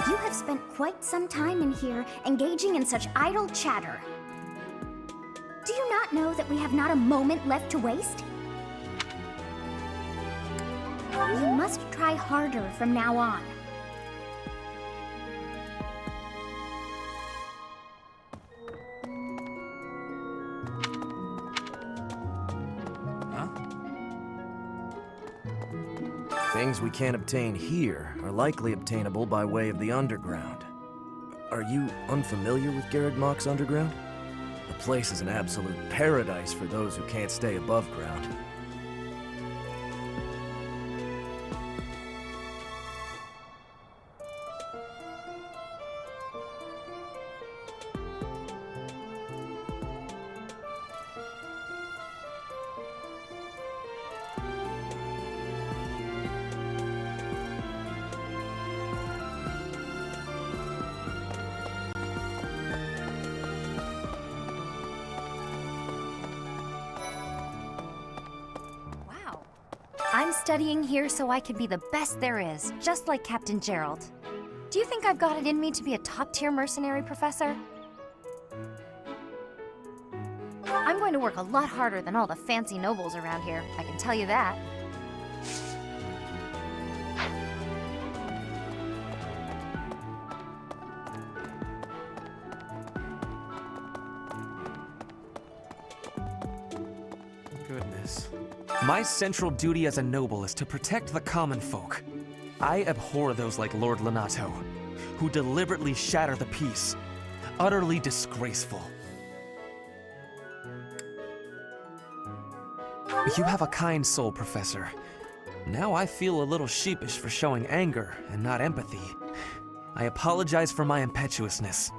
You have spent quite some time in here, engaging in such idle chatter. Do you not know that we have not a moment left to waste? You must try harder from now on. Things we can't obtain here are likely obtainable by way of the underground. Are you unfamiliar with Garreg Mach's underground? The place is an absolute paradise for those who can't stay above ground. I'm studying here so I can be the best there is, just like Captain Gerald. Do you think I've got it in me to be a top-tier mercenary, Professor? I'm going to work a lot harder than all the fancy nobles around here, I can tell you that. Goodness. My central duty as a noble is to protect the common folk. I abhor those like Lord Lenato, who deliberately shatter the peace. Utterly disgraceful. You have a kind soul, Professor. Now I feel a little sheepish for showing anger and not empathy. I apologize for my impetuousness.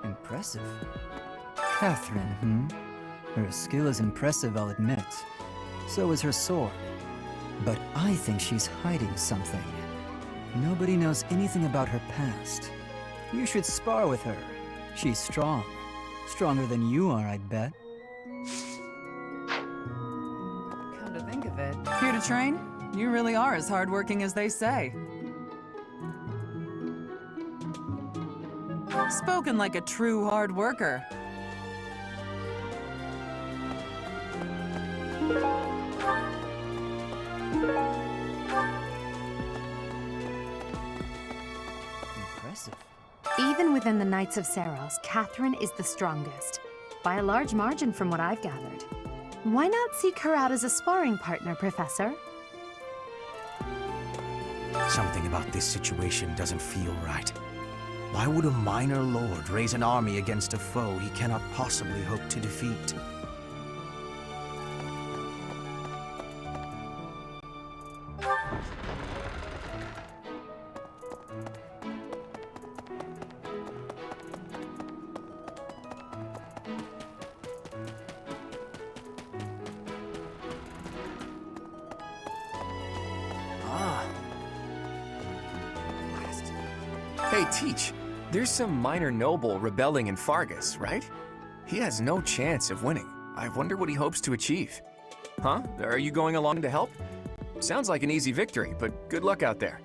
Impressive. Catherine, Her skill is impressive, I'll admit. So is her sword. But I think she's hiding something. Nobody knows anything about her past. You should spar with her. She's strong. Stronger than you are, I'd bet. Come to think of it, here to train? You really are as hardworking as they say. Spoken like a true hard worker. Impressive. Even within the Knights of Saros, Catherine is the strongest. By a large margin from what I've gathered. Why not seek her out as a sparring partner, Professor? Something about this situation doesn't feel right. Why would a minor lord raise an army against a foe he cannot possibly hope to defeat? Hey, Teach, there's some minor noble rebelling in Fargus, right? He has no chance of winning. I wonder what he hopes to achieve. Huh? Are you going along to help? Sounds like an easy victory, but good luck out there.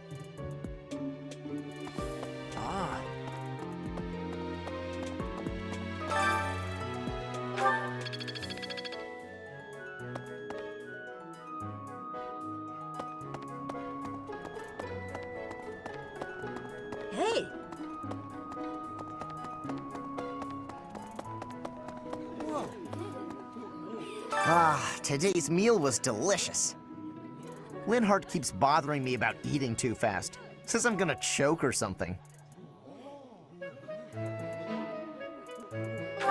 Hey! Today's meal was delicious. Linhardt keeps bothering me about eating too fast, Says I'm gonna choke or something.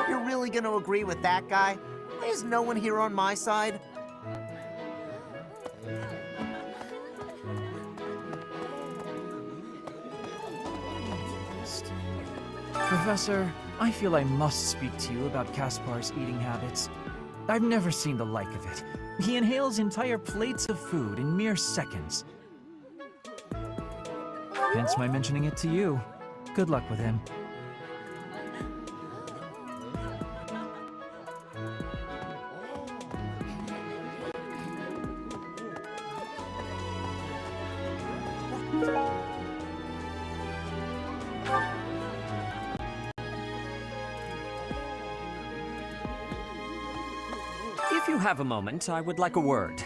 You're really gonna agree with that guy? Why is no one here on my side? Professor, I feel I must speak to you about Caspar's eating habits. I've never seen the like of it. He inhales entire plates of food in mere seconds. Hence my mentioning it to you. Good luck with him. If you have a moment, I would like a word.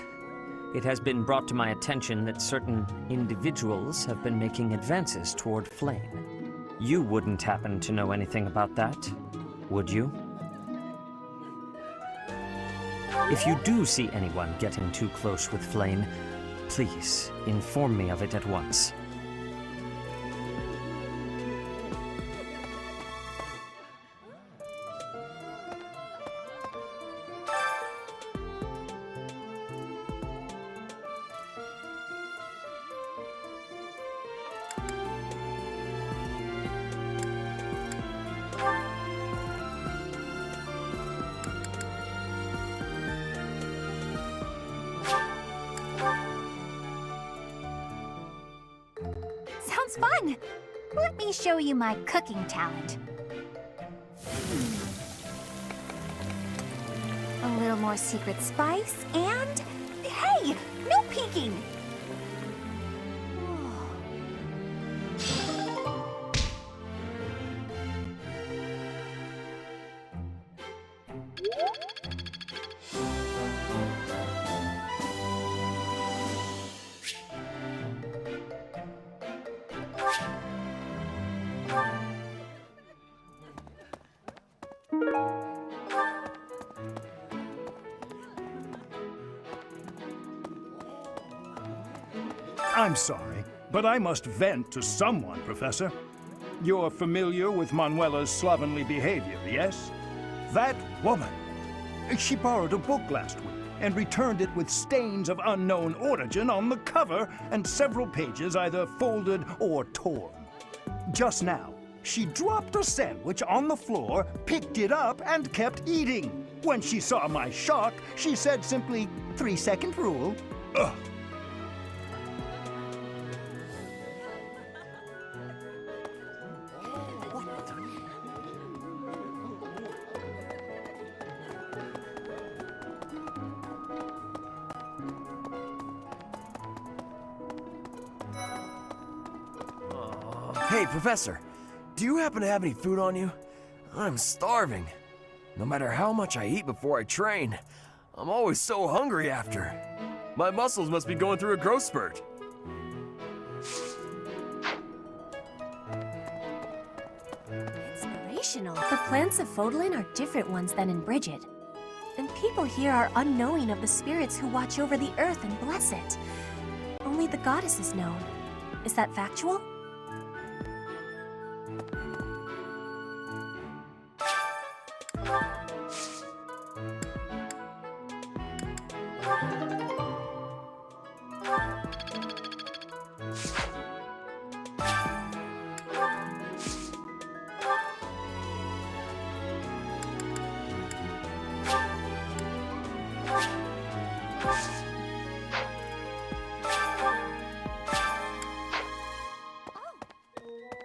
It has been brought to my attention that certain individuals have been making advances toward Flame. You wouldn't happen to know anything about that, would you? If you do see anyone getting too close with Flame, please inform me of it at once. Sounds fun! Let me show you my cooking talent. A little more secret spice, and... Hey! No peeking! I'm sorry, but I must vent to someone, Professor. You're familiar with Manuela's slovenly behavior, yes? That woman! She borrowed a book last week and returned it with stains of unknown origin on the cover and several pages either folded or torn. Just now, she dropped a sandwich on the floor, picked it up, and kept eating. When she saw my shock, she said simply, 3-second rule. Ugh. Hey, Professor, do you happen to have any food on you? I'm starving. No matter how much I eat before I train, I'm always so hungry after. My muscles must be going through a growth spurt. Inspirational. The plants of Fodlan are different ones than in Bridget. And people here are unknowing of the spirits who watch over the earth and bless it. Only the goddess is known. Is that factual?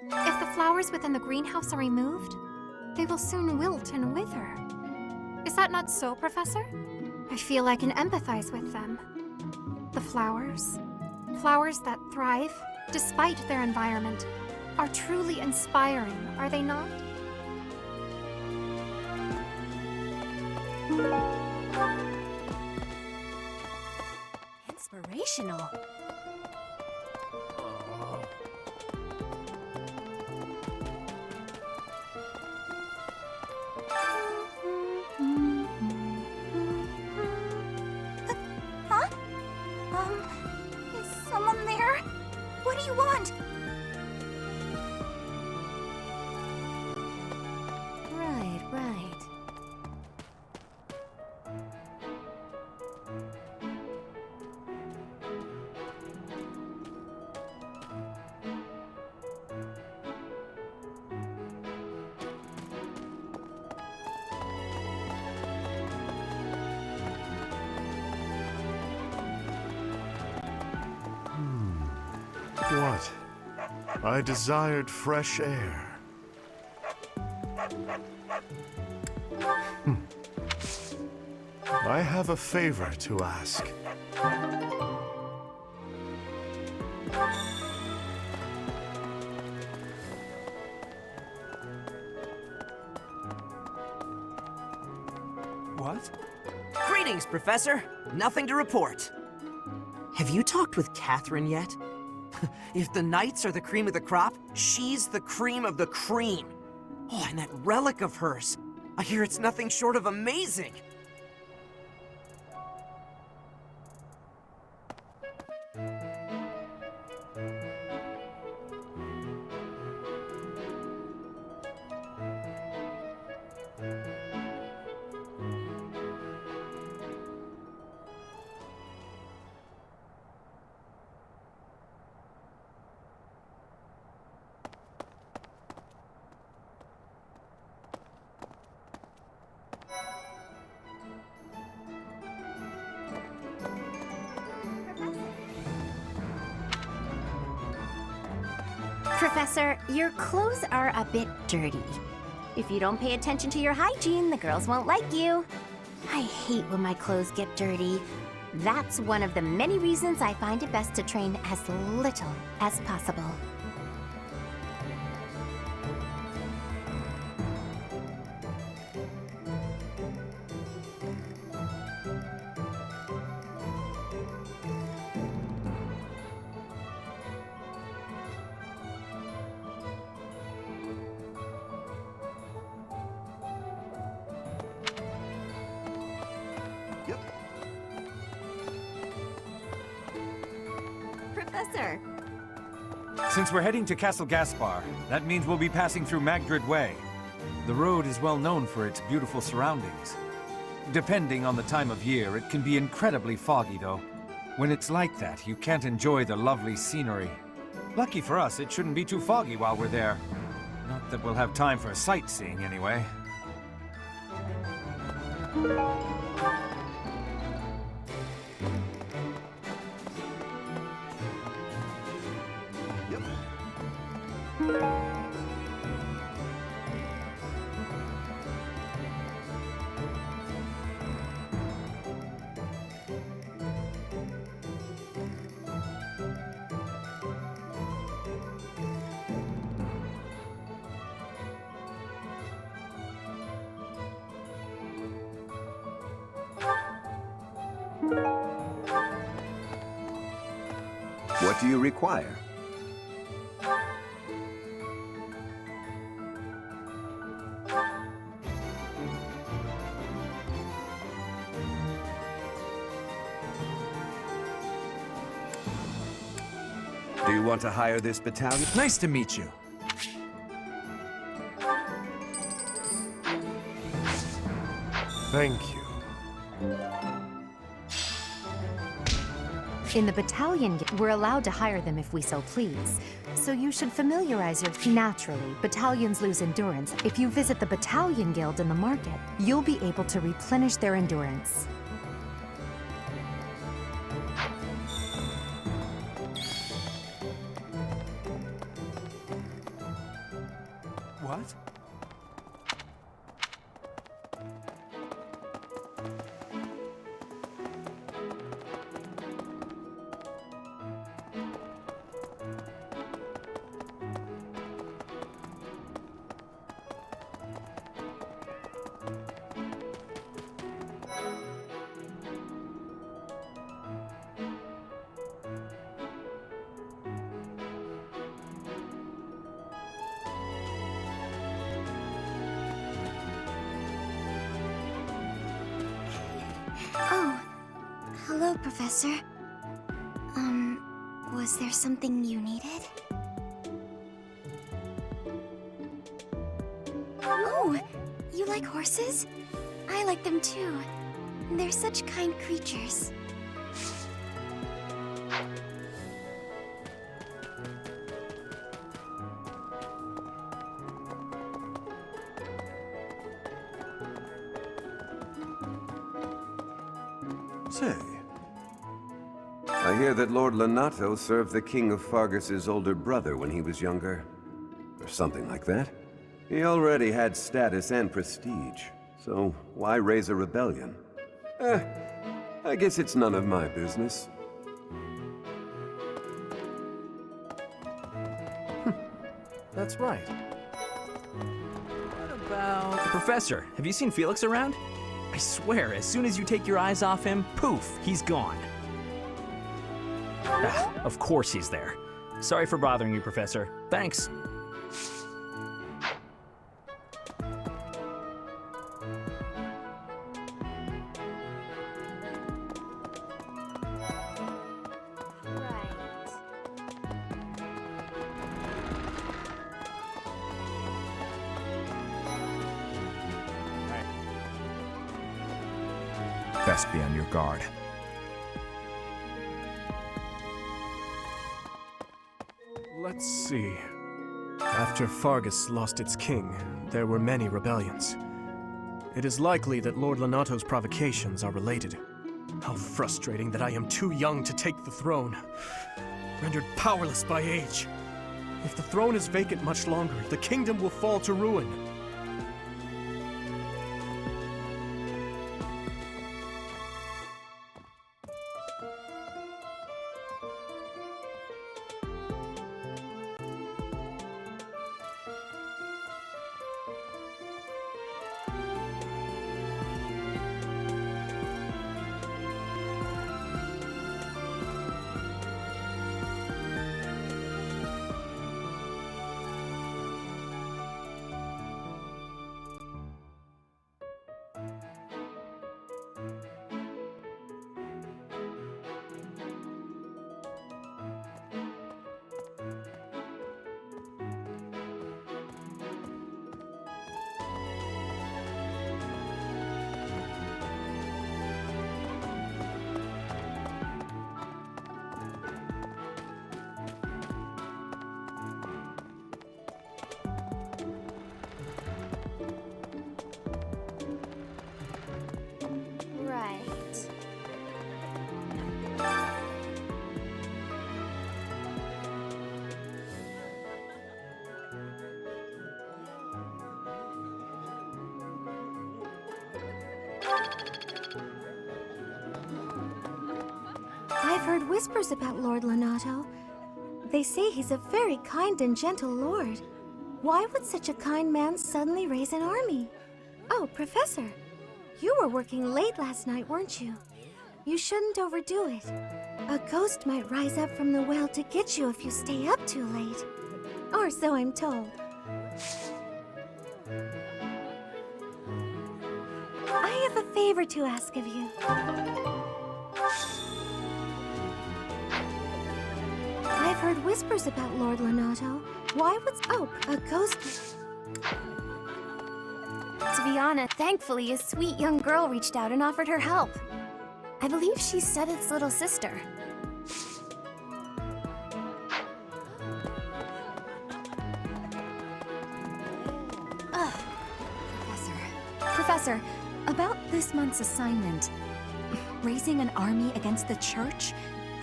If the flowers within the greenhouse are removed, they will soon wilt and wither. Is that not so, Professor? I feel I can empathize with them. The flowers that thrive, despite their environment, are truly inspiring, are they not? Inspirational. Huh? Is someone there? What do you want? What? I desired fresh air. I have a favor to ask. What? Greetings, Professor. Nothing to report. Have you talked with Catherine yet? If the Knights are the cream of the crop, she's the cream of the cream. Oh, and that relic of hers. I hear it's nothing short of amazing. Professor, your clothes are a bit dirty. If you don't pay attention to your hygiene, the girls won't like you. I hate when my clothes get dirty. That's one of the many reasons I find it best to train as little as possible. Professor! Since we're heading to Castle Gaspar, that means we'll be passing through Magdrid Way. The road is well known for its beautiful surroundings. Depending on the time of year, it can be incredibly foggy, though. When it's like that, you can't enjoy the lovely scenery. Lucky for us, it shouldn't be too foggy while we're there. Not that we'll have time for sightseeing, anyway. What do you require? Do you want to hire this battalion? Nice to meet you. Thank you. In the battalion, we're allowed to hire them if we so please. So you should familiarize your... Naturally, battalions lose endurance. If you visit the Battalion Guild in the market, you'll be able to replenish their endurance. What? Oh, hello, Professor. Was there something you needed? Oh, you like horses? I like them too. They're such kind creatures. Say, I hear that Lord Lonato served the King of Fargus's older brother when he was younger. Or something like that. He already had status and prestige, so why raise a rebellion? I guess it's none of my business. That's right. What about... Professor, have you seen Felix around? I swear, as soon as you take your eyes off him, poof, he's gone. Ah, of course he's there. Sorry for bothering you, Professor. Thanks. Best be on your guard. Let's see. After Fargus lost its king, there were many rebellions. It is likely that Lord Lonato's provocations are related. How frustrating that I am too young to take the throne, rendered powerless by age. If the throne is vacant much longer, the kingdom will fall to ruin. I've heard whispers about Lord Lonato. They say he's a very kind and gentle lord. Why would such a kind man suddenly raise an army? Oh, Professor, you were working late last night, weren't you? You shouldn't overdo it. A ghost might rise up from the well to get you if you stay up too late. Or so I'm told. I have a favor to ask of you. I've heard whispers about Lord Lonato. Why would... Oh, a ghost... To be honest, thankfully, a sweet young girl reached out and offered her help. I believe she's Sedith's little sister. Ugh. Professor, about this month's assignment, raising an army against the church?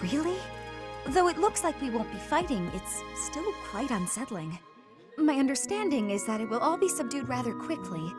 Really? Though it looks like we won't be fighting, it's still quite unsettling. My understanding is that it will all be subdued rather quickly.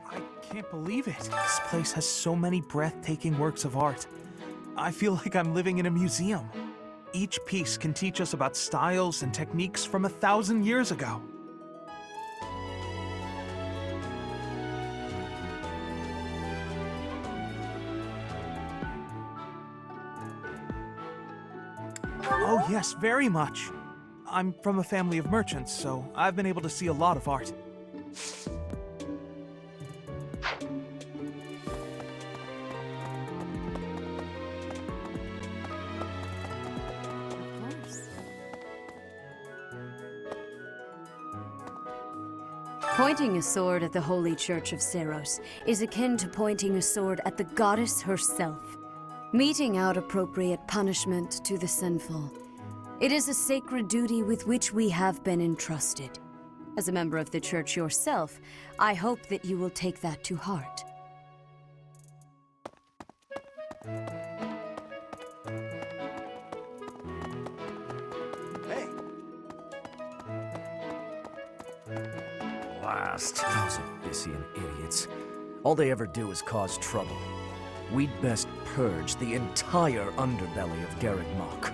I can't believe it. This place has so many breathtaking works of art. I feel like I'm living in a museum. Each piece can teach us about styles and techniques from 1,000 years ago. Oh, yes, very much. I'm from a family of merchants, so I've been able to see a lot of art. Pointing a sword at the Holy Church of Seros is akin to pointing a sword at the goddess herself, meting out appropriate punishment to the sinful. It is a sacred duty with which we have been entrusted. As a member of the Church yourself, I hope that you will take that to heart. Blast. Those Abyssian idiots. All they ever do is cause trouble. We'd best purge the entire underbelly of Garreg Mach.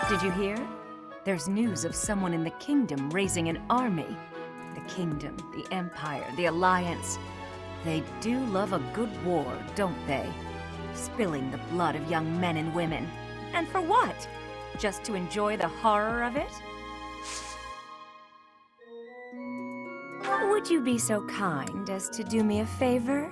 Did you hear? There's news of someone in the kingdom raising an army. The kingdom, the empire, the alliance. They do love a good war, don't they? Spilling the blood of young men and women. And for what? Just to enjoy the horror of it? Would you be so kind as to do me a favor?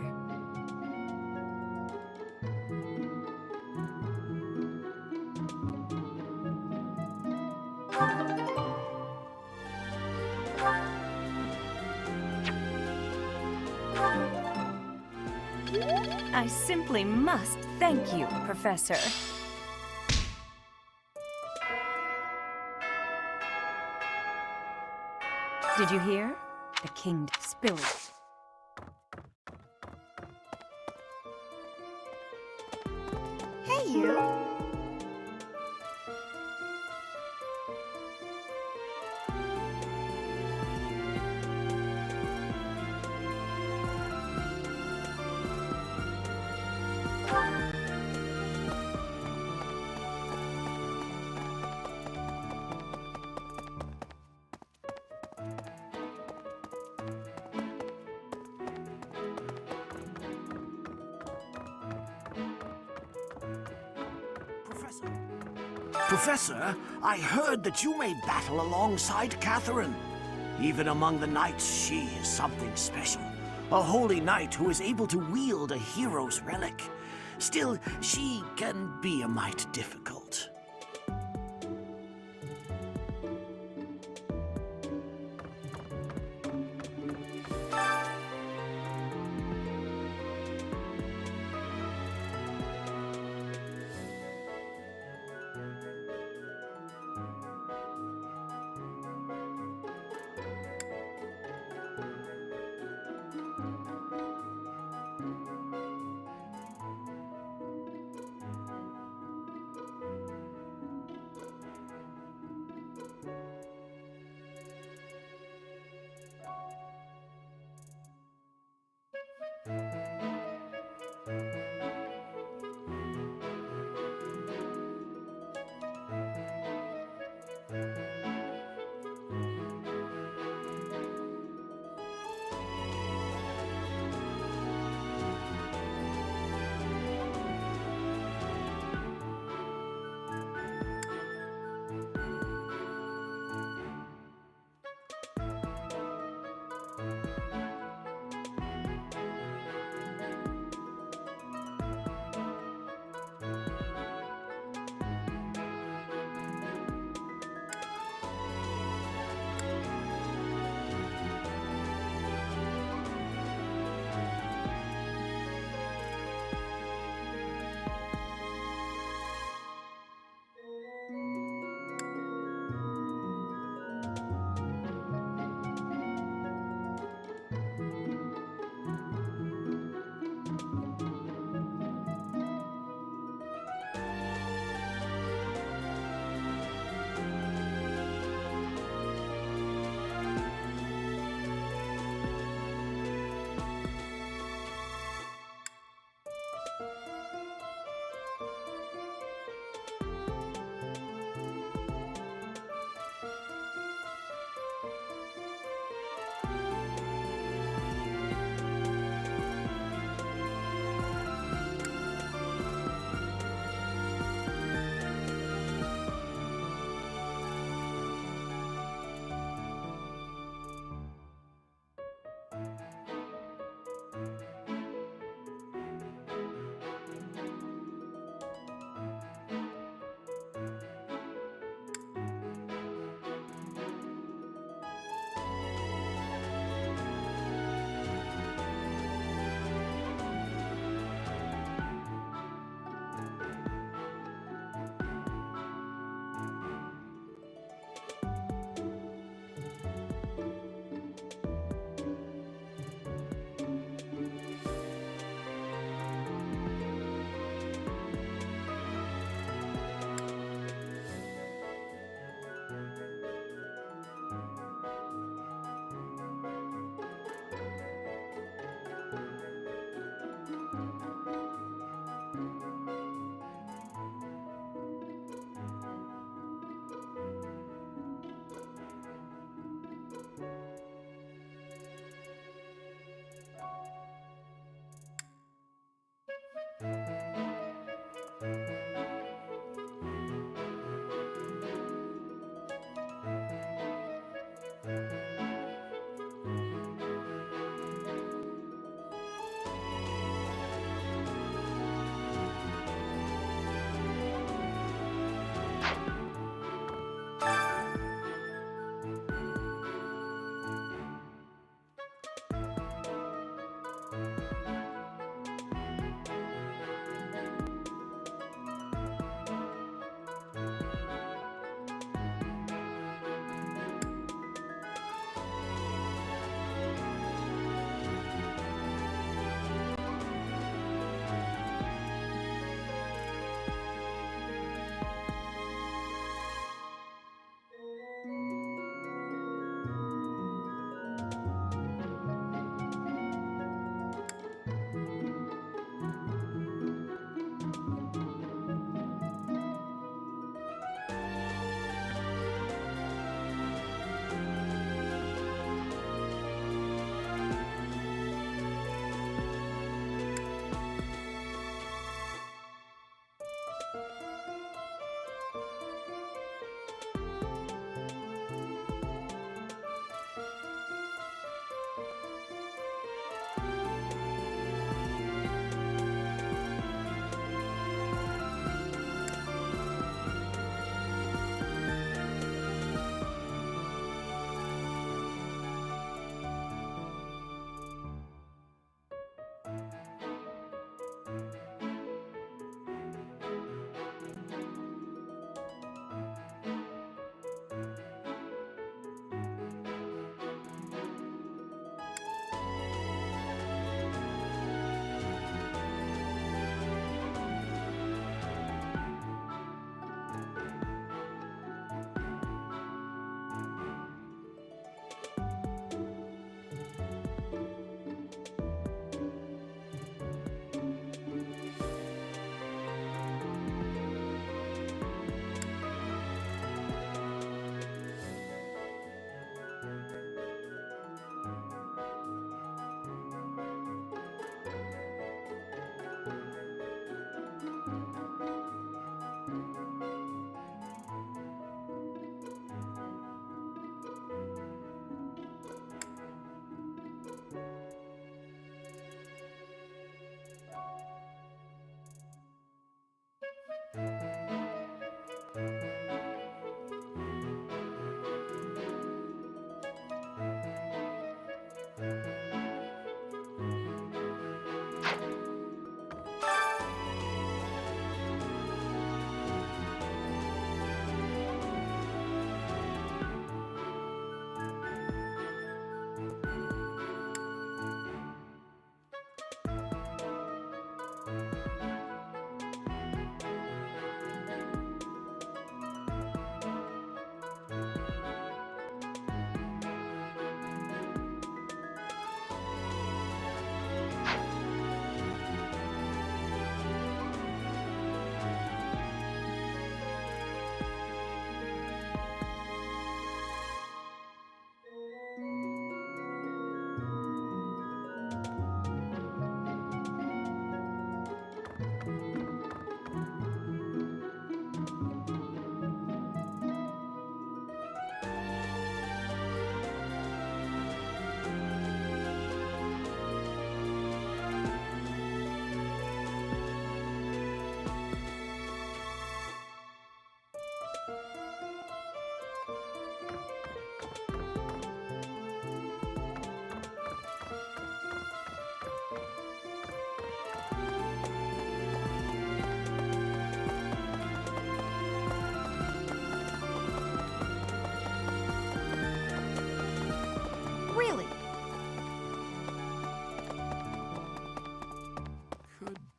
I simply must thank you, Professor. Did you hear? The king spilled. Hey, you! Professor, I heard that you may battle alongside Catherine. Even among the knights, she is something special. A holy knight who is able to wield a hero's relic. Still, she can be a mite difficult.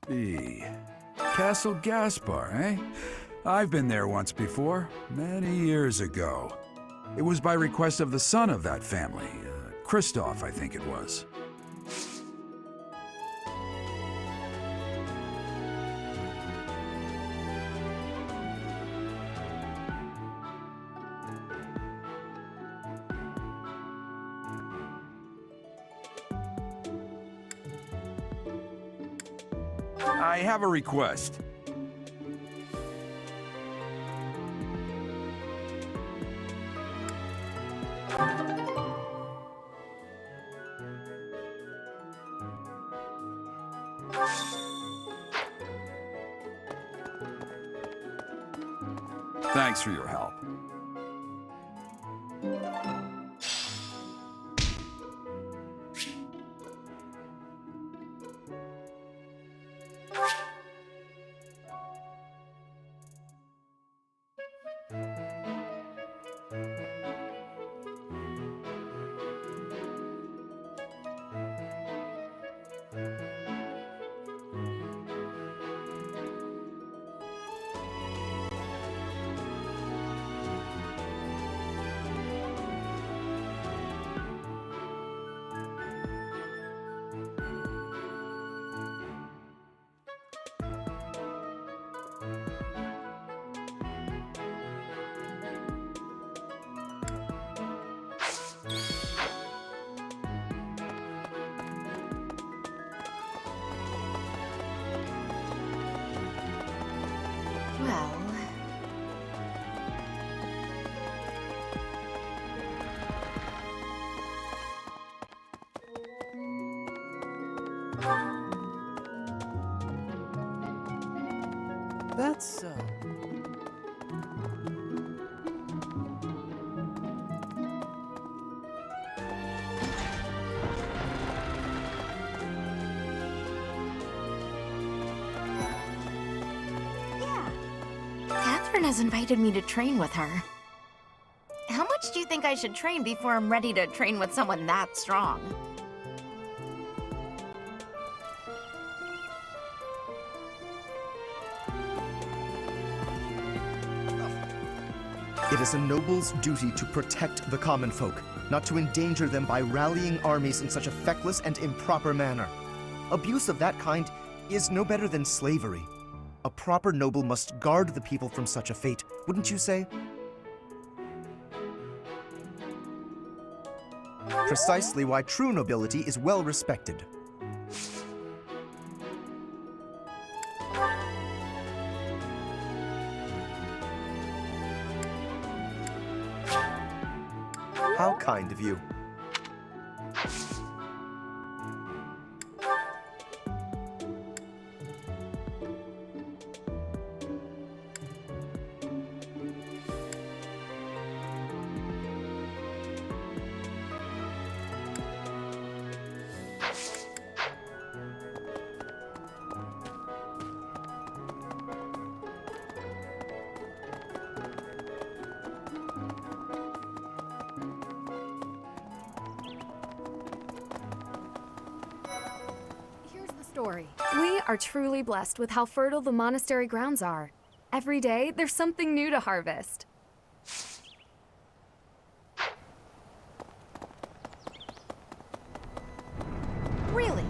be. Castle Gaspar, eh? I've been there once before, many years ago. It was by request of the son of that family, Christoph, I think it was. I have a request. Thanks for your help. Well... That's, Catherine has invited me to train with her. How much do you think I should train before I'm ready to train with someone that strong? It is a noble's duty to protect the common folk, not to endanger them by rallying armies in such a feckless and improper manner. Abuse of that kind is no better than slavery. A proper noble must guard the people from such a fate, wouldn't you say? Precisely why true nobility is well respected. How kind of you. We are truly blessed with how fertile the monastery grounds are. Every day, there's something new to harvest. Really?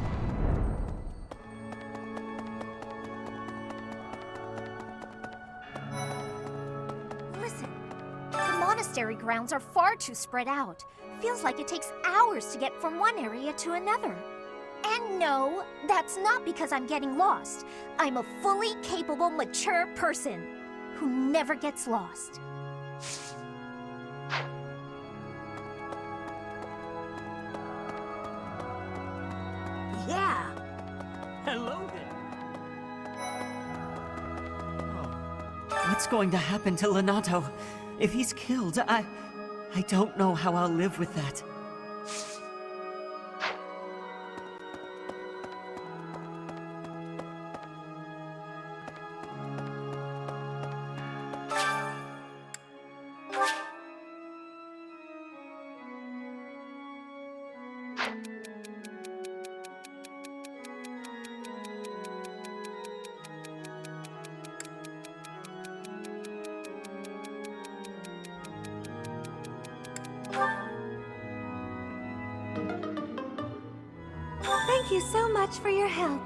Listen, the monastery grounds are far too spread out. Feels like it takes hours to get from one area to another. And no, that's not because I'm getting lost. I'm a fully capable, mature person who never gets lost. Yeah! Hello there! What's going to happen to Lenato? If he's killed, I don't know how I'll live with that. Thank you so much for your help.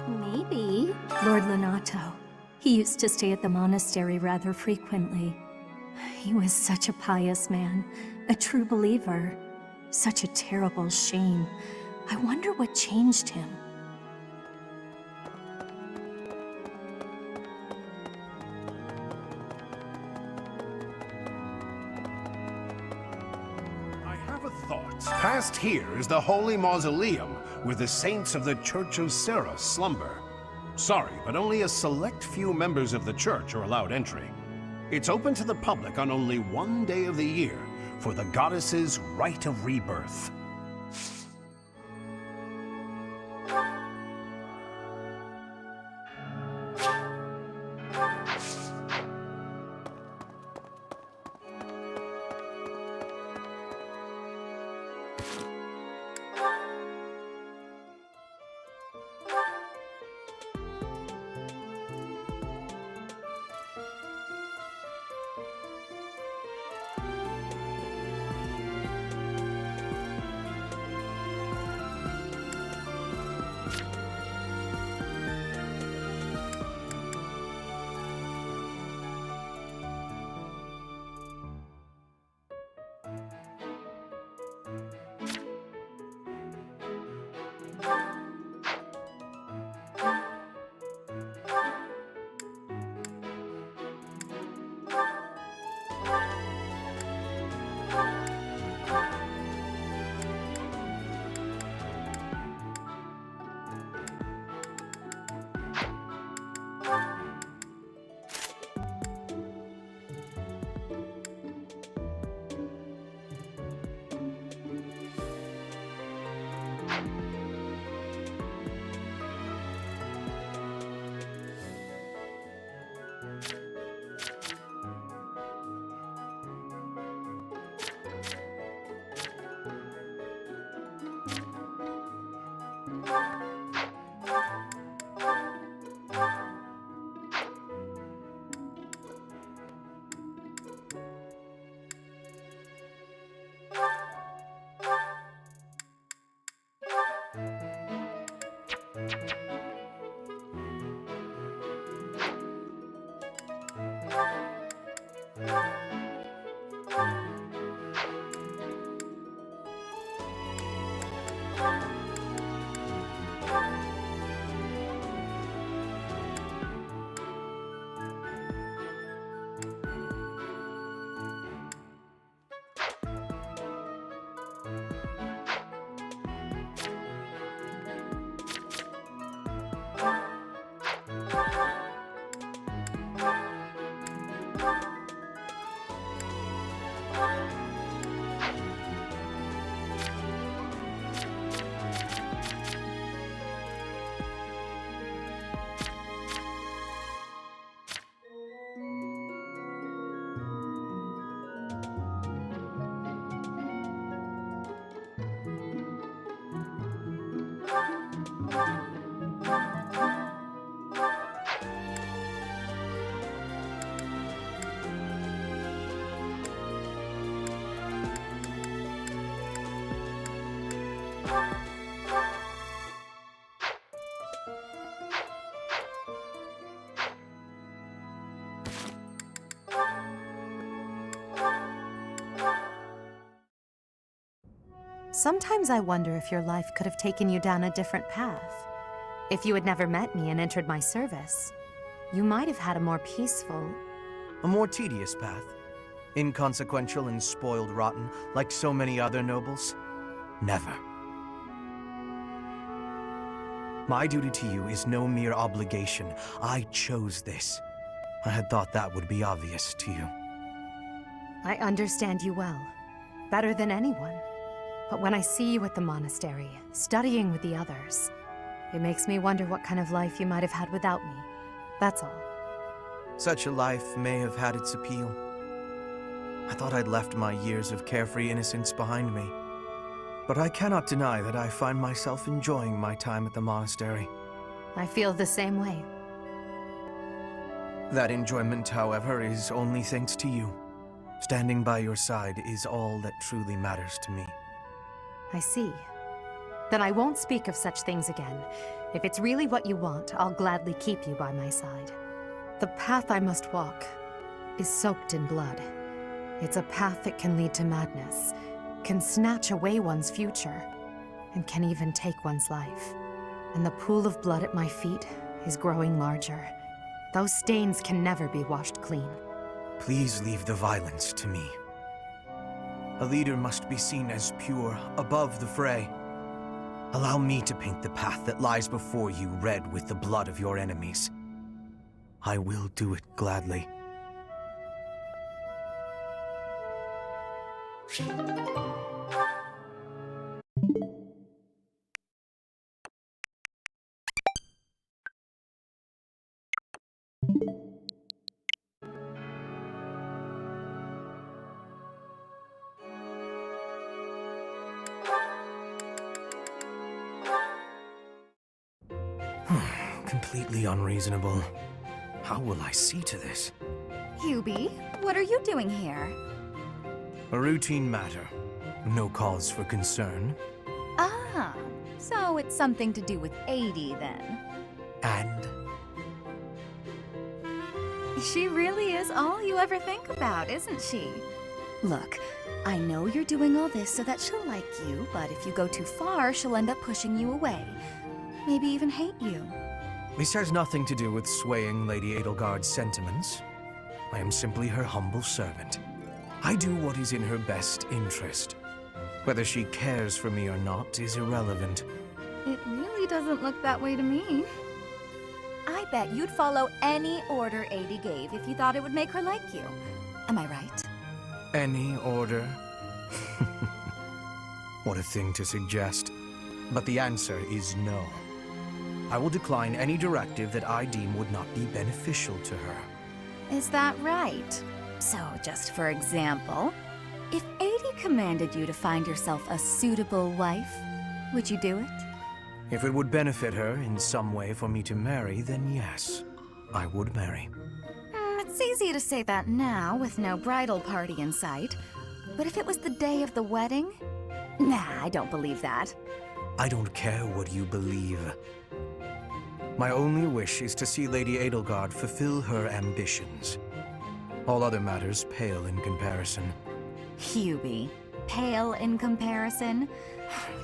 Maybe. Lord Lonato. He used to stay at the monastery rather frequently. He was such a pious man, a true believer. Such a terrible shame. I wonder what changed him. I have a thought. Past here is the holy mausoleum where the saints of the Church of Seros slumber. Sorry, but only a select few members of the church are allowed entry. It's open to the public on only one day of the year for the goddess's rite of rebirth. Sometimes I wonder if your life could have taken you down a different path. If you had never met me and entered my service, you might have had a more peaceful... A more tedious path. Inconsequential and spoiled rotten, like so many other nobles. Never. My duty to you is no mere obligation. I chose this. I had thought that would be obvious to you. I understand you well, better than anyone. But when I see you at the monastery, studying with the others, it makes me wonder what kind of life you might have had without me. That's all. Such a life may have had its appeal. I thought I'd left my years of carefree innocence behind me. But I cannot deny that I find myself enjoying my time at the monastery. I feel the same way. That enjoyment, however, is only thanks to you. Standing by your side is all that truly matters to me. I see. Then I won't speak of such things again. If it's really what you want, I'll gladly keep you by my side. The path I must walk is soaked in blood. It's a path that can lead to madness, can snatch away one's future, and can even take one's life. And the pool of blood at my feet is growing larger. Those stains can never be washed clean. Please leave the violence to me. A leader must be seen as pure, above the fray. Allow me to paint the path that lies before you red with the blood of your enemies. I will do it gladly. Completely unreasonable. How will I see to this? Hubie, what are you doing here? A routine matter. No cause for concern. Ah, so it's something to do with 80 then. And? She really is all you ever think about, isn't she? Look, I know you're doing all this so that she'll like you, but if you go too far, she'll end up pushing you away. Maybe even hate you. This has nothing to do with swaying Lady Edelgard's sentiments. I am simply her humble servant. I do what is in her best interest. Whether she cares for me or not is irrelevant. It really doesn't look that way to me. I bet you'd follow any order Adi gave if you thought it would make her like you. Am I right? Any order? What a thing to suggest. But the answer is no. I will decline any directive that I deem would not be beneficial to her. Is that right? So, just for example, if Adi commanded you to find yourself a suitable wife, would you do it? If it would benefit her in some way for me to marry, then yes, I would marry. It's easy to say that now, with no bridal party in sight. But if it was the day of the wedding? Nah, I don't believe that. I don't care what you believe. My only wish is to see Lady Edelgard fulfill her ambitions. All other matters pale in comparison. Hubie, pale in comparison?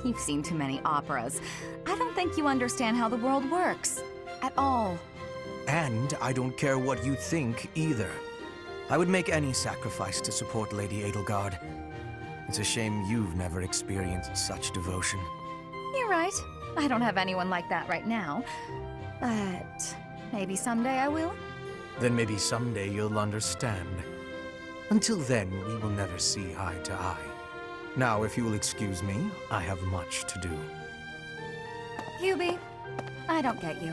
You've seen too many operas. I don't think you understand how the world works. At all. And I don't care what you think either. I would make any sacrifice to support Lady Edelgard. It's a shame you've never experienced such devotion. You're right. I don't have anyone like that right now. But maybe someday I will. Then maybe someday you'll understand. Until then, we will never see eye to eye. Now, if you will excuse me, I have much to do. Hubie, I don't get you.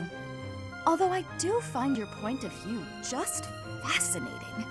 Although I do find your point of view just fascinating.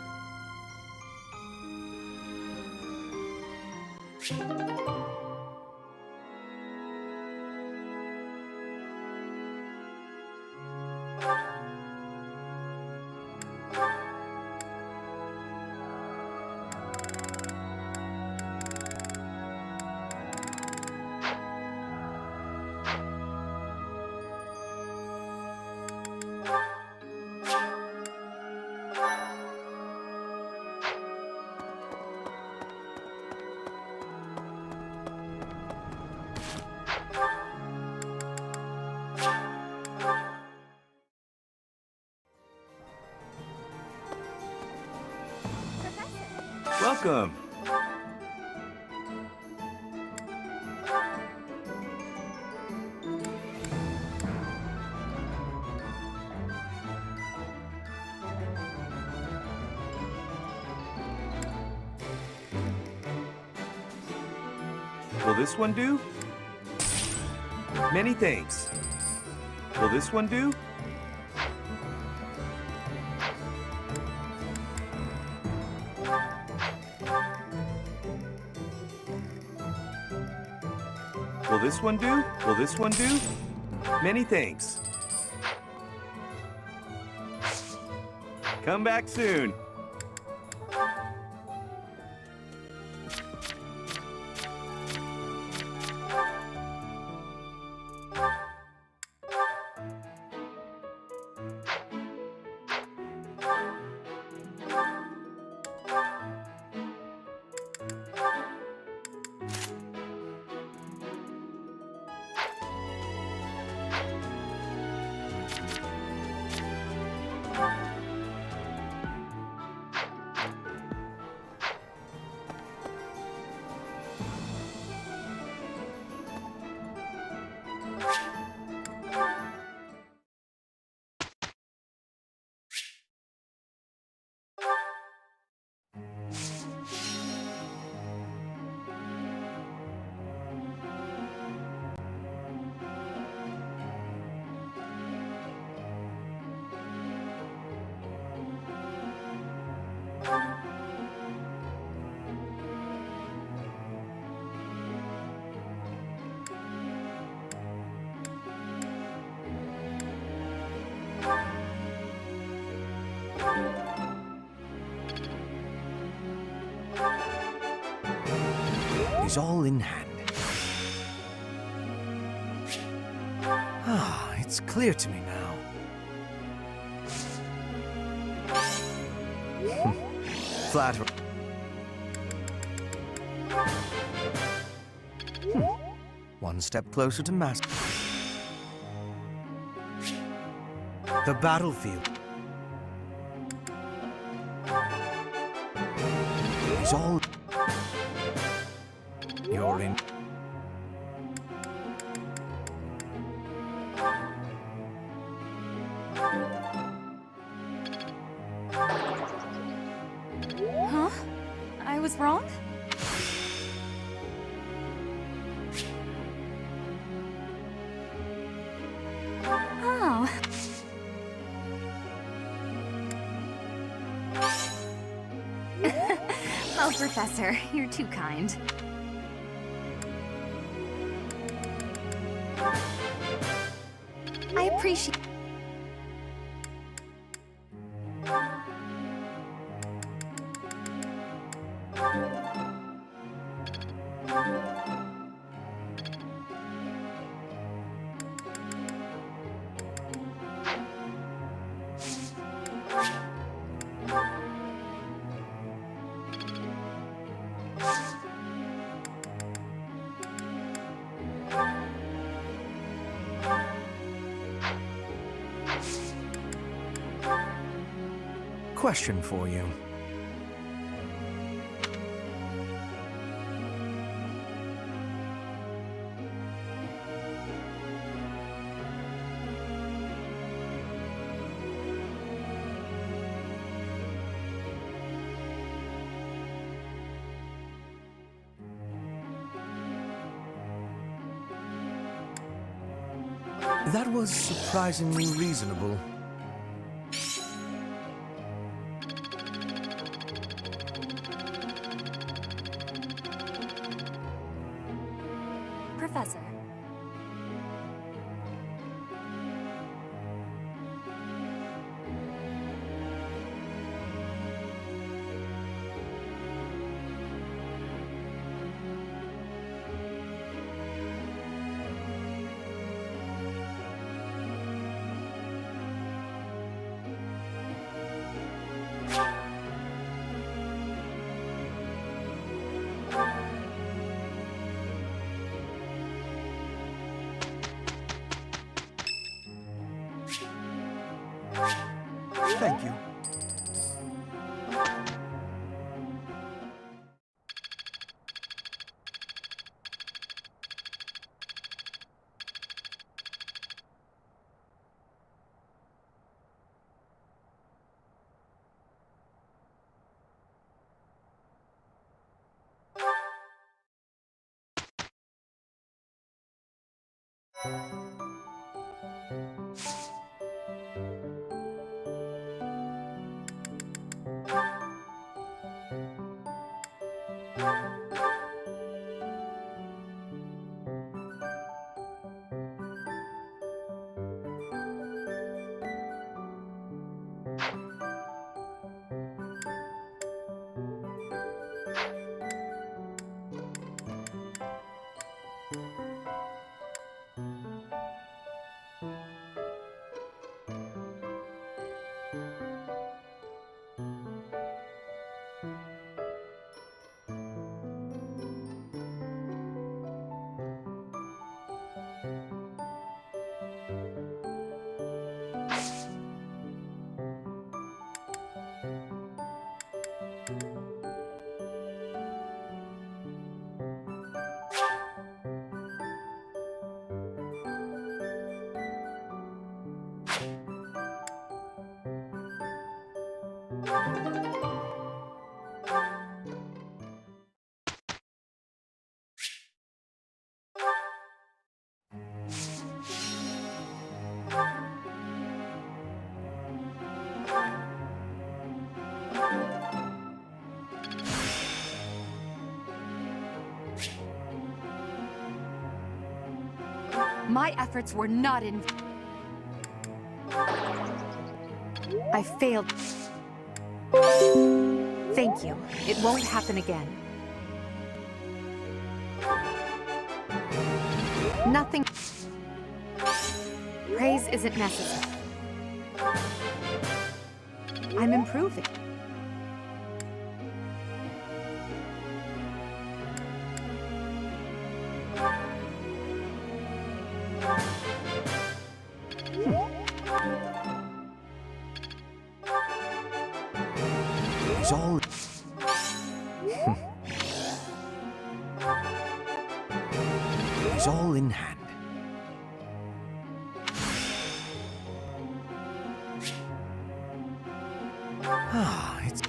Welcome. Will this one do? Many thanks. Will this one do? Will this one do? Will this one do? Many thanks. Come back soon. Is all in hand. Ah, it's clear to me now. Flatter. One step closer to master. The battlefield is all. You're in. Huh? I was wrong? Oh. Oh, Professor, you're too kind. I appreciate... Question for you. That was surprisingly reasonable. Professor. My efforts were not in... I failed. Thank you. It won't happen again. Nothing... Praise isn't necessary. I'm improving. It's all... It's all in hand. Ah, it's...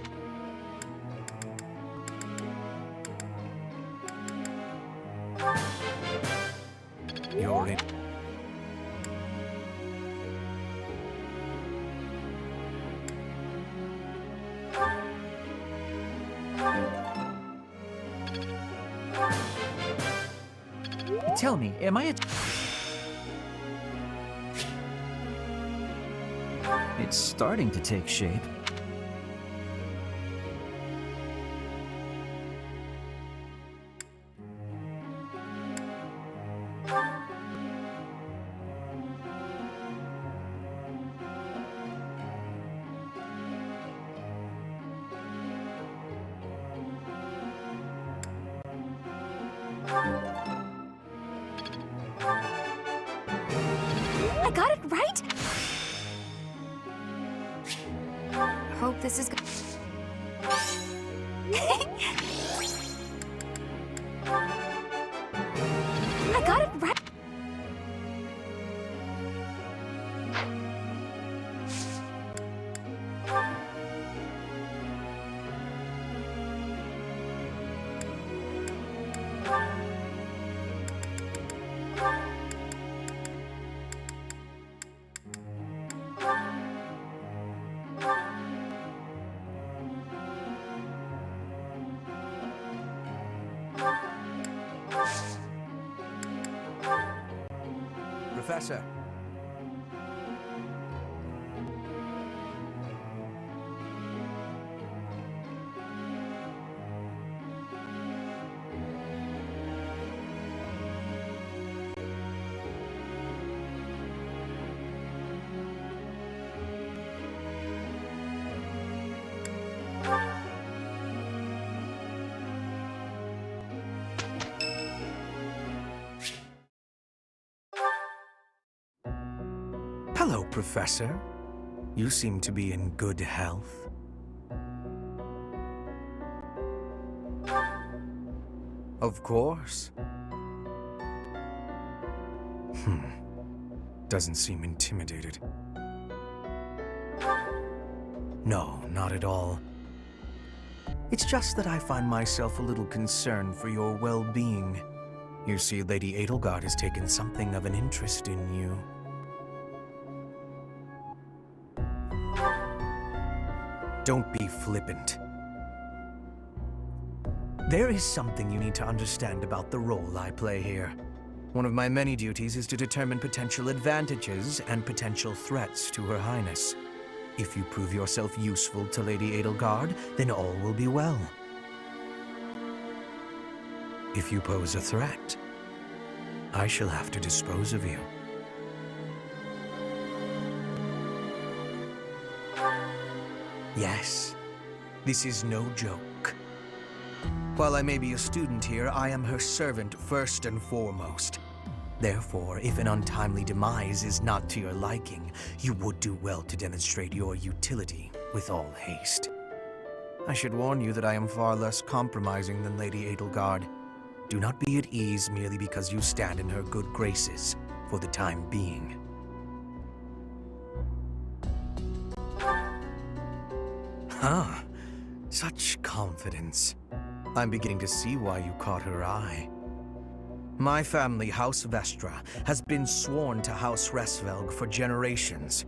You're in... Tell me, am I a... It's starting to take shape. I got it right? Hope this is good. I got it right. Professor. Hello, Professor. You seem to be in good health. Of course. Doesn't seem intimidated. No, not at all. It's just that I find myself a little concerned for your well-being. You see, Lady Edelgard has taken something of an interest in you. Don't be flippant. There is something you need to understand about the role I play here. One of my many duties is to determine potential advantages and potential threats to Her Highness. If you prove yourself useful to Lady Edelgard, then all will be well. If you pose a threat, I shall have to dispose of you. Yes, this is no joke. While I may be a student here, I am her servant first and foremost. Therefore, if an untimely demise is not to your liking, you would do well to demonstrate your utility with all haste. I should warn you that I am far less compromising than Lady Edelgard. Do not be at ease merely because you stand in her good graces for the time being. Ah, such confidence. I'm beginning to see why you caught her eye. My family, House Vestra, has been sworn to House Resvelg for generations.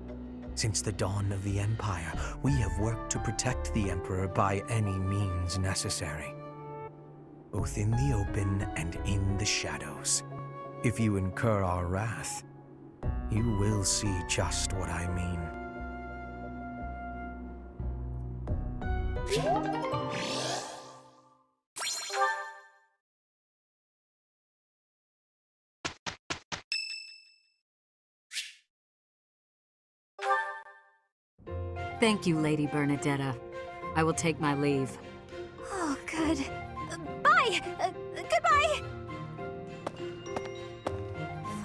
Since the dawn of the Empire, we have worked to protect the Emperor by any means necessary. Both in the open and in the shadows. If you incur our wrath, you will see just what I mean. Thank you, Lady Bernadetta. I will take my leave. Oh, good. Bye! Goodbye!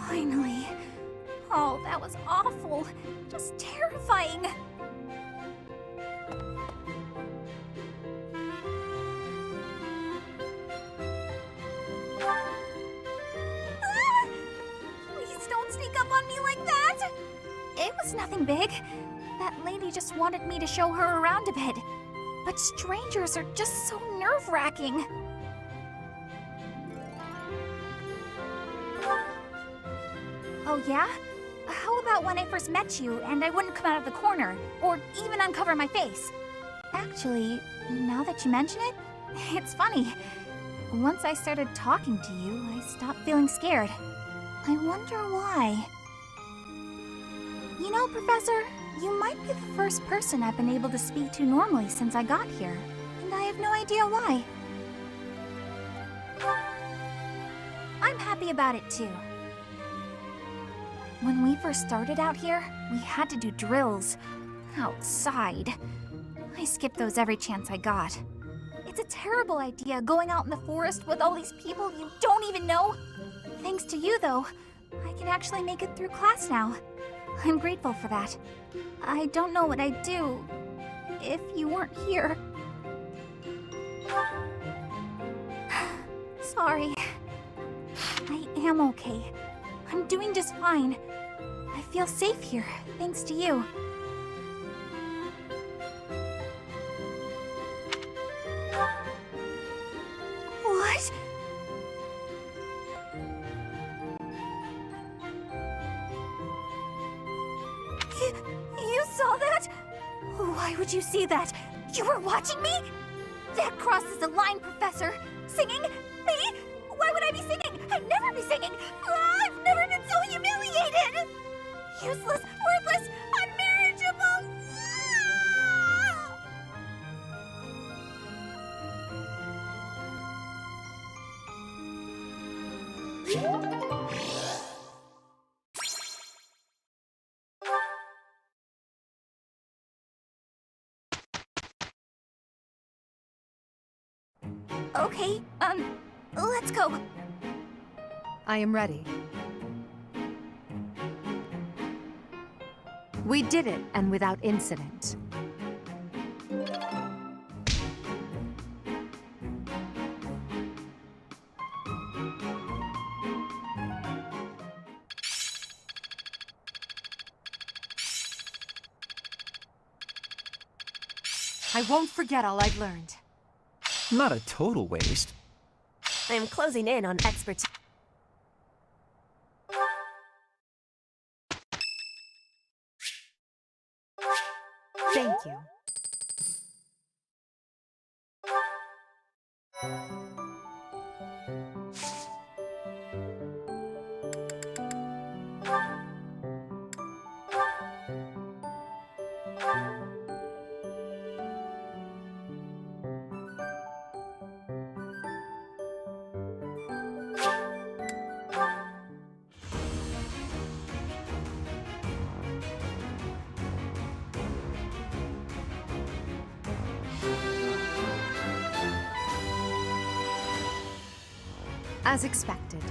Finally. Oh, that was awful. Just terrifying. Ah! Please don't sneak up on me like that! It was nothing big. That lady just wanted me to show her around a bit. But strangers are just so nerve-wracking. Oh yeah? How about when I first met you and I wouldn't come out of the corner, or even uncover my face? Actually, now that you mention it, it's funny. Once I started talking to you, I stopped feeling scared. I wonder why. You know, Professor, you might be the first person I've been able to speak to normally since I got here, and I have no idea why. I'm happy about it too. When we first started out here, we had to do drills outside. I skipped those every chance I got. It's a terrible idea going out in the forest with all these people you don't even know. Thanks to you, though, I can actually make it through class now. I'm grateful for that. I don't know what I'd do if you weren't here. Sorry. I am okay. I'm doing just fine. I feel safe here, thanks to you. What? You saw that? Why would you see that? You were watching me? That crosses the line, Professor. Singing? Me? Why would I be singing? I'd never be singing. I've never been so humiliated. Useless, worthless, unmarriageable. Okay, let's go. I am ready. We did it, and without incident. I won't forget all I've learned. Not a total waste. I'm closing in on expertise. Thank you. As expected.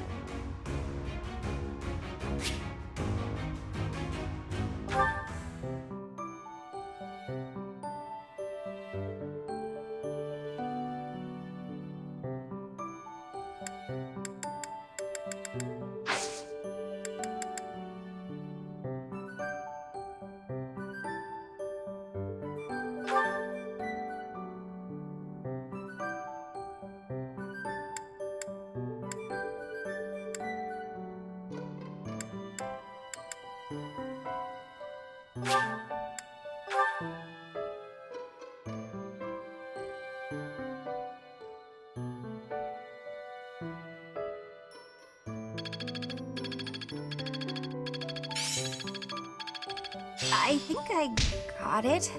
I think I got it.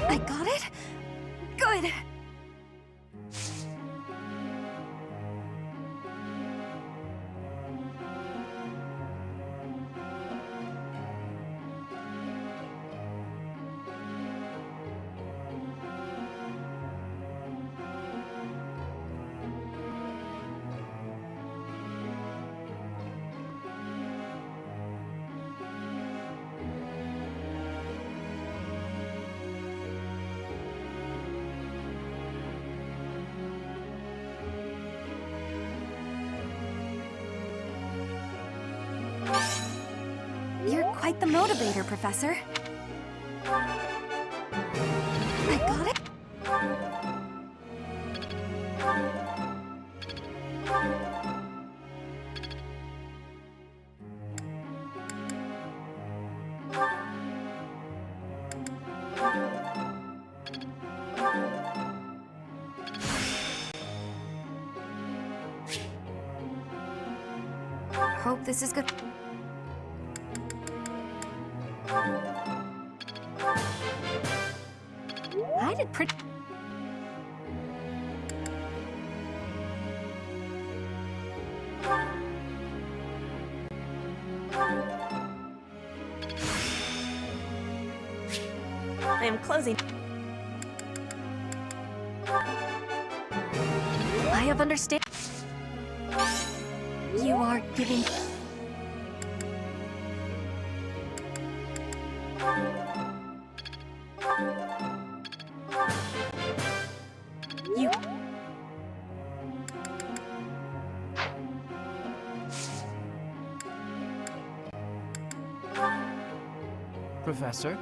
I got it? Good! You're quite the motivator, Professor. I got it. Hope this is good. I did pretty. I am closing. I have understand. You are giving. You. Professor?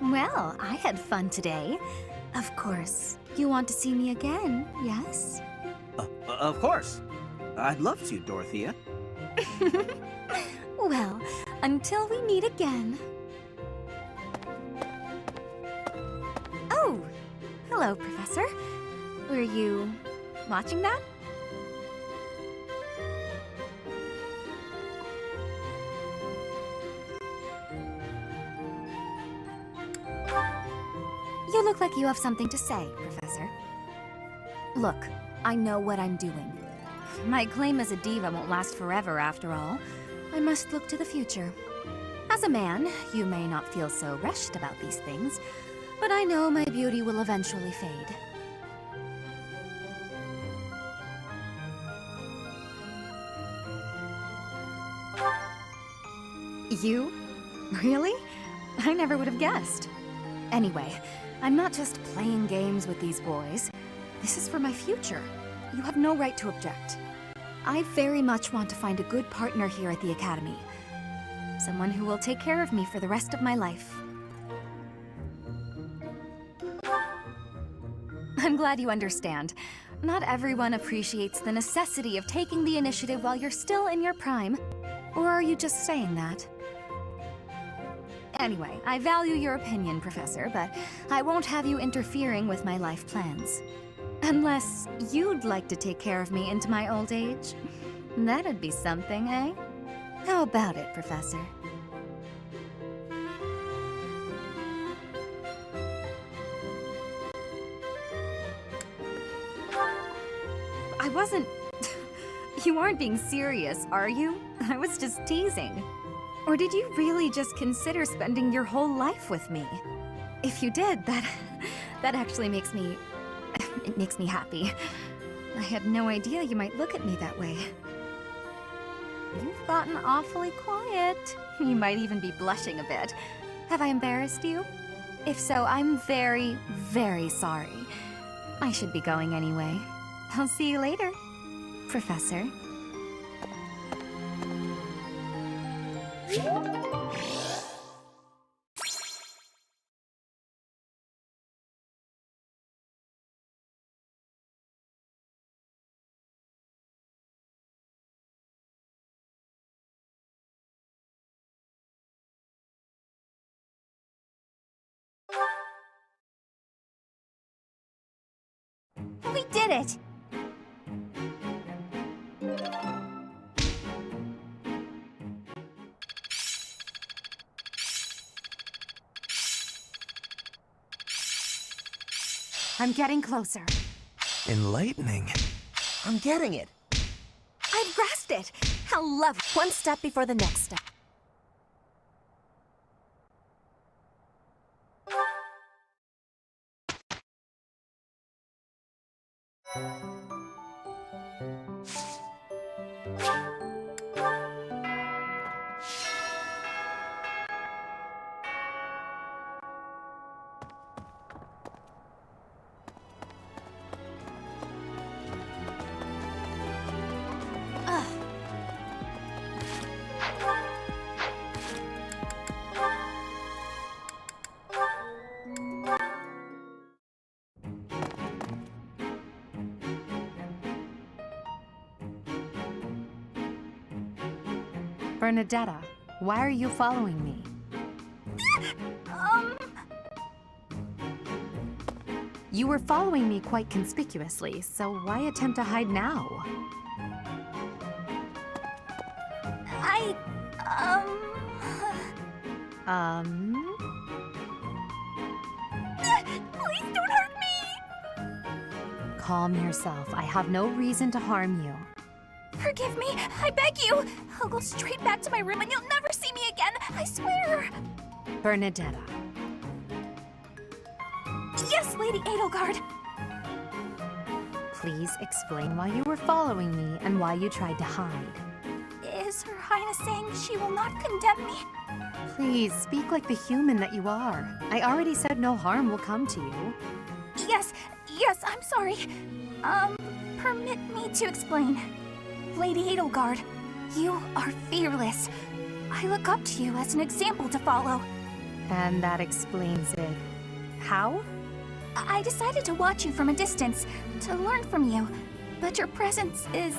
Well, I had fun today. Of course, you want to see me again, yes? Of course. I'd love to, Dorothea. Well, until we meet again. Oh, hello, Professor. Were you watching that? You look like you have something to say, Professor. Look, I know what I'm doing. My claim as a diva won't last forever, after all. I must look to the future. As a man, you may not feel so rushed about these things, but I know my beauty will eventually fade. You? Really? I never would have guessed. Anyway, I'm not just playing games with these boys. This is for my future. You have no right to object. I very much want to find a good partner here at the Academy. Someone who will take care of me for the rest of my life. I'm glad you understand. Not everyone appreciates the necessity of taking the initiative while you're still in your prime. Or are you just saying that? Anyway, I value your opinion, Professor, but I won't have you interfering with my life plans. Unless you'd like to take care of me into my old age. That'd be something, eh? How about it, Professor? I wasn't... You aren't being serious, are you? I was just teasing. Or did you really just consider spending your whole life with me? If you did, that actually makes me... It makes me happy. I had no idea you might look at me that way. You've gotten awfully quiet. You might even be blushing a bit. Have I embarrassed you? If so, I'm very, very sorry. I should be going anyway. I'll see you later, Professor. We did it! I'm getting closer. Enlightening. I'm getting it. I've grasped it! How lovely! One step before the next step. Bernadetta, why are you following me? You were following me quite conspicuously, so why attempt to hide now? Please don't hurt me! Calm yourself. I have no reason to harm you. Forgive me, I beg you! I'll go straight back to my room and you'll never see me again, I swear! Bernadetta. Yes, Lady Edelgard! Please explain why you were following me and why you tried to hide. Is Her Highness saying she will not condemn me? Please, speak like the human that you are. I already said no harm will come to you. Yes, I'm sorry. Permit me to explain. Lady Edelgard, you are fearless. I look up to you as an example to follow. And that explains it. How? I decided to watch you from a distance, to learn from you. But your presence is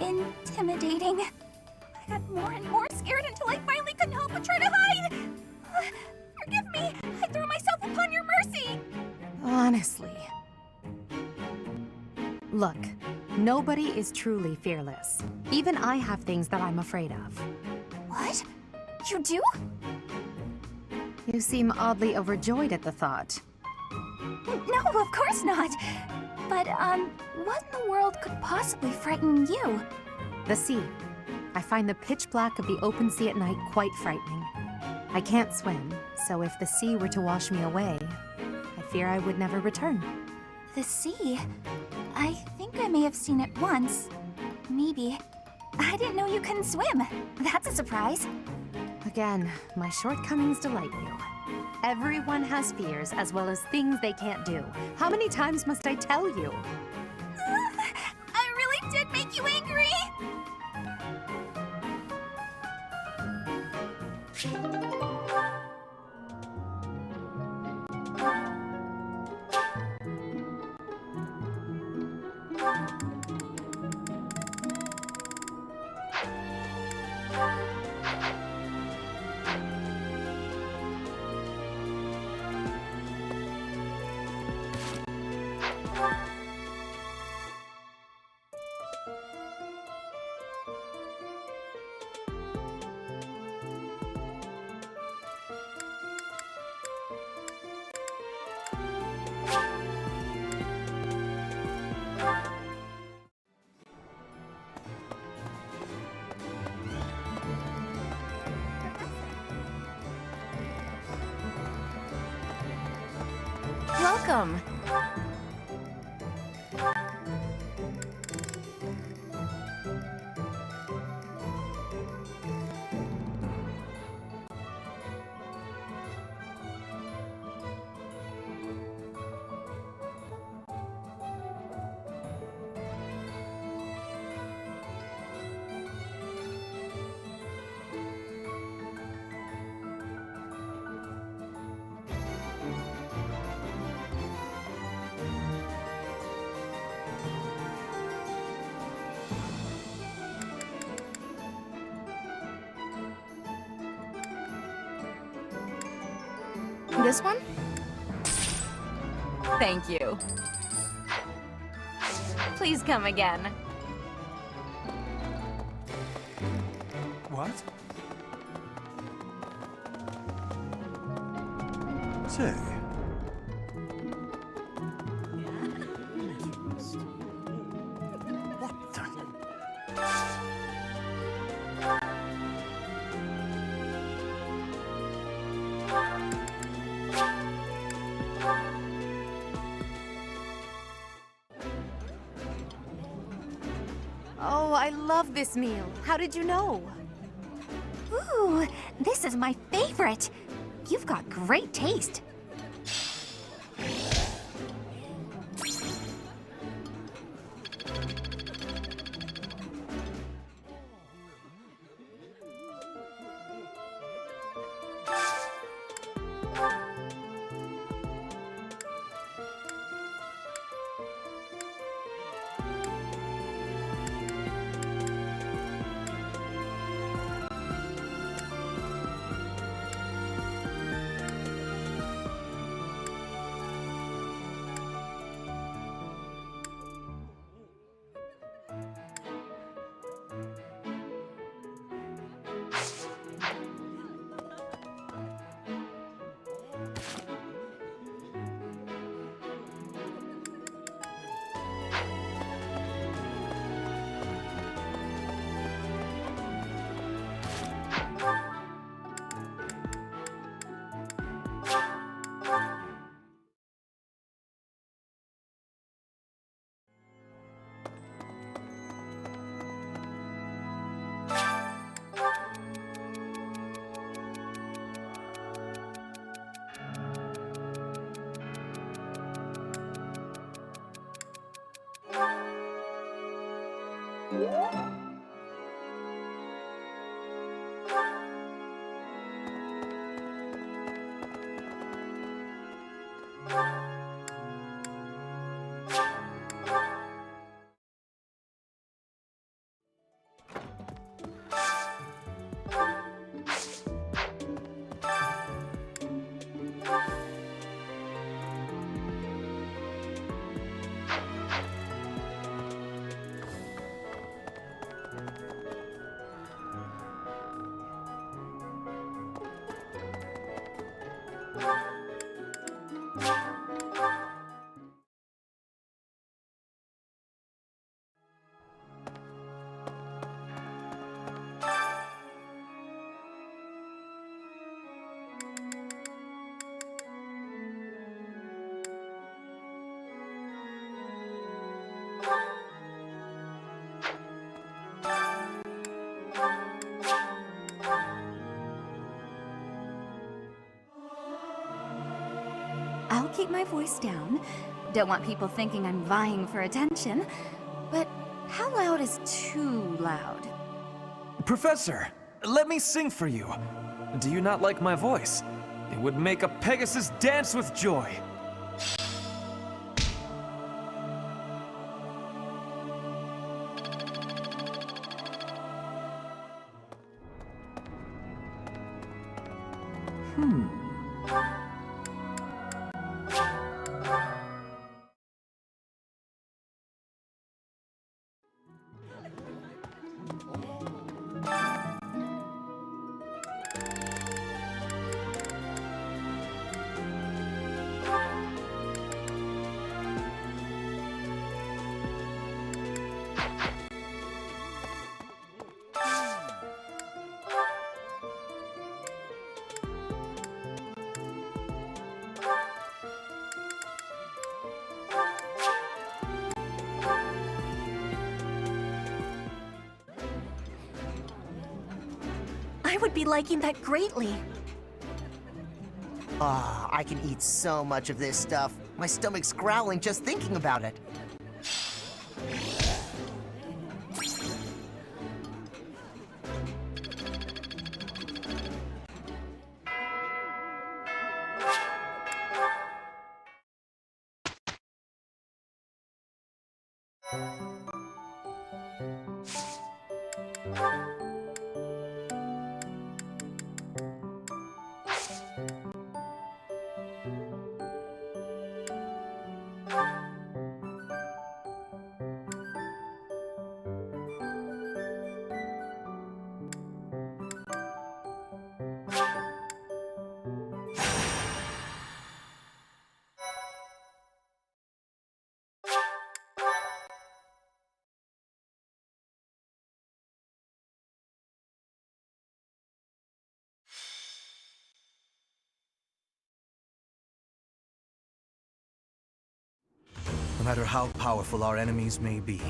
intimidating. I got more and more scared until I finally couldn't help but try to hide. Forgive me. I throw myself upon your mercy. Honestly. Look, nobody is truly fearless. Even I have things that I'm afraid of. What? You do? You seem oddly overjoyed at the thought. No, of course not. But, what in the world could possibly frighten you? The sea. I find the pitch black of the open sea at night quite frightening. I can't swim, so if the sea were to wash me away, I fear I would never return. The sea? I think I may have seen it once. Maybe. I didn't know you couldn't swim. That's a surprise. Again, my shortcomings delight you. Everyone has fears as well as things they can't do. How many times must I tell you? I really did make you angry! Welcome. This one? Thank you. Please come again. What? Say. What the? Oh, I love this meal. How did you know? Ooh, this is my favorite. You've got great taste. keep my voice down. Don't want people thinking I'm vying for attention. But how loud is too loud? Professor, let me sing for you. Do you not like my voice? It would make a Pegasus dance with joy. I would be liking that greatly. Ah, I can eat so much of this stuff. My stomach's growling just thinking about it. No matter how powerful our enemies may be,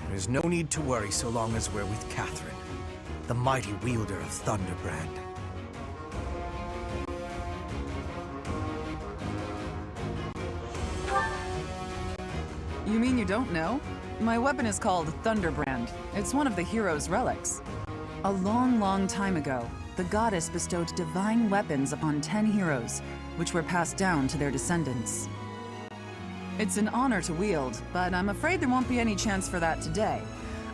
there is no need to worry so long as we're with Catherine, the mighty wielder of Thunderbrand. You mean you don't know? My weapon is called Thunderbrand. It's one of the hero's relics. A long, long time ago, the goddess bestowed divine weapons upon 10 heroes, which were passed down to their descendants. It's an honor to wield, but I'm afraid there won't be any chance for that today.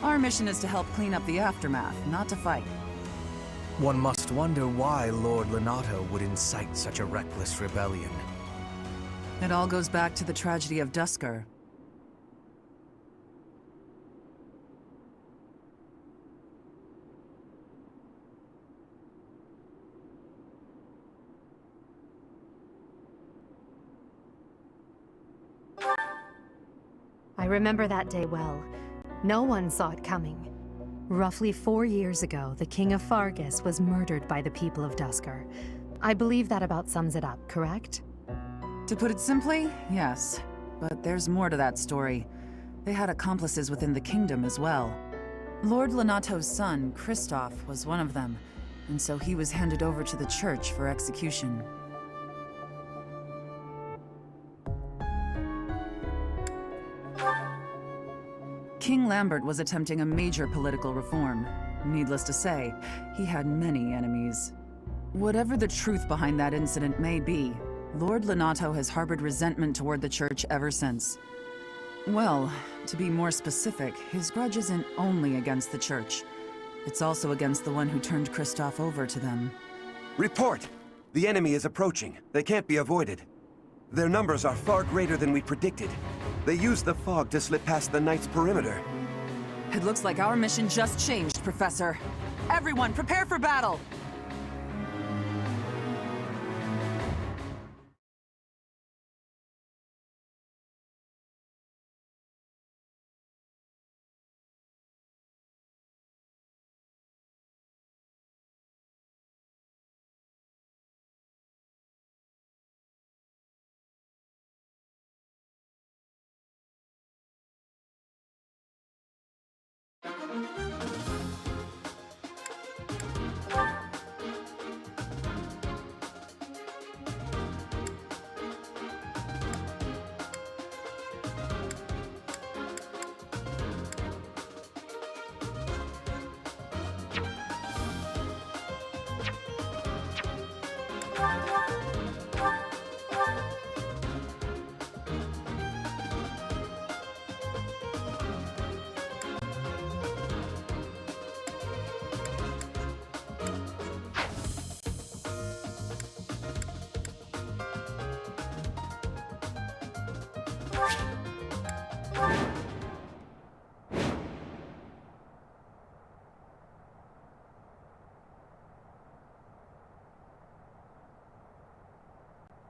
Our mission is to help clean up the aftermath, not to fight. One must wonder why Lord Lenato would incite such a reckless rebellion. It all goes back to the tragedy of Dusker. I remember that day well. No one saw it coming. Roughly 4 years ago, the King of Fargus was murdered by the people of Dusker. I believe that about sums it up, correct? To put it simply, yes. But there's more to that story. They had accomplices within the kingdom as well. Lord Lenato's son, Kristoff, was one of them, and so he was handed over to the church for execution. King Lambert was attempting a major political reform. Needless to say, he had many enemies. Whatever the truth behind that incident may be, Lord Lenato has harbored resentment toward the church ever since. Well, to be more specific, his grudge isn't only against the church. It's also against the one who turned Kristoff over to them. Report! The enemy is approaching. They can't be avoided. Their numbers are far greater than we predicted. They used the fog to slip past the Knight's perimeter. It looks like our mission just changed, Professor. Everyone, prepare for battle!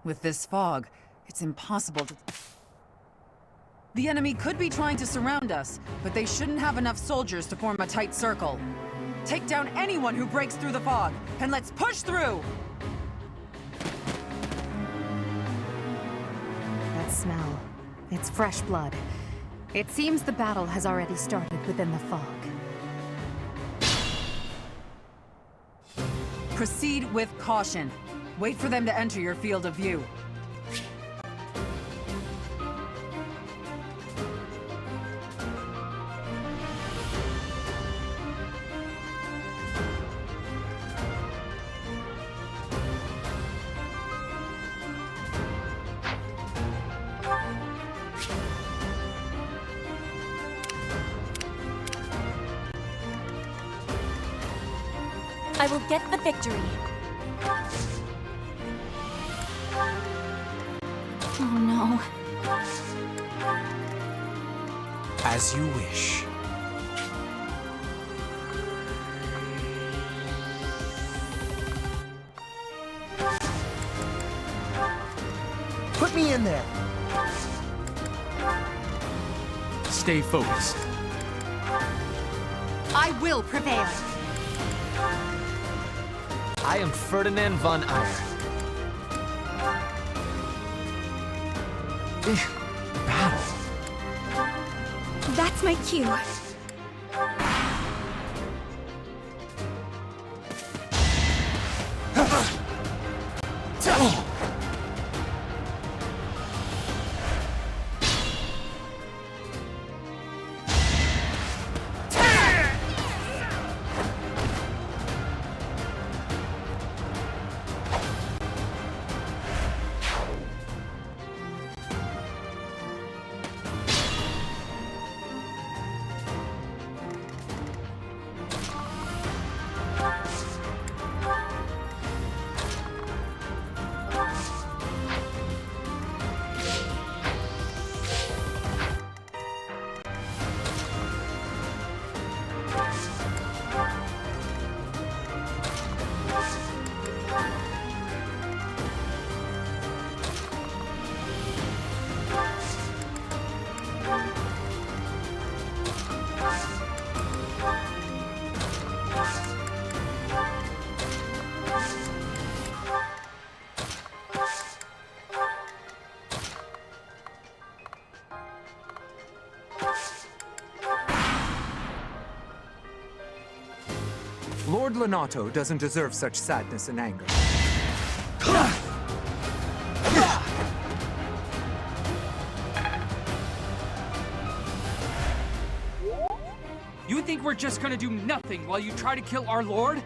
With this fog, it's impossible to... The enemy could be trying to surround us, but they shouldn't have enough soldiers to form a tight circle. Take down anyone who breaks through the fog, and let's push through! That smell. It's fresh blood. It seems the battle has already started within the fog. Proceed with caution. Wait for them to enter your field of view. I will get the victory. Oh no. As you wish. Put me in there. Stay focused. I will prevail. I am Ferdinand von Eyre. Battle. That's my cue. Lord Lonato doesn't deserve such sadness and anger. You think we're just gonna do nothing while you try to kill our lord?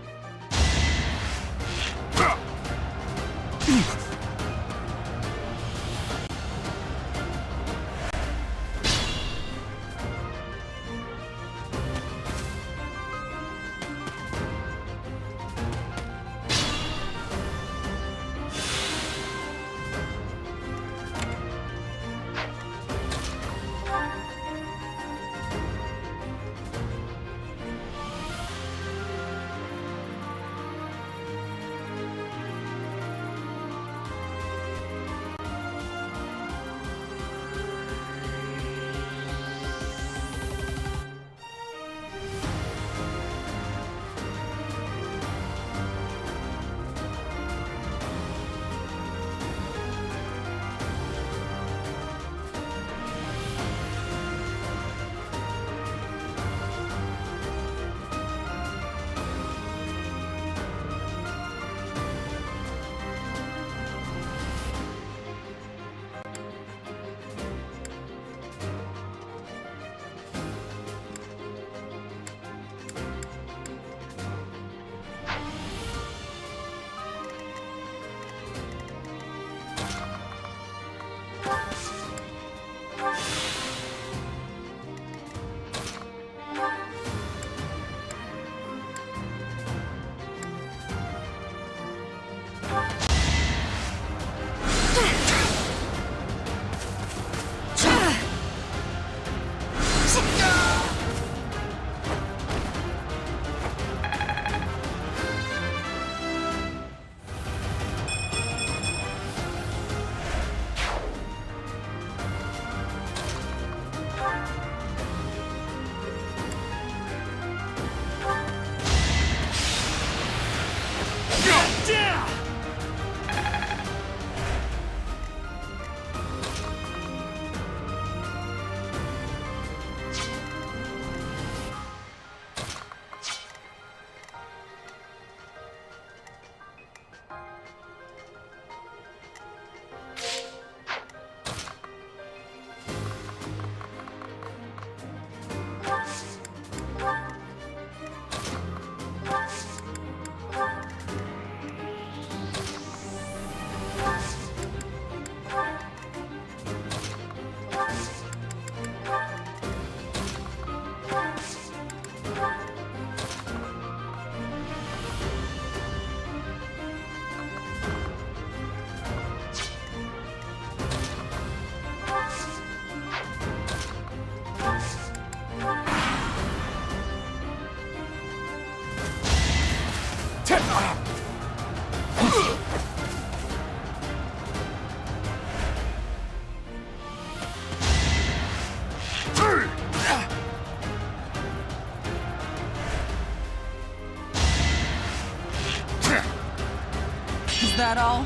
that all?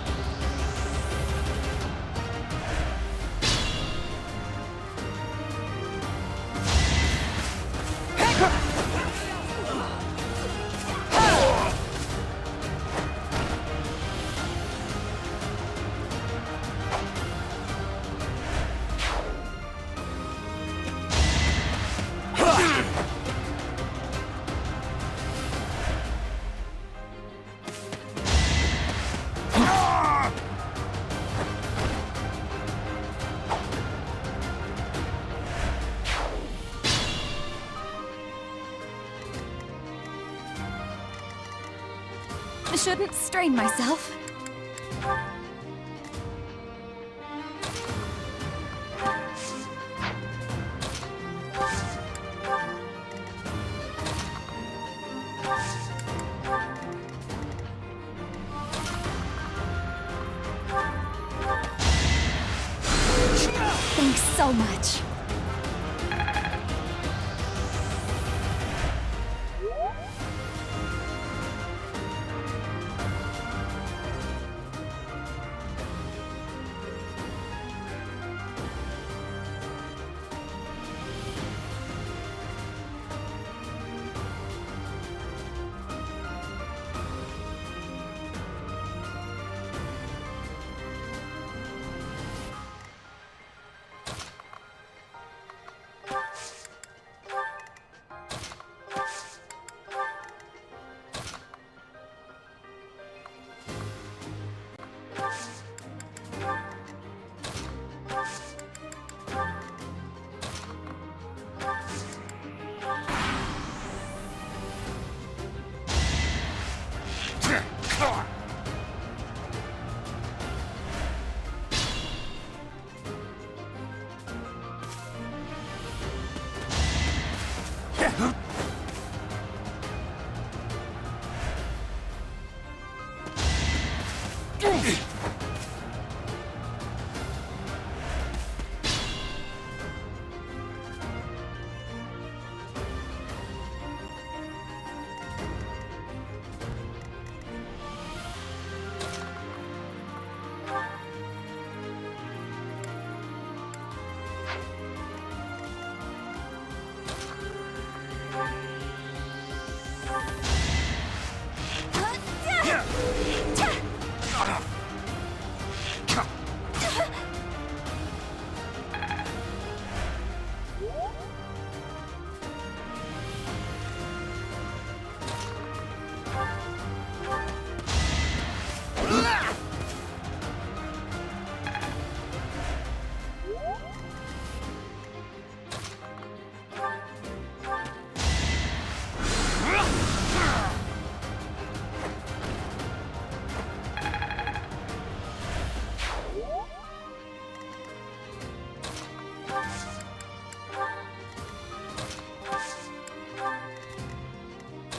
I shouldn't strain myself. Thanks so much.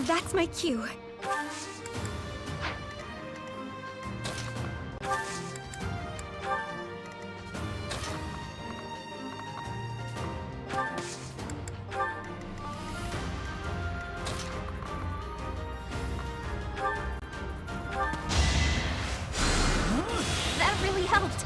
That's my cue. That really helped.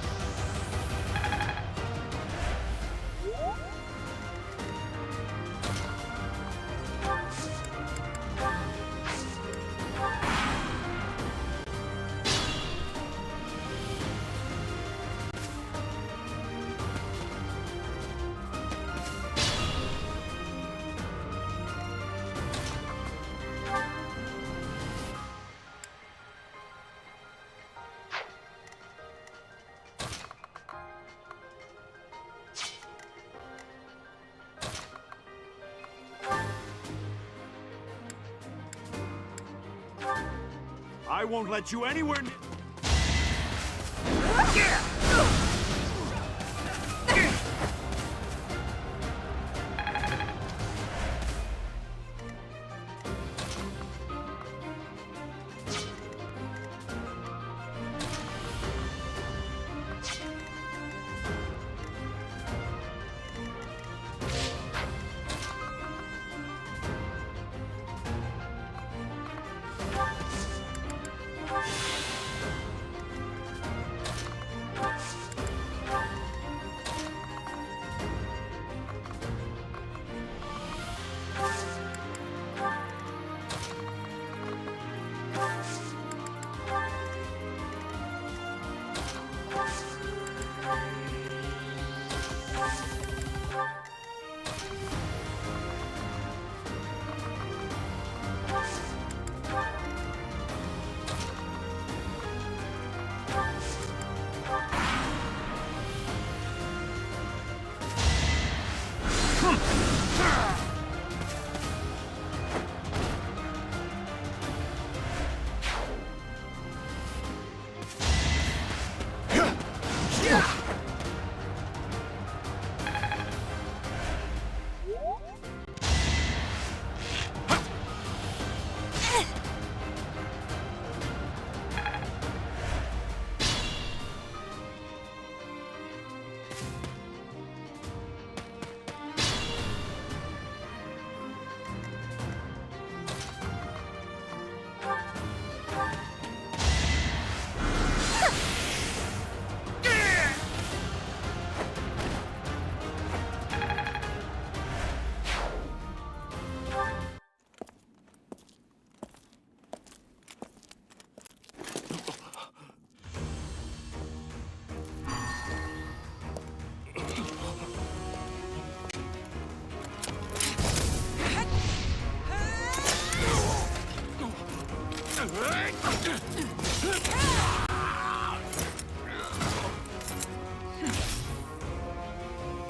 I won't let you anywhere near...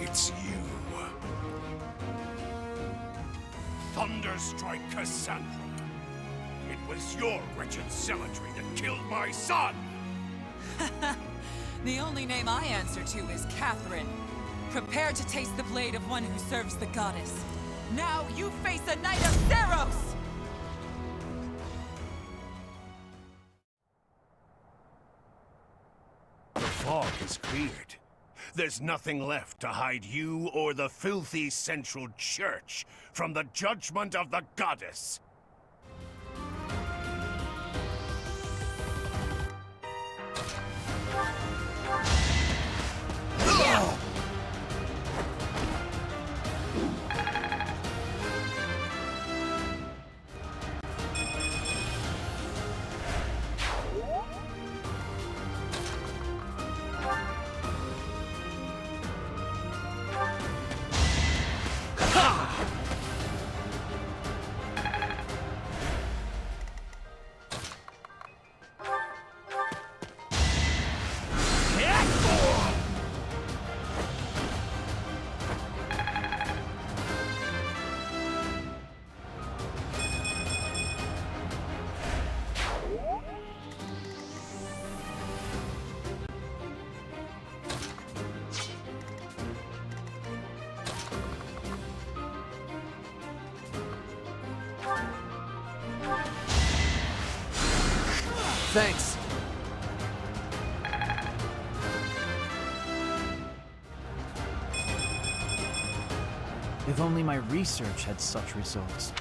It's you. Thunderstrike Cassandra. It was your wretched cemetery that killed my son! The only name I answer to is Catherine. Prepare to taste the blade of one who serves the goddess. Now you face a knight of Theros! The fog is cleared. There's nothing left to hide you or the filthy Central Church from the judgment of the goddess. Thanks. If only my research had such results.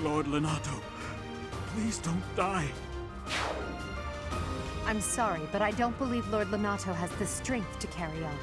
Lord Lenato, please don't die. I'm sorry, but I don't believe Lord Lenato has the strength to carry on.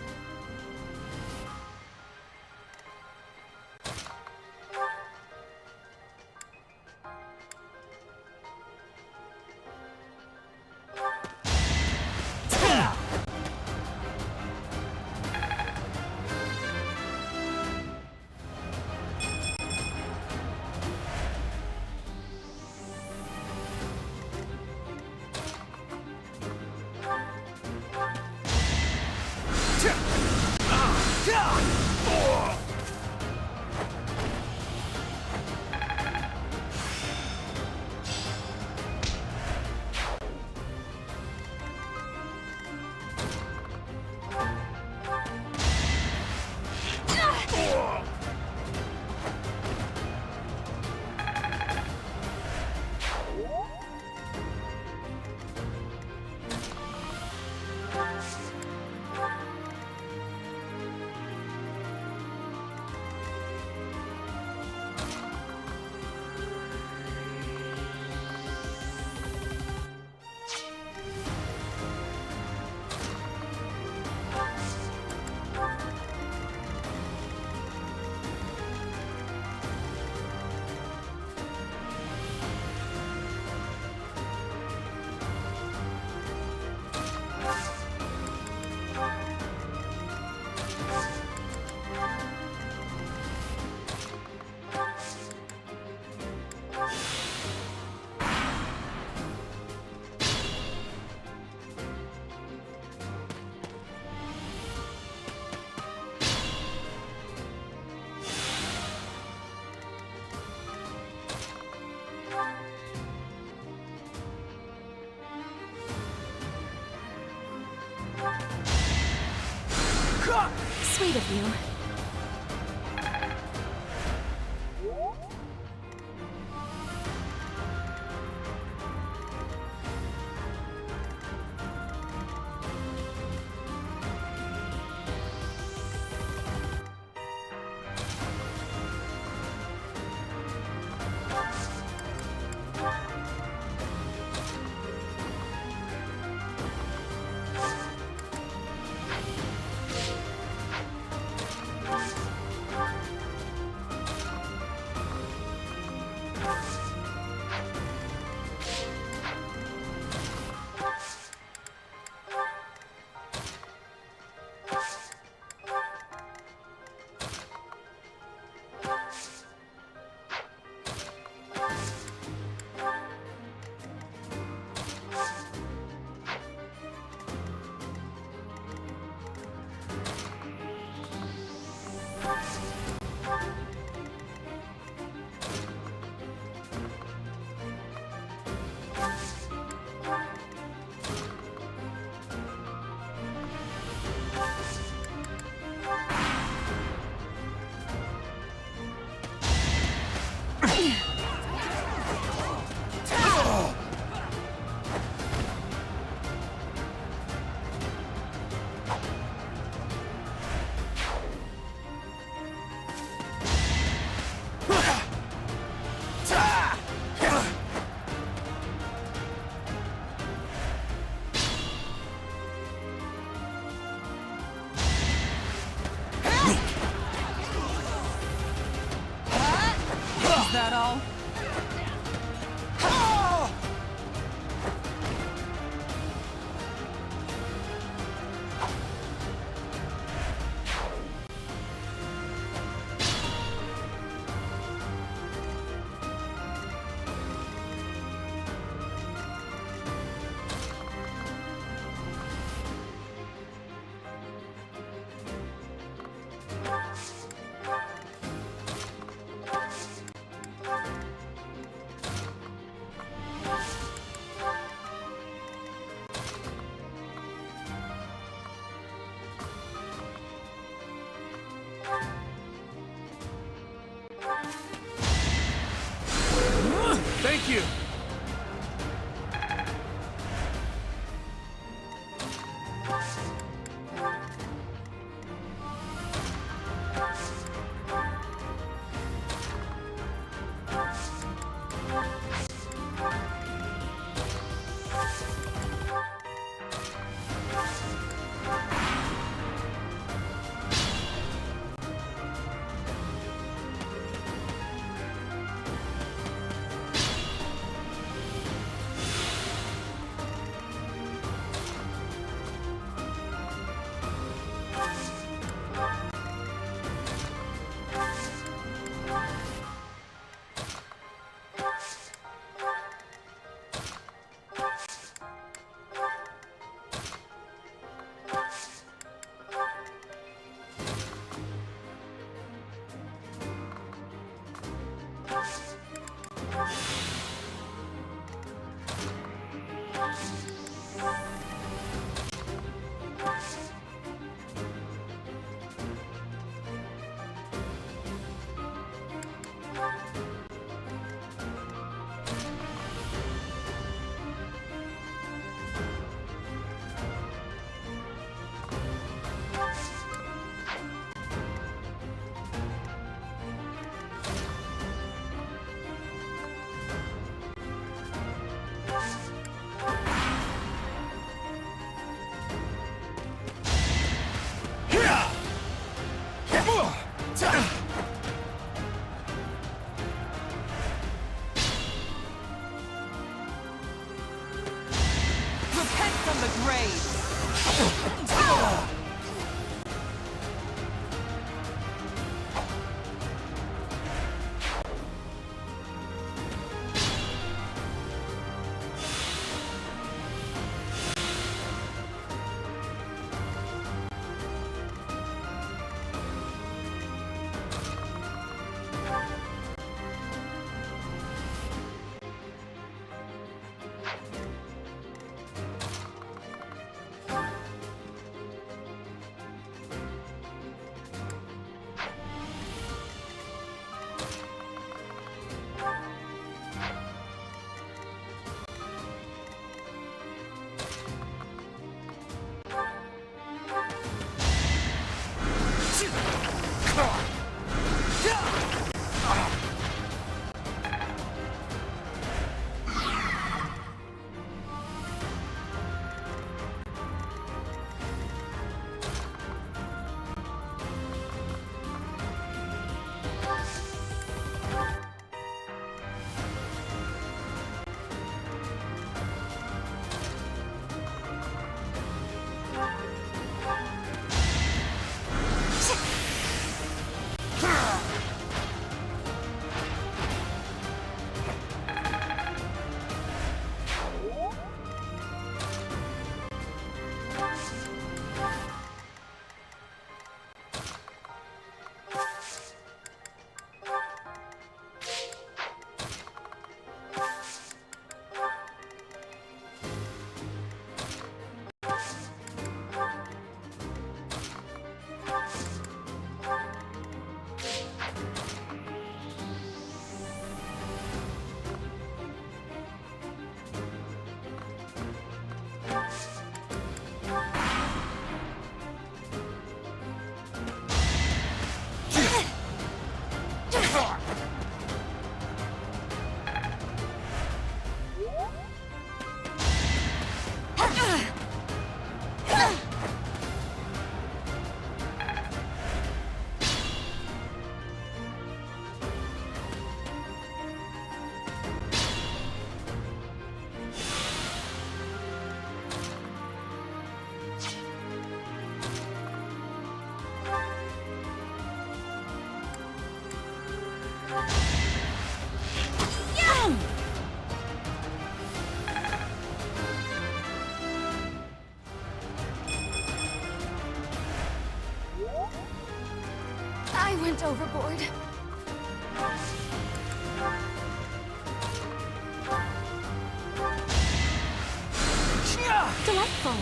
sweet of you. Is that all? Thank you! Repent from the grave! went overboard. Delightful.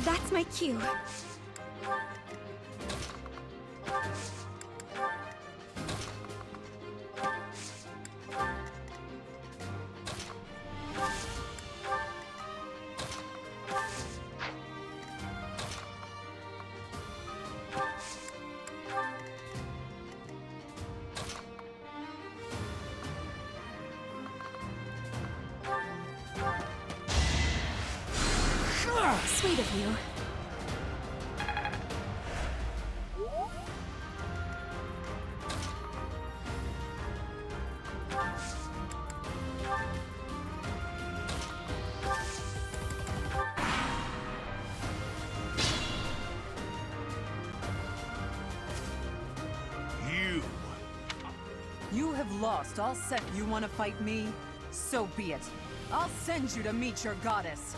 That's my cue. Sweet of you. You have lost all set. You want to fight me? So be it. I'll send you to meet your goddess.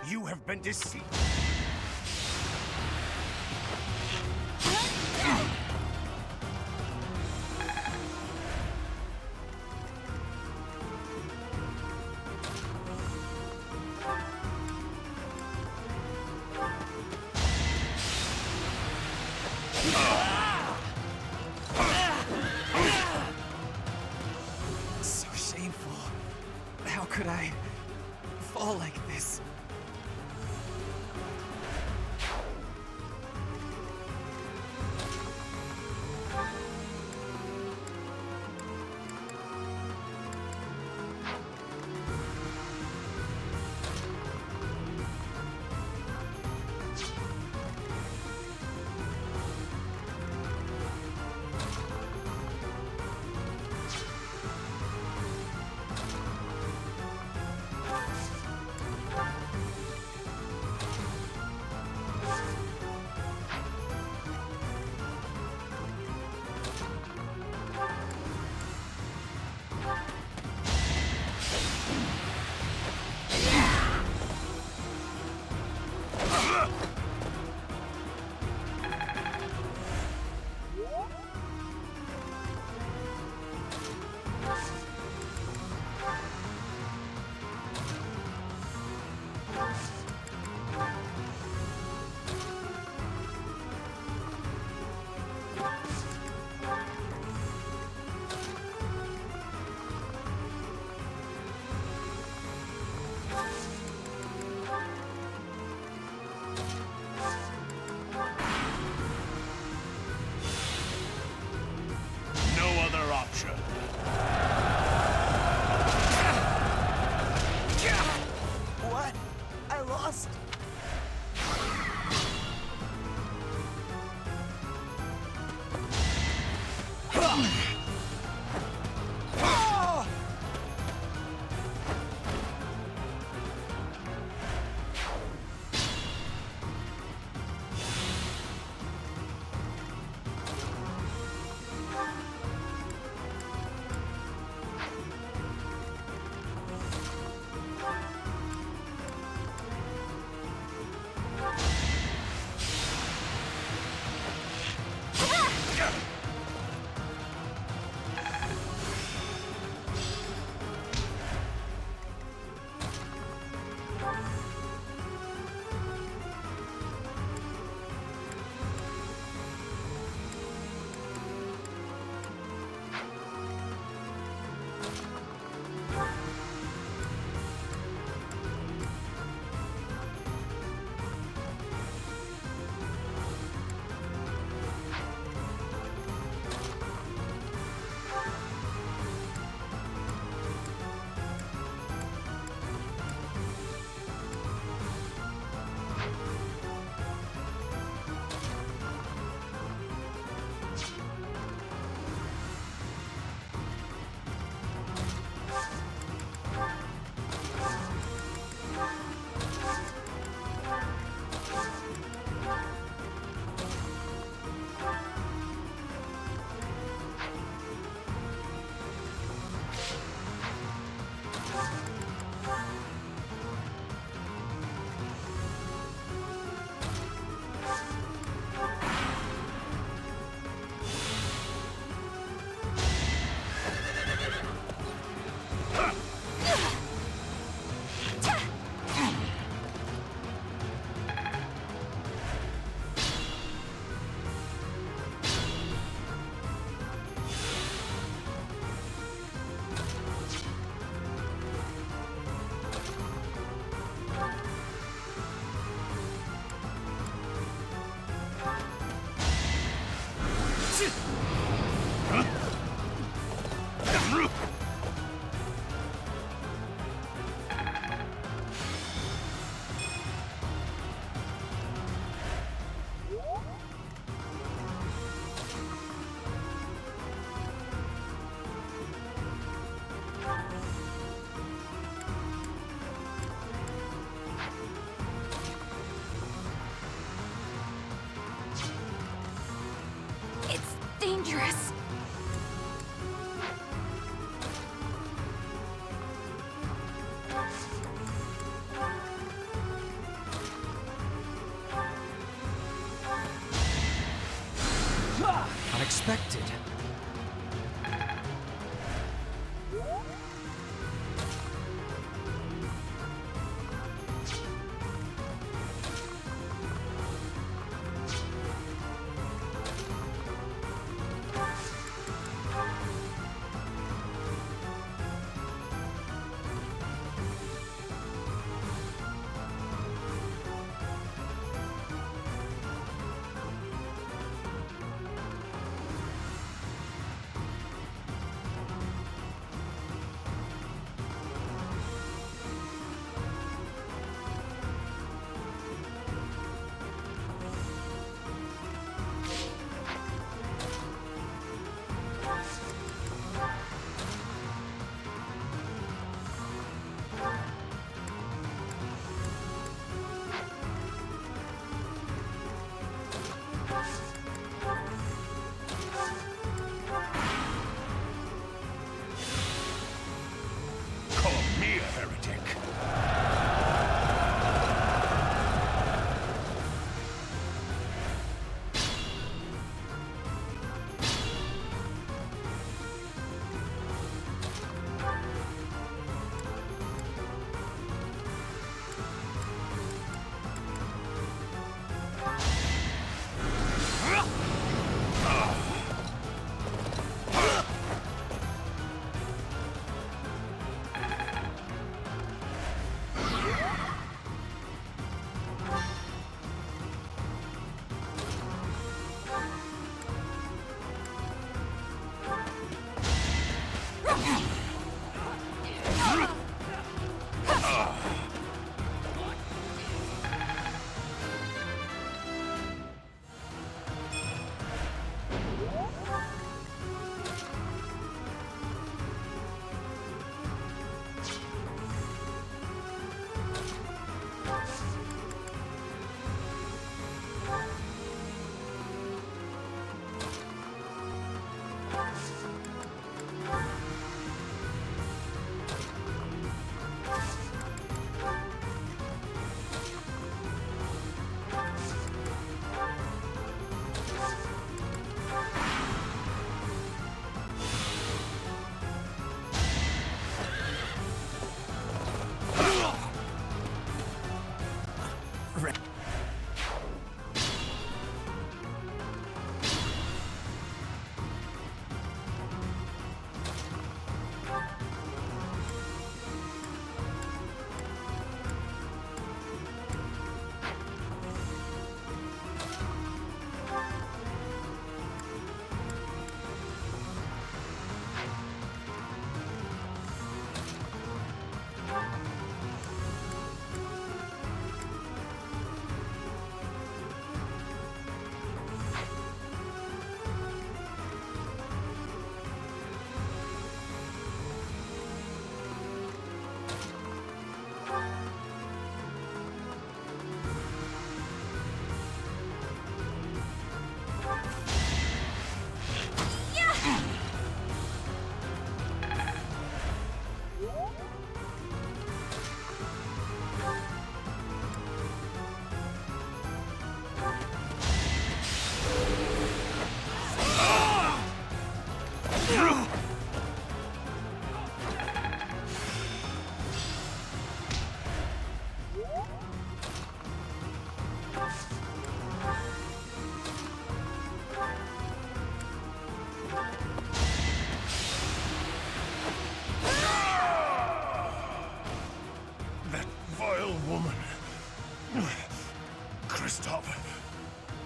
You have been deceived. So shameful. How could I fall like this? No other option. What? I lost. Dangerous. expected. Call me a heretic.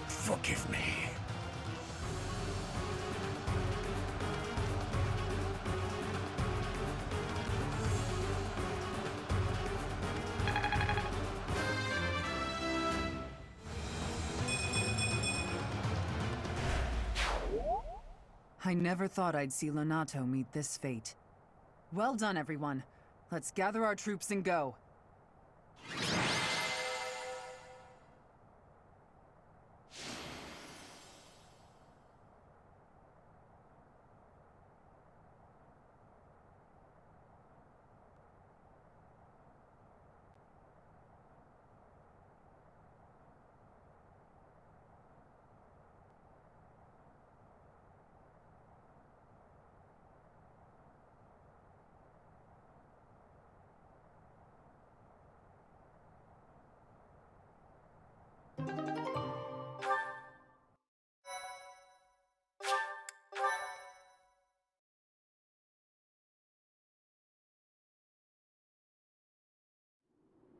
Forgive me. I never thought I'd see Lonato meet this fate. Well done, everyone. Let's gather our troops and go.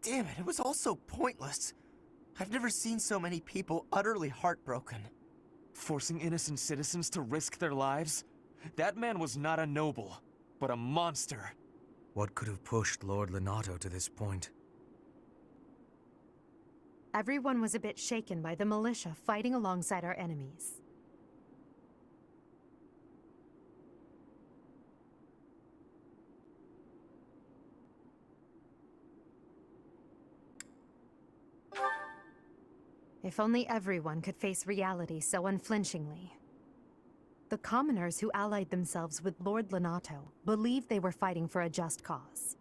Damn it was all so pointless. I've never seen so many people utterly heartbroken. Forcing innocent citizens to risk their lives? That man was not a noble, but a monster. What could have pushed Lord Lenato to this point? Everyone was a bit shaken by the militia fighting alongside our enemies. If only everyone could face reality so unflinchingly. The commoners who allied themselves with Lord Lenato believed they were fighting for a just cause.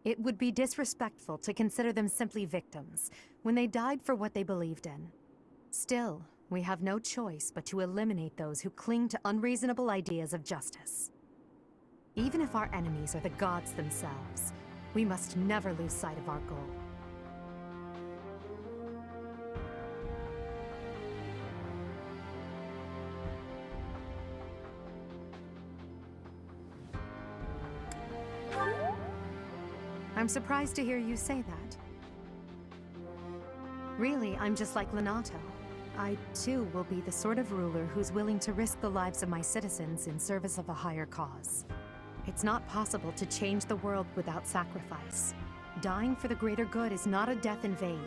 It would be disrespectful to consider them simply victims when they died for what they believed in. Still, we have no choice but to eliminate those who cling to unreasonable ideas of justice. Even if our enemies are the gods themselves, we must never lose sight of our goal. I'm surprised to hear you say that. Really, I'm just like Lenato. I, too, will be the sort of ruler who's willing to risk the lives of my citizens in service of a higher cause. It's not possible to change the world without sacrifice. Dying for the greater good is not a death in vain.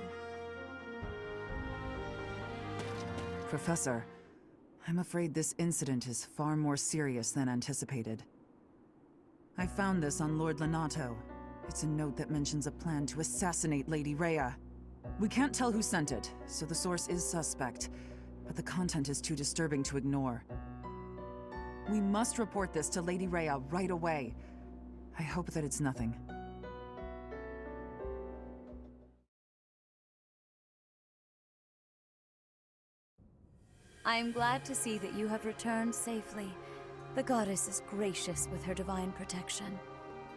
Professor, I'm afraid this incident is far more serious than anticipated. I found this on Lord Lenato. It's a note that mentions a plan to assassinate Lady Rhea. We can't tell who sent it, so the source is suspect, but the content is too disturbing to ignore. We must report this to Lady Rhea right away. I hope that it's nothing. I am glad to see that you have returned safely. The goddess is gracious with her divine protection.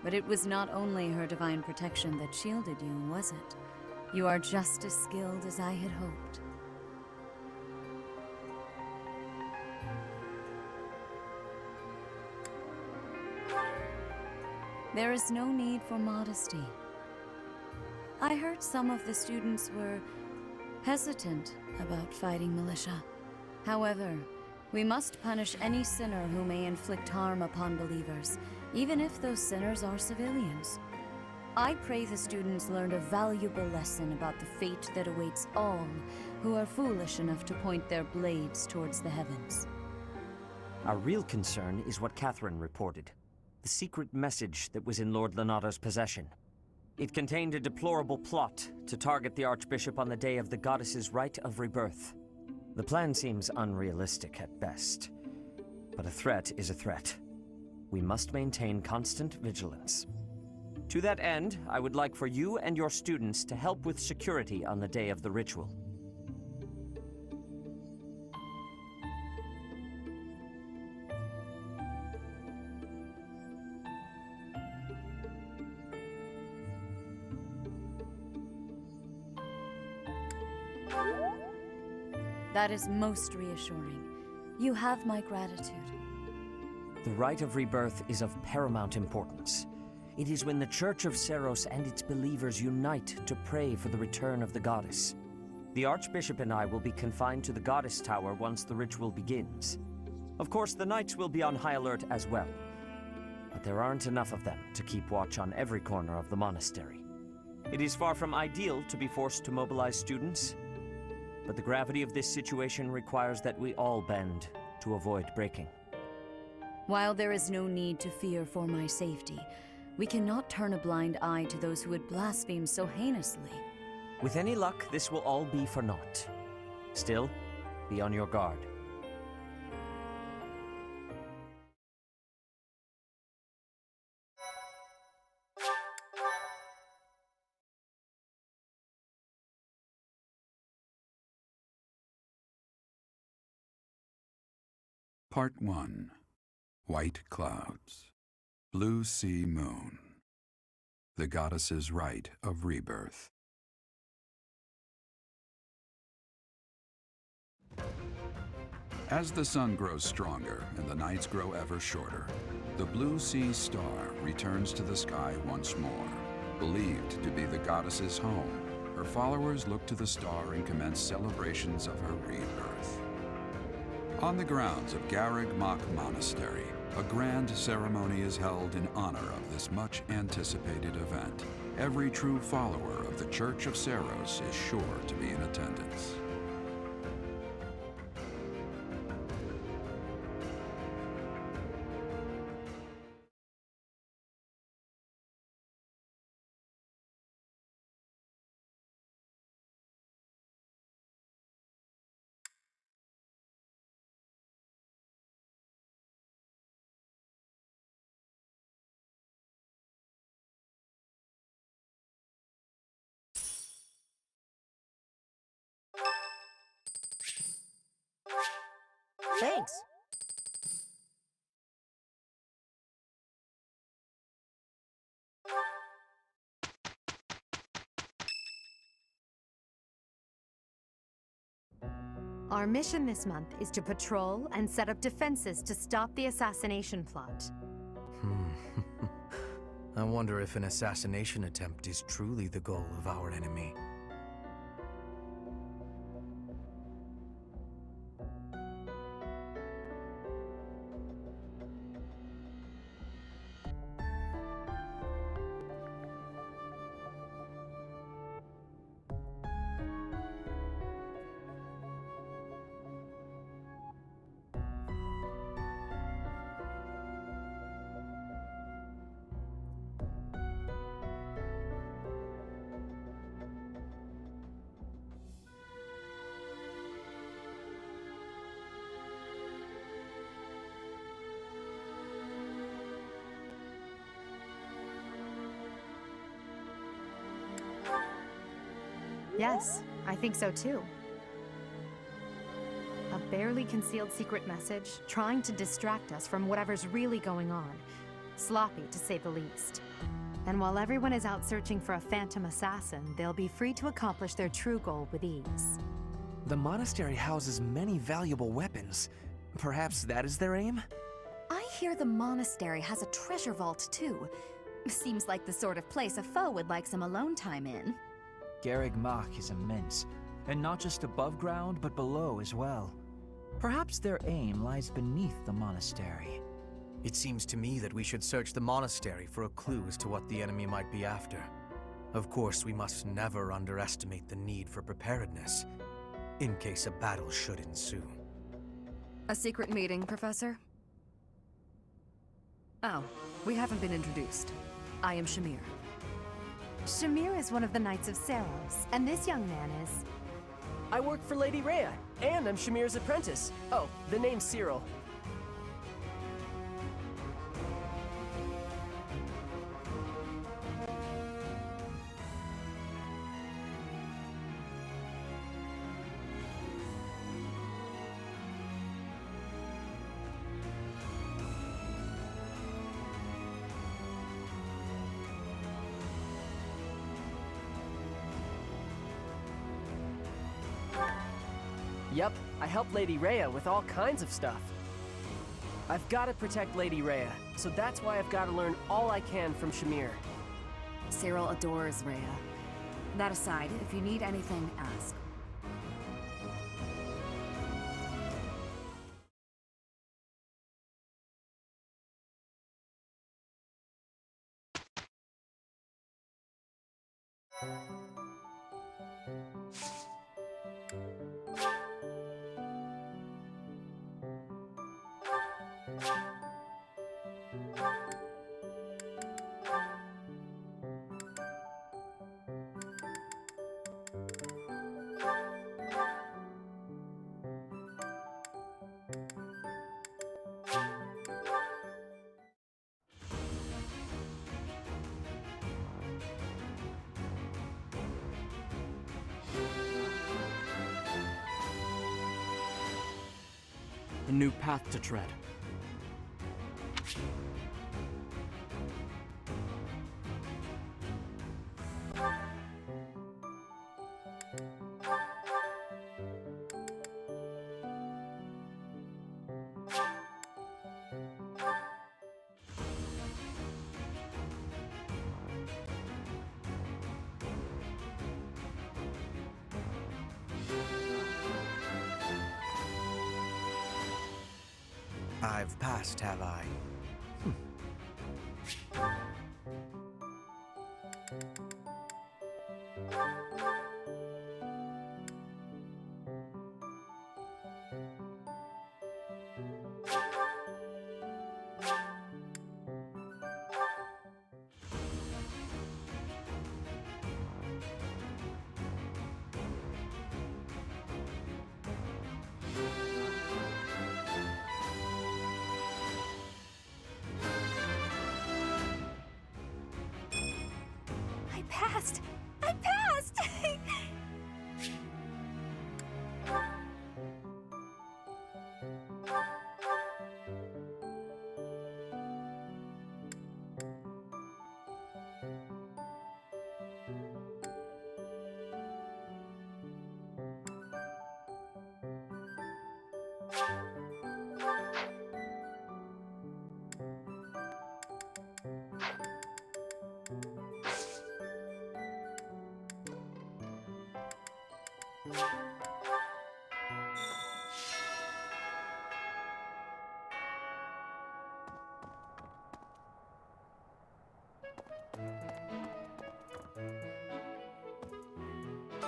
But it was not only her divine protection that shielded you, was it? You are just as skilled as I had hoped. There is no need for modesty. I heard some of the students were hesitant about fighting militia. However, we must punish any sinner who may inflict harm upon believers, even if those sinners are civilians. I pray the students learned a valuable lesson about the fate that awaits all who are foolish enough to point their blades towards the heavens. Our real concern is what Catherine reported. The secret message that was in Lord Lenato's possession. It contained a deplorable plot to target the Archbishop on the day of the goddess's rite of rebirth. The plan seems unrealistic at best, but a threat is a threat. We must maintain constant vigilance. To that end, I would like for you and your students to help with security on the day of the ritual. That is most reassuring. You have my gratitude. The rite of rebirth is of paramount importance. It is when the Church of Seiros and its believers unite to pray for the return of the goddess. The Archbishop and I will be confined to the Goddess Tower once the ritual begins. Of course, the Knights will be on high alert as well, but there aren't enough of them to keep watch on every corner of the monastery. It is far from ideal to be forced to mobilize students, but the gravity of this situation requires that we all bend to avoid breaking. While there is no need to fear for my safety, we cannot turn a blind eye to those who would blaspheme so heinously. With any luck, this will all be for naught. Still, be on your guard. Part 1. White Clouds. Blue Sea Moon. The Goddess's Rite of Rebirth. As the sun grows stronger and the nights grow ever shorter, the Blue Sea Star returns to the sky once more. Believed to be the goddess's home, her followers look to the star and commence celebrations of her rebirth. On the grounds of Garreg Mach Monastery, a grand ceremony is held in honor of this much-anticipated event. Every true follower of the Church of Seiros is sure to be in attendance. Thanks. Our mission this month is to patrol and set up defenses to stop the assassination plot. I wonder if an assassination attempt is truly the goal of our enemy. Yes, I think so too. A barely concealed secret message trying to distract us from whatever's really going on. Sloppy, to say the least. And while everyone is out searching for a phantom assassin, they'll be free to accomplish their true goal with ease. The monastery houses many valuable weapons. Perhaps that is their aim? I hear the monastery has a treasure vault, too. Seems like the sort of place a foe would like some alone time in. Garreg Mach is immense, and not just above ground, but below as well. Perhaps their aim lies beneath the monastery. It seems to me that we should search the monastery for a clue as to what the enemy might be after. Of course, we must never underestimate the need for preparedness, in case a battle should ensue. A secret meeting, Professor? Oh, we haven't been introduced. I am Shamir. Shamir is one of the Knights of Seiros, and this young man is... I work for Lady Rhea, and I'm Shamir's apprentice. Oh, the name's Cyril. Yep, I help Lady Rhea with all kinds of stuff. I've got to protect Lady Rhea, so that's why I've got to learn all I can from Shamir. Cyril adores Rhea. That aside, if you need anything, ask. A new path to tread. I've passed, have I? I passed! I passed!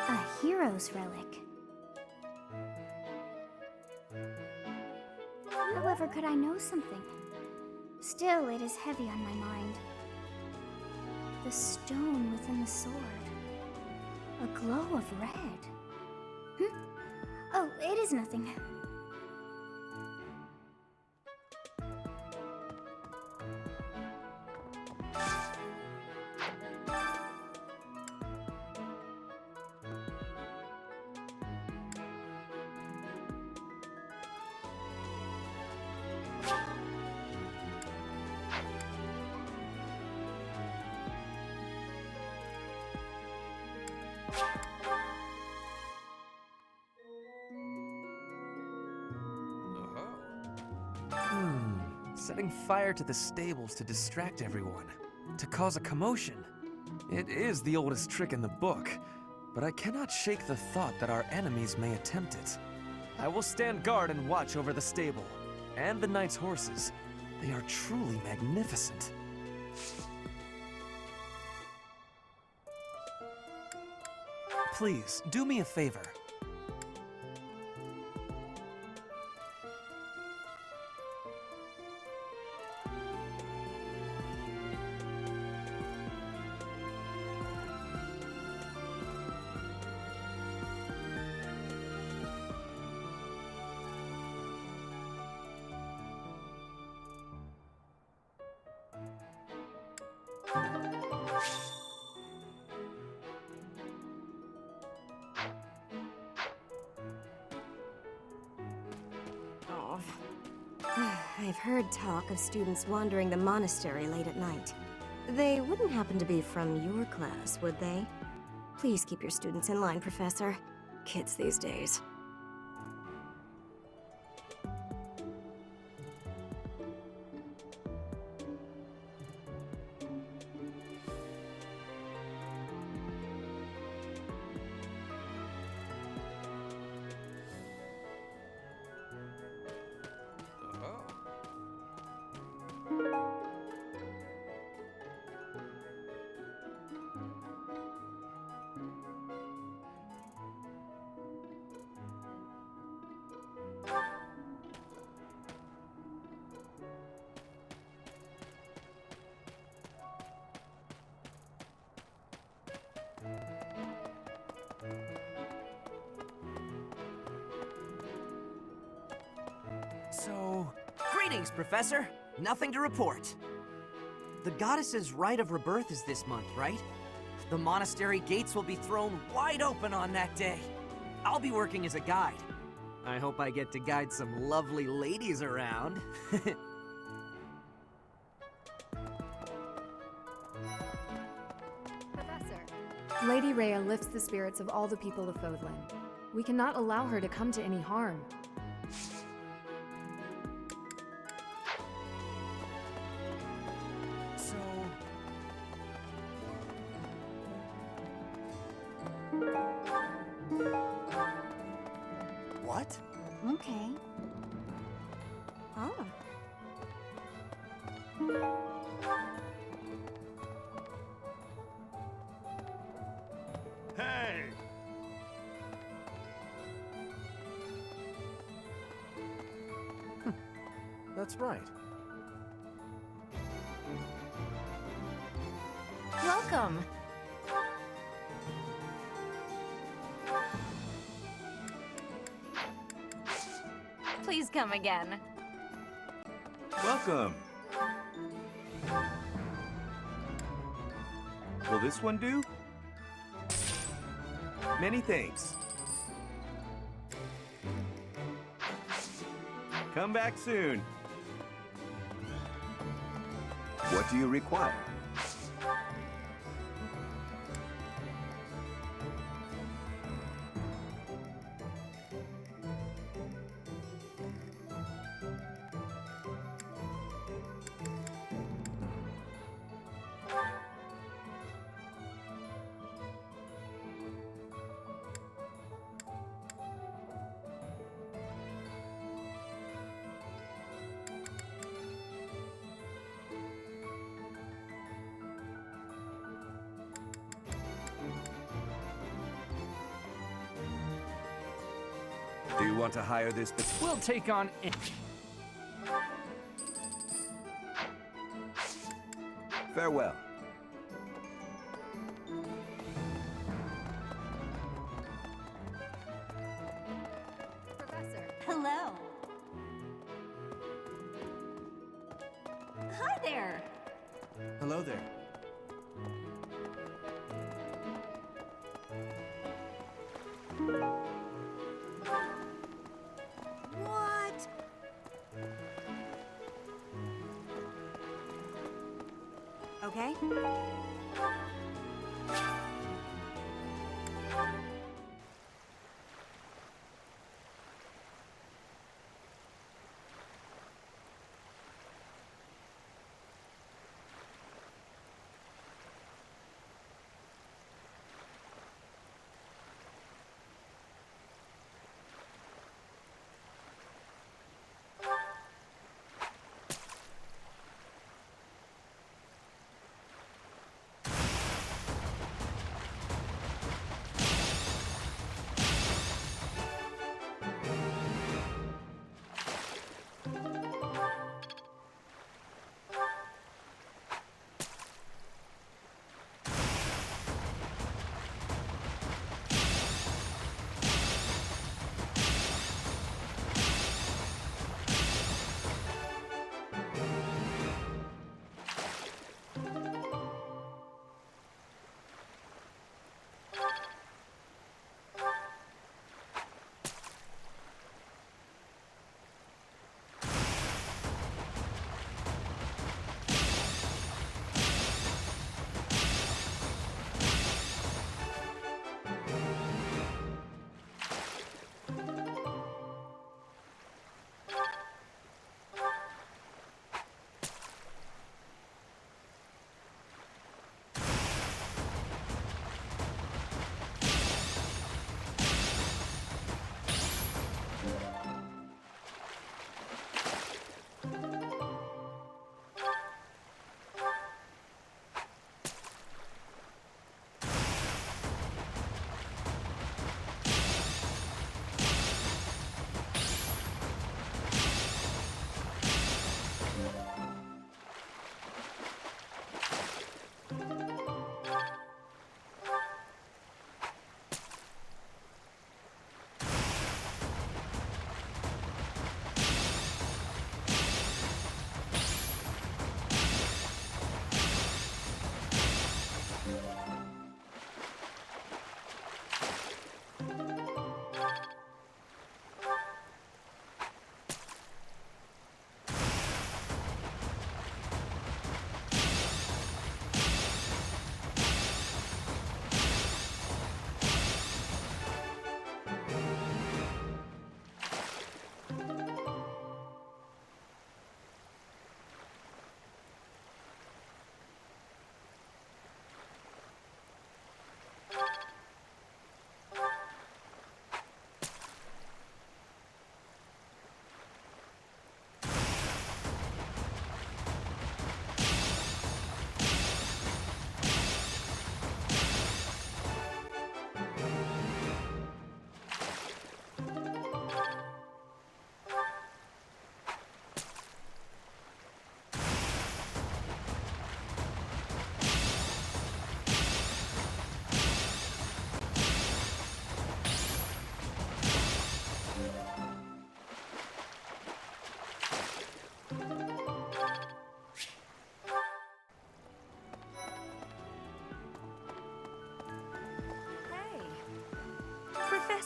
A hero's relic. However, could I know something? Still, it is heavy on my mind. The stone within the sword. A glow of red. Oh, it is nothing. Setting fire to the stables to distract everyone, to cause a commotion. It is the oldest trick in the book, but I cannot shake the thought that our enemies may attempt it. I will stand guard and watch over the stable, and the knight's horses. They are truly magnificent. Please, do me a favor. I've heard talk of students wandering the monastery late at night. They wouldn't happen to be from your class, would they? Please keep your students in line, Professor. Kids these days. So, greetings, Professor. Nothing to report. The goddess's rite of rebirth is this month, right? The monastery gates will be thrown wide open on that day. I'll be working as a guide. I hope I get to guide some lovely ladies around. Professor, Lady Rhea lifts the spirits of all the people of Fodlan. We cannot allow her to come to any harm. What? Okay. Oh. That's right. Welcome. Please come again. Welcome. Will this one do? Many thanks. Come back soon. What do you require? Do you want to hire this? We'll take on it. Farewell. Professor. Hello. Hi there. Hello there. What? Okay.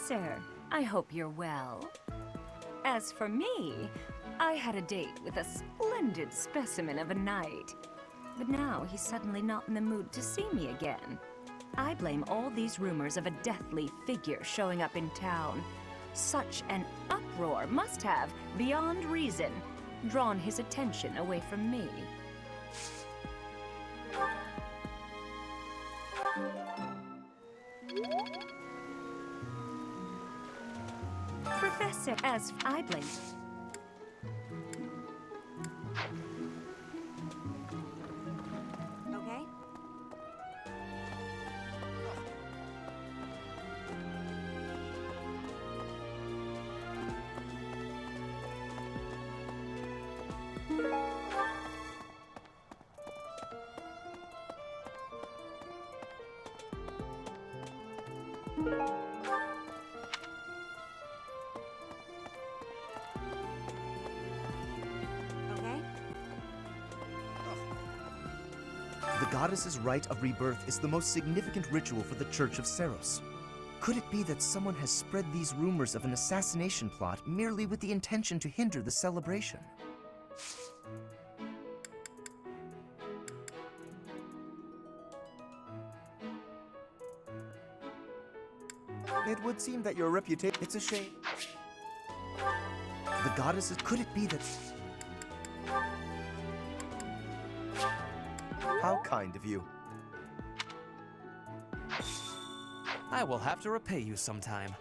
Professor, I hope you're well. As for me, I had a date with a splendid specimen of a knight. But now he's suddenly not in the mood to see me again. I blame all these rumors of a deathly figure showing up in town. Such an uproar must have, beyond reason, drawn his attention away from me. Professor, as I blame. Okay? Okay? The goddess's rite of rebirth is the most significant ritual for the Church of Seros. Could it be that someone has spread these rumors of an assassination plot merely with the intention to hinder the celebration? It would seem that your reputation... It's a shame. The goddesses... Could it be that... How kind of you. I will have to repay you sometime.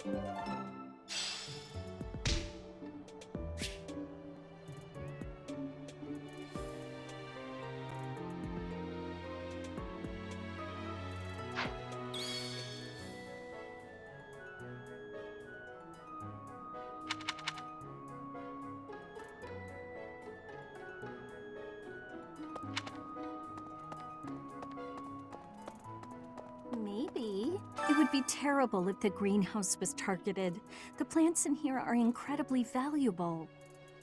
Maybe. It would be terrible if the greenhouse was targeted. The plants in here are incredibly valuable.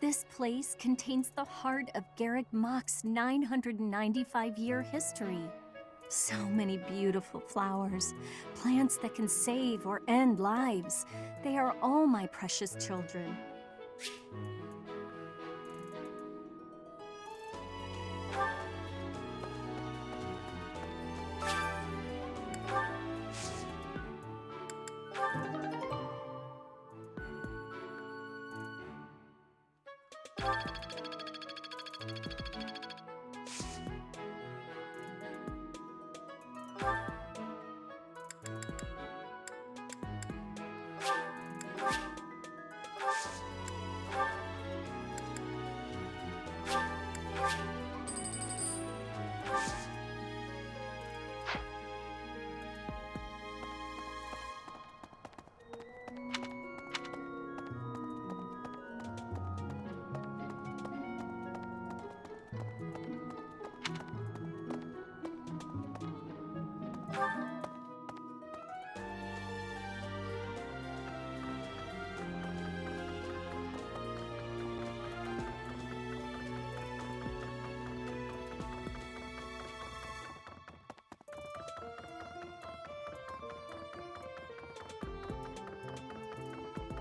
This place contains the heart of Garrick Mach's 995-year history. So many beautiful flowers, plants that can save or end lives. They are all my precious children.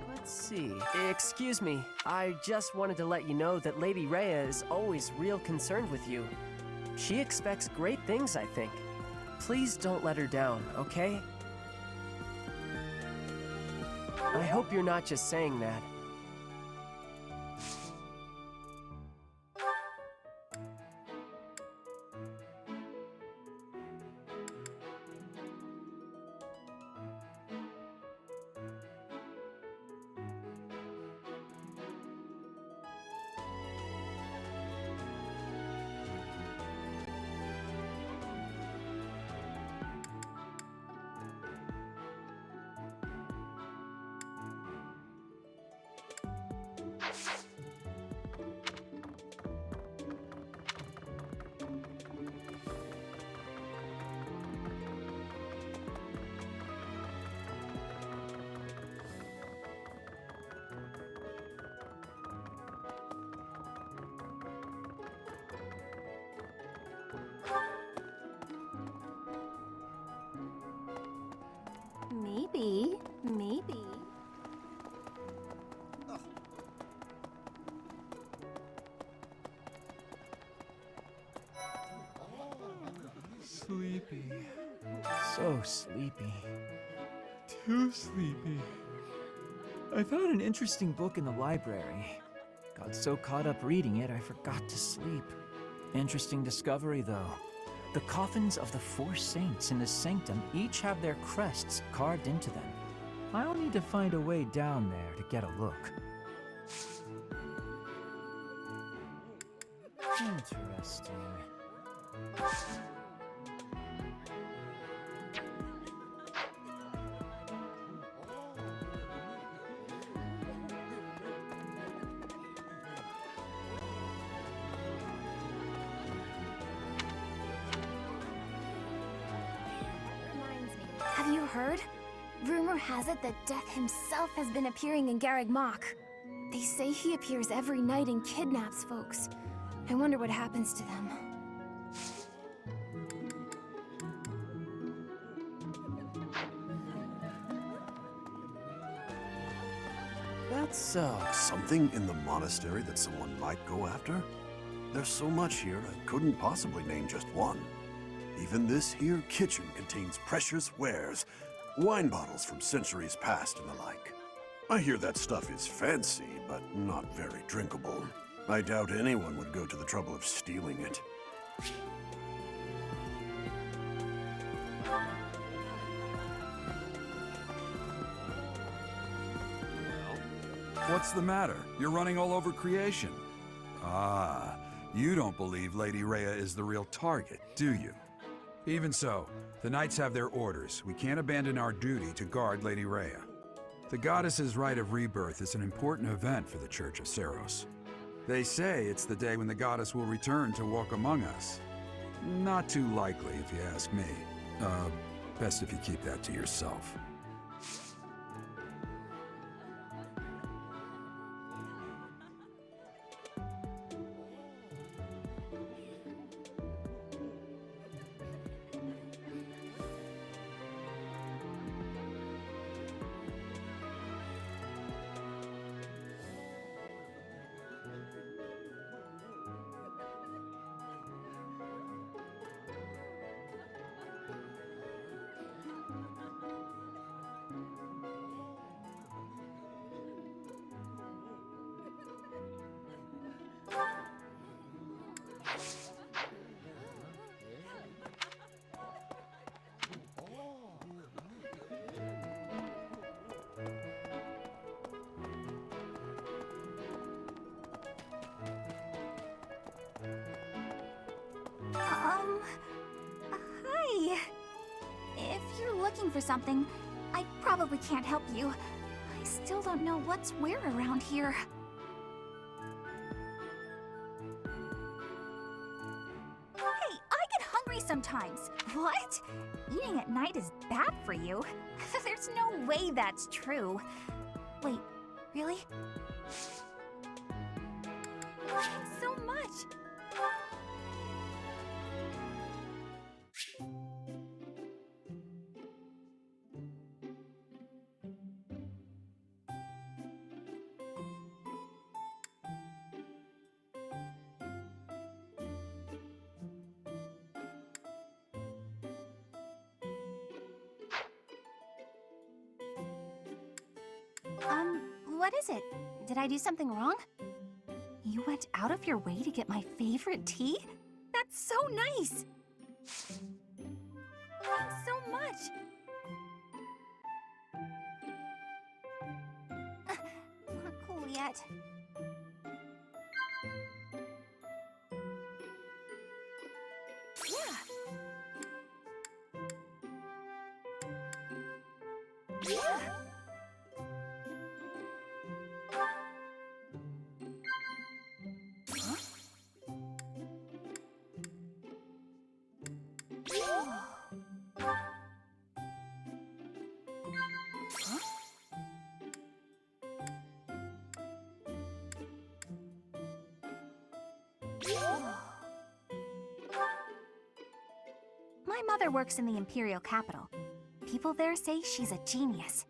Let's see. Excuse me. I just wanted to let you know that Lady Rhea is always real concerned with you. She expects great things, I think. Please don't let her down, okay? I hope you're not just saying that. Maybe. sleepy. So sleepy. Too sleepy. I found an interesting book in the library. Got so caught up reading it, I forgot to sleep. Interesting discovery, though. The coffins of the 4 saints in the sanctum each have their crests carved into them. I'll need to find a way down there to get a look. Interesting. Have you heard? Rumor has it that Death himself has been appearing in Garreg Mach. They say he appears every night and kidnaps folks. I wonder what happens to them. That's so. Something in the monastery that someone might go after? There's so much here, I couldn't possibly name just one. Even this here kitchen contains precious wares, wine bottles from centuries past and the like. I hear that stuff is fancy, but not very drinkable. I doubt anyone would go to the trouble of stealing it. What's the matter? You're running all over creation. Ah, you don't believe Lady Rhea is the real target, do you? Even so, the Knights have their orders. We can't abandon our duty to guard Lady Rhea. The goddess's rite of rebirth is an important event for the Church of Seros. They say it's the day when the goddess will return to walk among us. Not too likely, if you ask me. Best if you keep that to yourself. Hi. If you're looking for something, I probably can't help you. I still don't know what's where around here. Hey, I get hungry sometimes. What? Eating at night is bad for you? There's no way that's true. Wait, really? Thanks so much. What is it? Did I do something wrong? You went out of your way to get my favorite tea? That's so nice! Thanks so much! Not cool yet. Yeah! Yeah! My mother works in the Imperial capital. People there say she's a genius.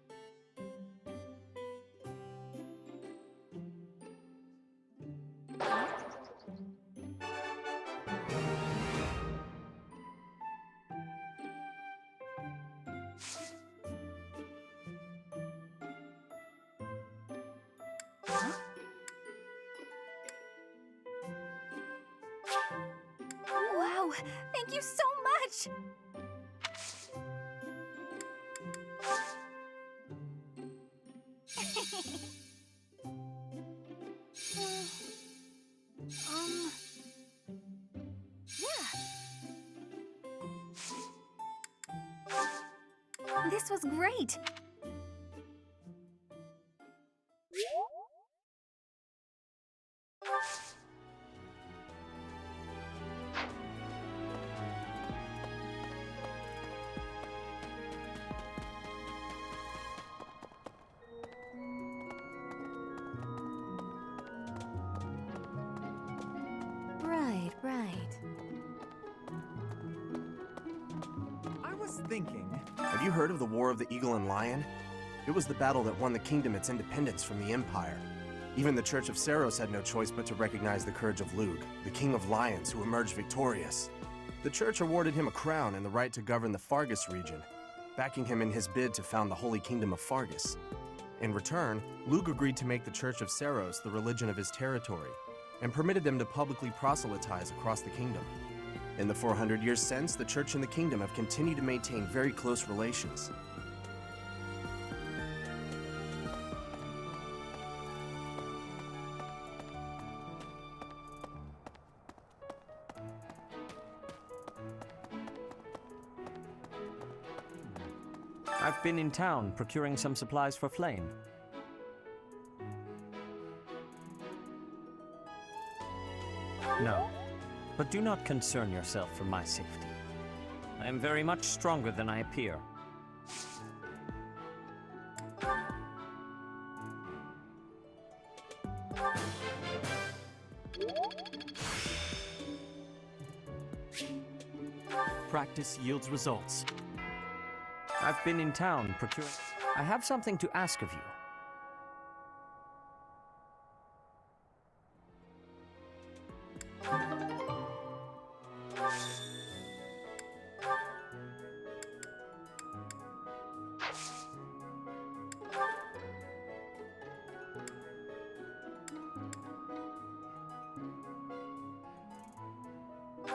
Wow, thank you so much! Yeah. This was great! Right. I was thinking... Have you heard of the War of the Eagle and Lion? It was the battle that won the kingdom its independence from the Empire. Even the Church of Seiros had no choice but to recognize the courage of Lug, the King of Lions who emerged victorious. The Church awarded him a crown and the right to govern the Fargus region, backing him in his bid to found the Holy Kingdom of Fargus. In return, Lug agreed to make the Church of Seiros the religion of his territory, and permitted them to publicly proselytize across the kingdom. In the 400 years since, the Church and the kingdom have continued to maintain very close relations. I've been in town procuring some supplies for Flame. No, but do not concern yourself for my safety. I am very much stronger than I appear. Practice yields results. I've been in town procuring... I have something to ask of you.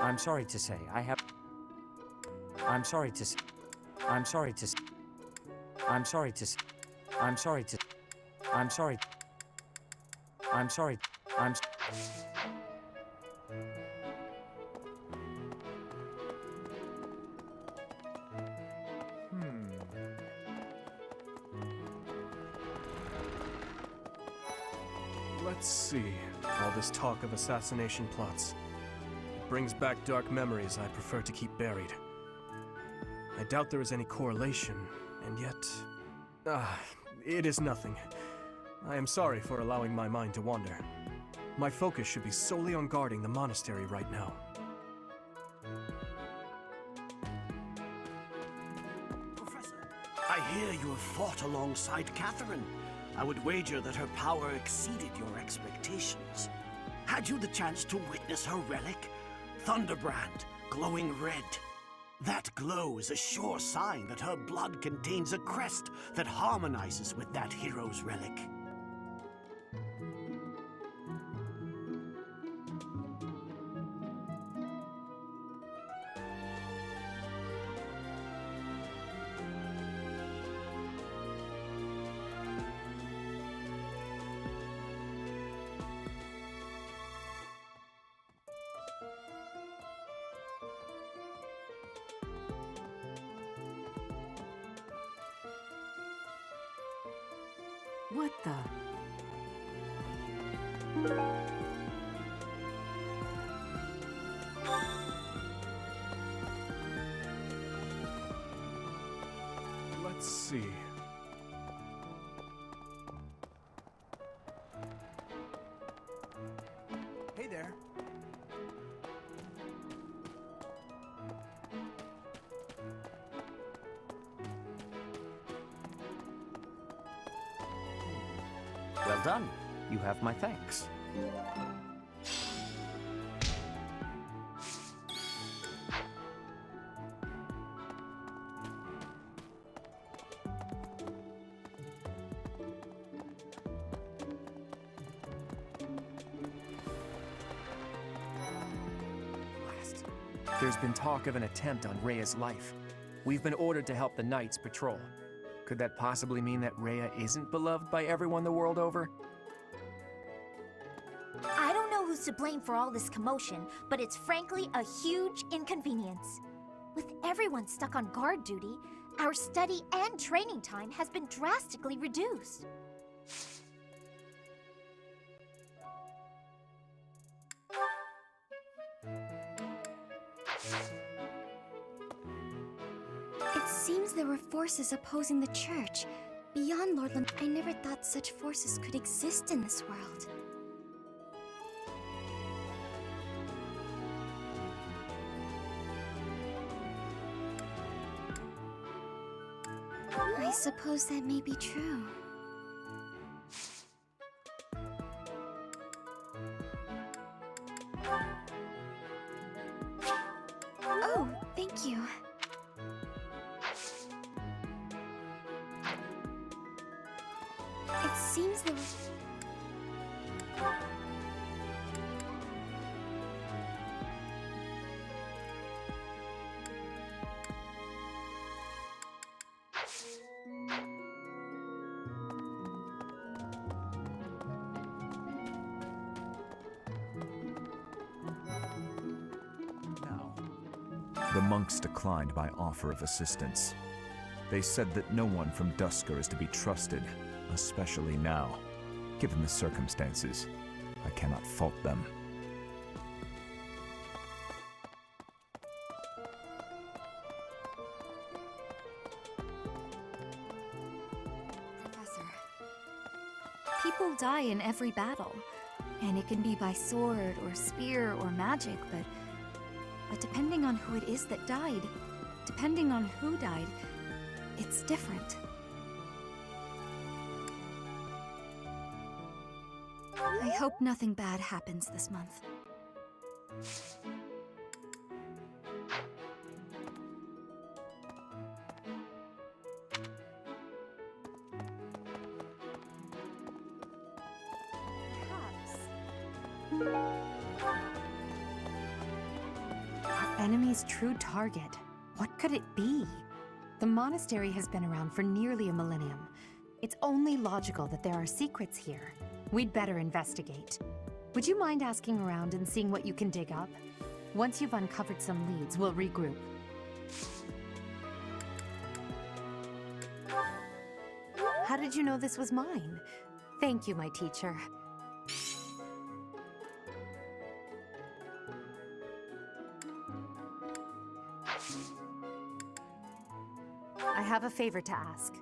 I'm sorry to say, I have... I'm sorry to say... I'm sorry to say... I'm sorry to say... I'm sorry to... I'm sorry... I'm sorry... I'm... Let's see. All this talk of assassination plots. It brings back dark memories I prefer to keep buried. I doubt there is any correlation, and yet... it is nothing. I am sorry for allowing my mind to wander. My focus should be solely on guarding the monastery right now. Professor, I hear you have fought alongside Catherine. I would wager that her power exceeded your expectations. Had you the chance to witness her relic? Thunderbrand, glowing red. That glow is a sure sign that her blood contains a crest that harmonizes with that hero's relic. What the? Let's see. Hey there. Well done. You have my thanks. There's been talk of an attempt on Rhea's life. We've been ordered to help the Knights patrol. Could that possibly mean that Rhea isn't beloved by everyone the world over? I don't know who's to blame for all this commotion, but it's frankly a huge inconvenience. With everyone stuck on guard duty, our study and training time has been drastically reduced. It seems there were forces opposing the church. Beyond Lordland, I never thought such forces could exist in this world. I suppose that may be true. Oh, thank you. It seems there was... The monks declined my offer of assistance. They said that no one from Duskur is to be trusted, especially now. Given the circumstances, I cannot fault them. Professor, people die in every battle, and it can be by sword or spear or magic, but depending on who it is that died, depending on who died, it's different. I hope nothing bad happens this month. Our enemy's true target. What could it be? The monastery has been around for nearly a millennium. It's only logical that there are secrets here. We'd better investigate. Would you mind asking around and seeing what you can dig up? Once you've uncovered some leads, we'll regroup. How did you know this was mine? Thank you, my teacher. I have a favor to ask.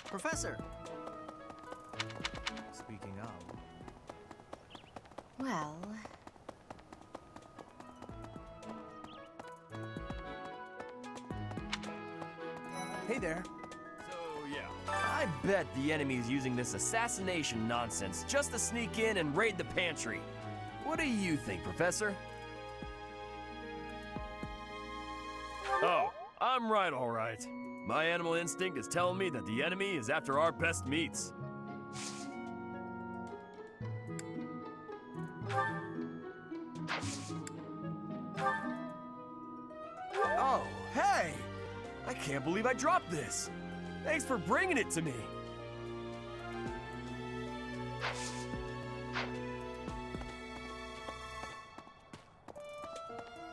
Professor! Speaking of... Well... Hey there. So, yeah. I bet the enemy is using this assassination nonsense just to sneak in and raid the pantry. What do you think, Professor? Oh, I'm right, all right. My animal instinct is telling me that the enemy is after our best meats. Oh, hey! I can't believe I dropped this. Thanks for bringing it to me.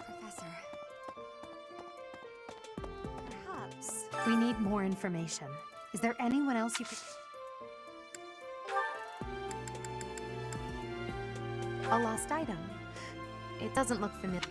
Professor. Perhaps we need more information. Is there anyone else you could... A lost item. It doesn't look familiar.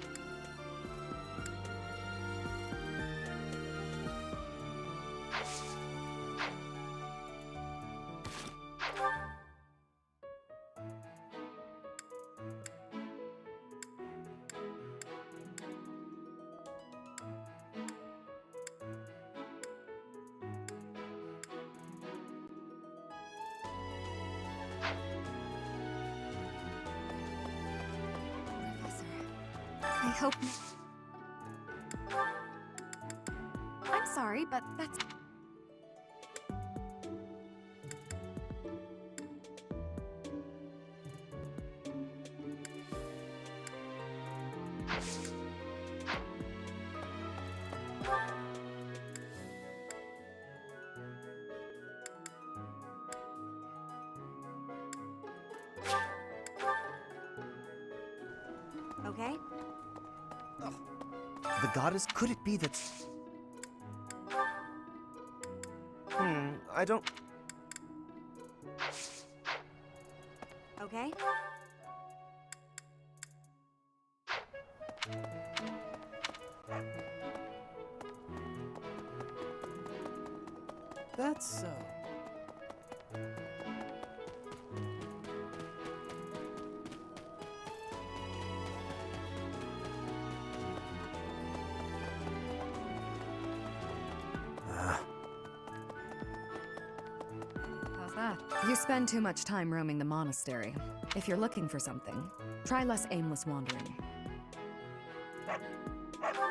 I hope... I'm sorry, but that's... Okay? The goddess, could it be that... I don't... Okay? That's so. How's that? You spend too much time roaming the monastery. If you're looking for something, try less aimless wandering.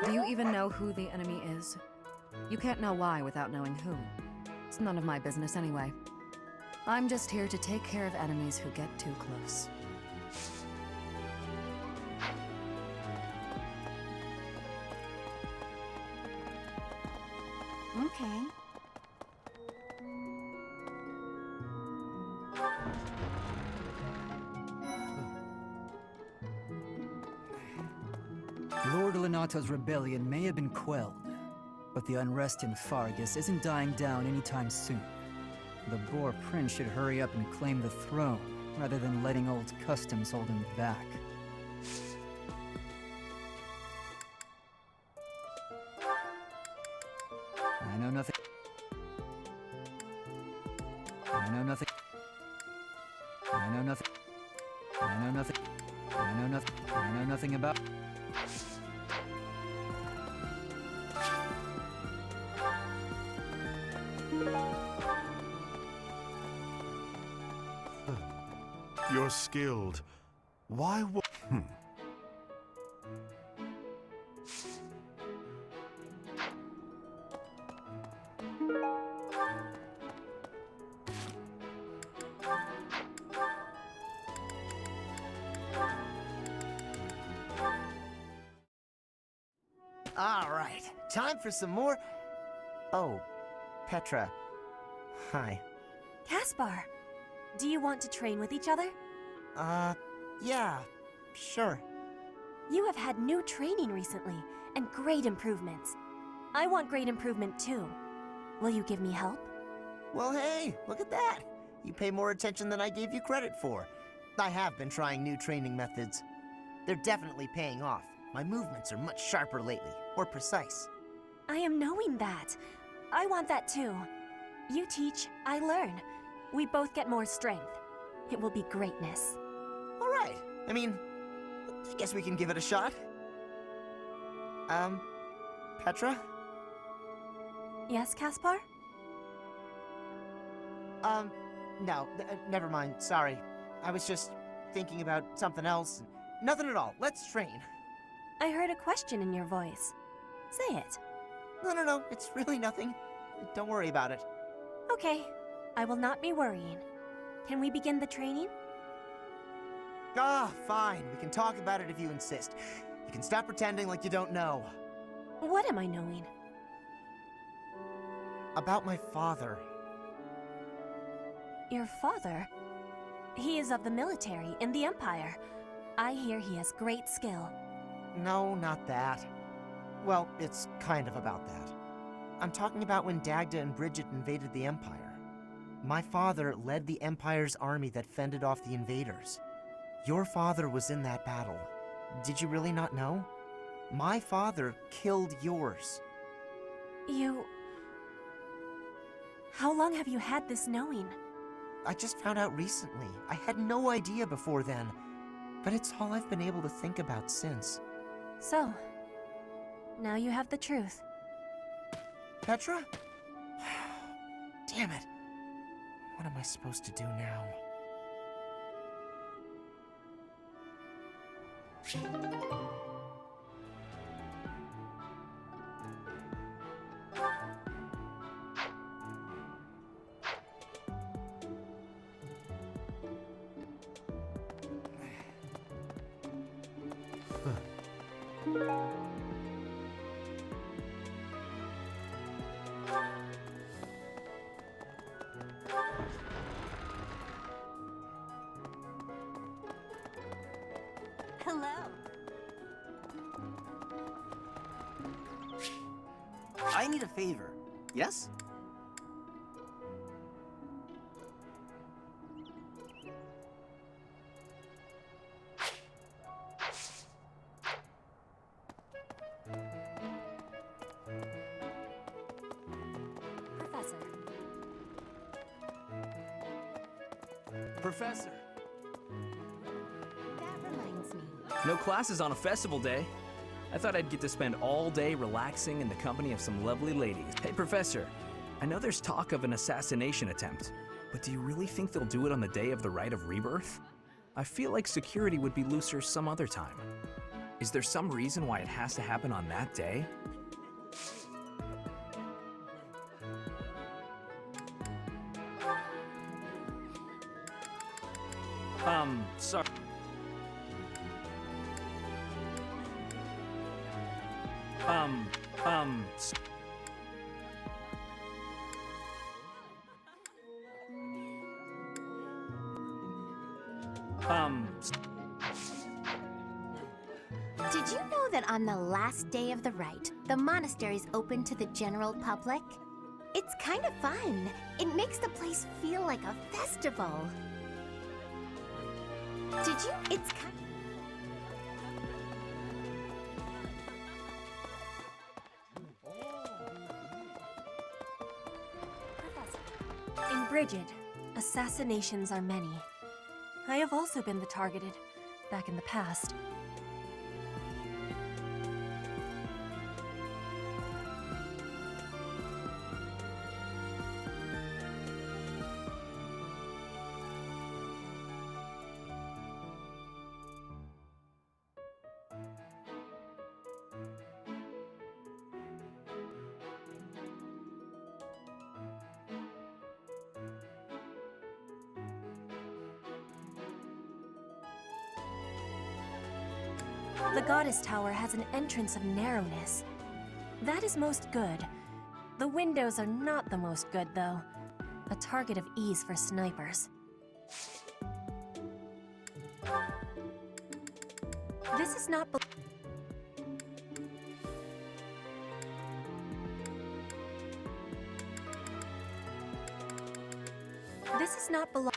Do you even know who the enemy is? You can't know why without knowing who. It's none of my business anyway. I'm just here to take care of enemies who get too close. Okay. Lord Lenato's rebellion may have been quelled, but the unrest in Fargus isn't dying down anytime soon. The Boar Prince should hurry up and claim the throne, rather than letting old customs hold him back. I know nothing. I know nothing. I know nothing. I know nothing. I know nothing. I know nothing about. You're skilled. Why wo- All right, time for some more... Oh, Petra. Hi. Caspar, do you want to train with each other? Yeah, sure. You have had new training recently, and great improvements. I want great improvement too. Will you give me help? Well, hey, look at that. You pay more attention than I gave you credit for. I have been trying new training methods. They're definitely paying off. My movements are much sharper lately, more precise. I am knowing that. I want that too. You teach, I learn. We both get more strength. It will be greatness. All right. I mean, I guess we can give it a shot. Petra? Yes, Caspar? No, never mind. Sorry. I was just thinking about something else. Nothing at all. Let's train. I heard a question in your voice. Say it. No. It's really nothing. Don't worry about it. Okay. I will not be worrying. Can we begin the training? Ah, fine. We can talk about it if you insist. You can stop pretending like you don't know. What am I knowing? About my father. Your father? He is of the military in the Empire. I hear he has great skill. No, not that. Well, it's kind of about that. I'm talking about when Dagda and Bridget invaded the Empire. My father led the Empire's army that fended off the invaders. Your father was in that battle. Did you really not know? My father killed yours. You... How long have you had this knowing? I just found out recently. I had no idea before then. But it's all I've been able to think about since. So, now you have the truth. Petra? Damn it. What am I supposed to do now? Hello. I need a favor. Yes? Professor. Professor, That reminds me. no classes on a festival day. I thought I'd get to spend all day relaxing in the company of some lovely ladies. Hey, Professor, I know there's talk of an assassination attempt, but do you really think they'll do it on the day of the Rite of Rebirth? I feel like security would be looser some other time. Is there some reason why it has to happen on that day? Sorry. S- Did you know that on the last day of the rite, the monastery's open to the general public? It's kind of fun. It makes the place feel like a festival. Did you? It's kind In Bridget, assassinations are many. I have also been the targeted, back in the past. The Goddess Tower has an entrance of narrowness. That is most good. The windows are not the most good, though. A target of ease for snipers. This is not This is not belong.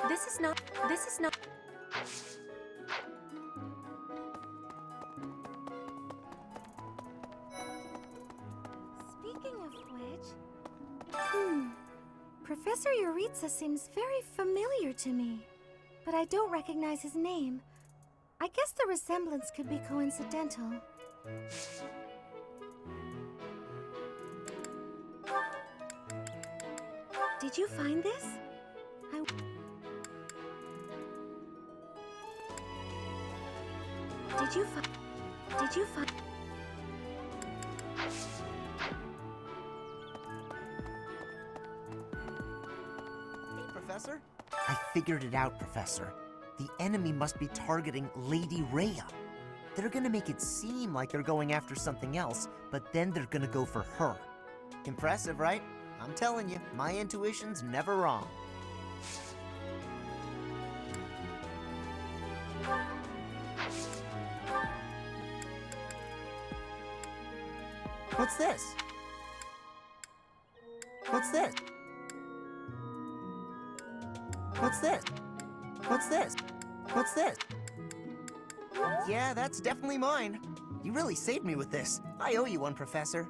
This is not. This is not. Speaking of which... Professor Yuritsa seems very familiar to me, but I don't recognize his name. I guess the resemblance could be coincidental. Did you find this? Did you find... Hey, Professor? I figured it out, Professor. The enemy must be targeting Lady Rhea. They're gonna make it seem like they're going after something else, but then they're gonna go for her. Impressive, right? I'm telling you, my intuition's never wrong. What's this? What's this? What's this? What's this? What's this? Yeah, that's definitely mine. You really saved me with this. I owe you one, Professor.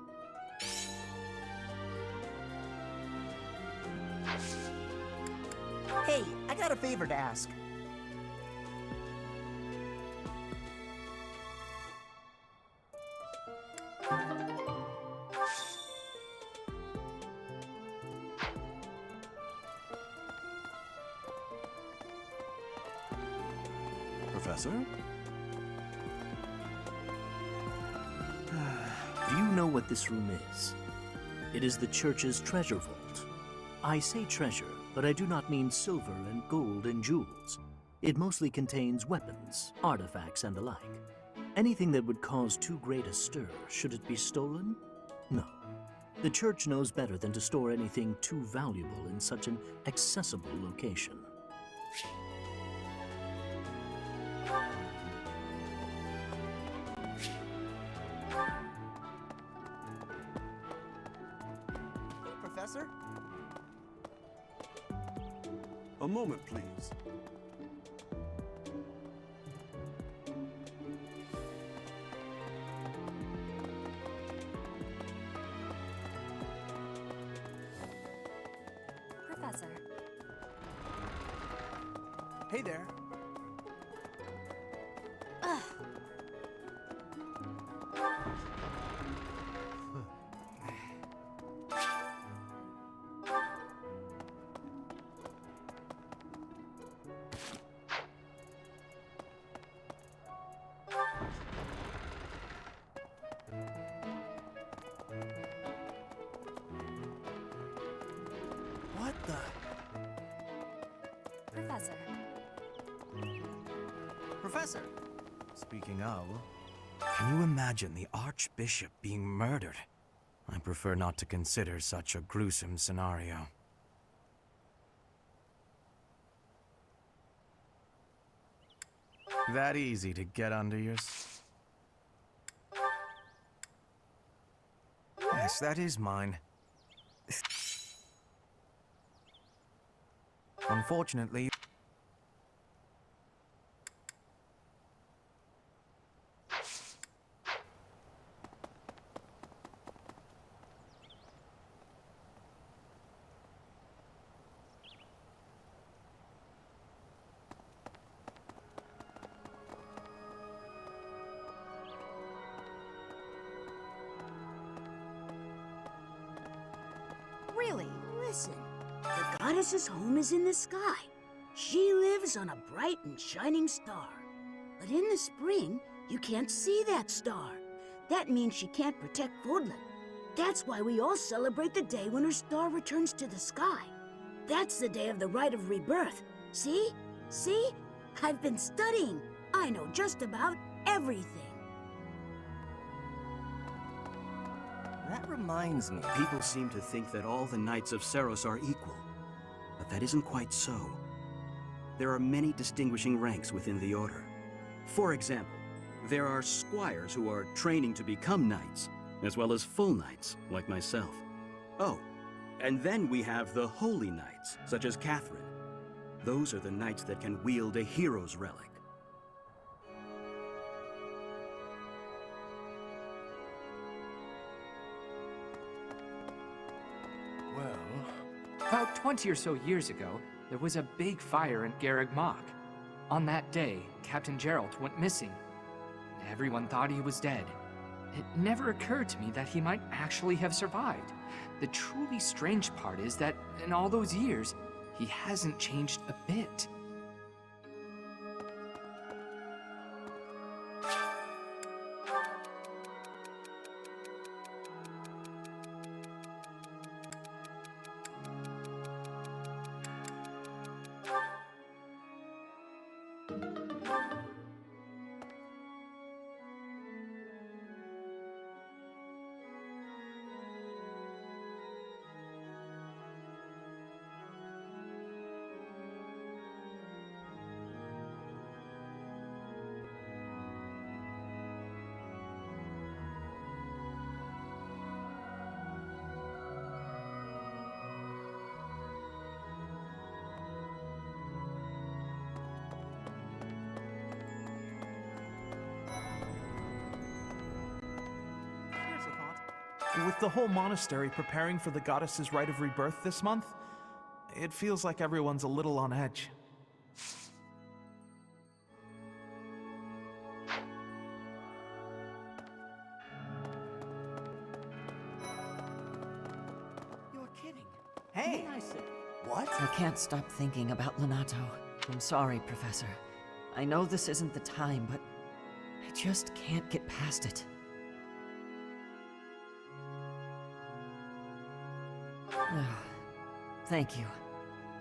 Hey, I got a favor to ask. Professor? Do you know what this room is? It is the church's treasure vault. I say treasure but I do not mean silver and gold and jewels. It mostly contains weapons, artifacts, and the like. Anything that would cause too great a stir, should it be stolen? No. The church knows better than to store anything too valuable in such an accessible location. Hey, Professor? A moment, please. Professor. Hey there. Ugh. What the? Professor. Professor! Speaking of, can you imagine the Archbishop being murdered? I prefer not to consider such a gruesome scenario. That easy to get under your... Yes, that is mine. Unfortunately... Really? Listen, the goddess's home is in the sky. She lives on a bright and shining star. But in the spring, you can't see that star. That means she can't protect Fodlan. That's why we all celebrate the day when her star returns to the sky. That's the day of the rite of rebirth. See? See? I've been studying. I know just about everything. That reminds me. People seem to think that all the Knights of Seros are equal. But that isn't quite so. There are many distinguishing ranks within the Order. For example, there are squires who are training to become knights, as well as full knights, like myself. Oh, and then we have the holy knights, such as Catherine. Those are the knights that can wield a hero's relic. Well, about 20 or so years ago, there was a big fire in Garreg Mach. On that day, Captain Gerald went missing. Everyone thought he was dead. It never occurred to me that he might actually have survived. The truly strange part is that in all those years, he hasn't changed a bit. With the whole monastery preparing for the goddess's rite of rebirth this month, it feels like everyone's a little on edge. You're kidding. Hey! What? I can't stop thinking about Lenato. I'm sorry, Professor. I know this isn't the time, but I just can't get past it. Thank you.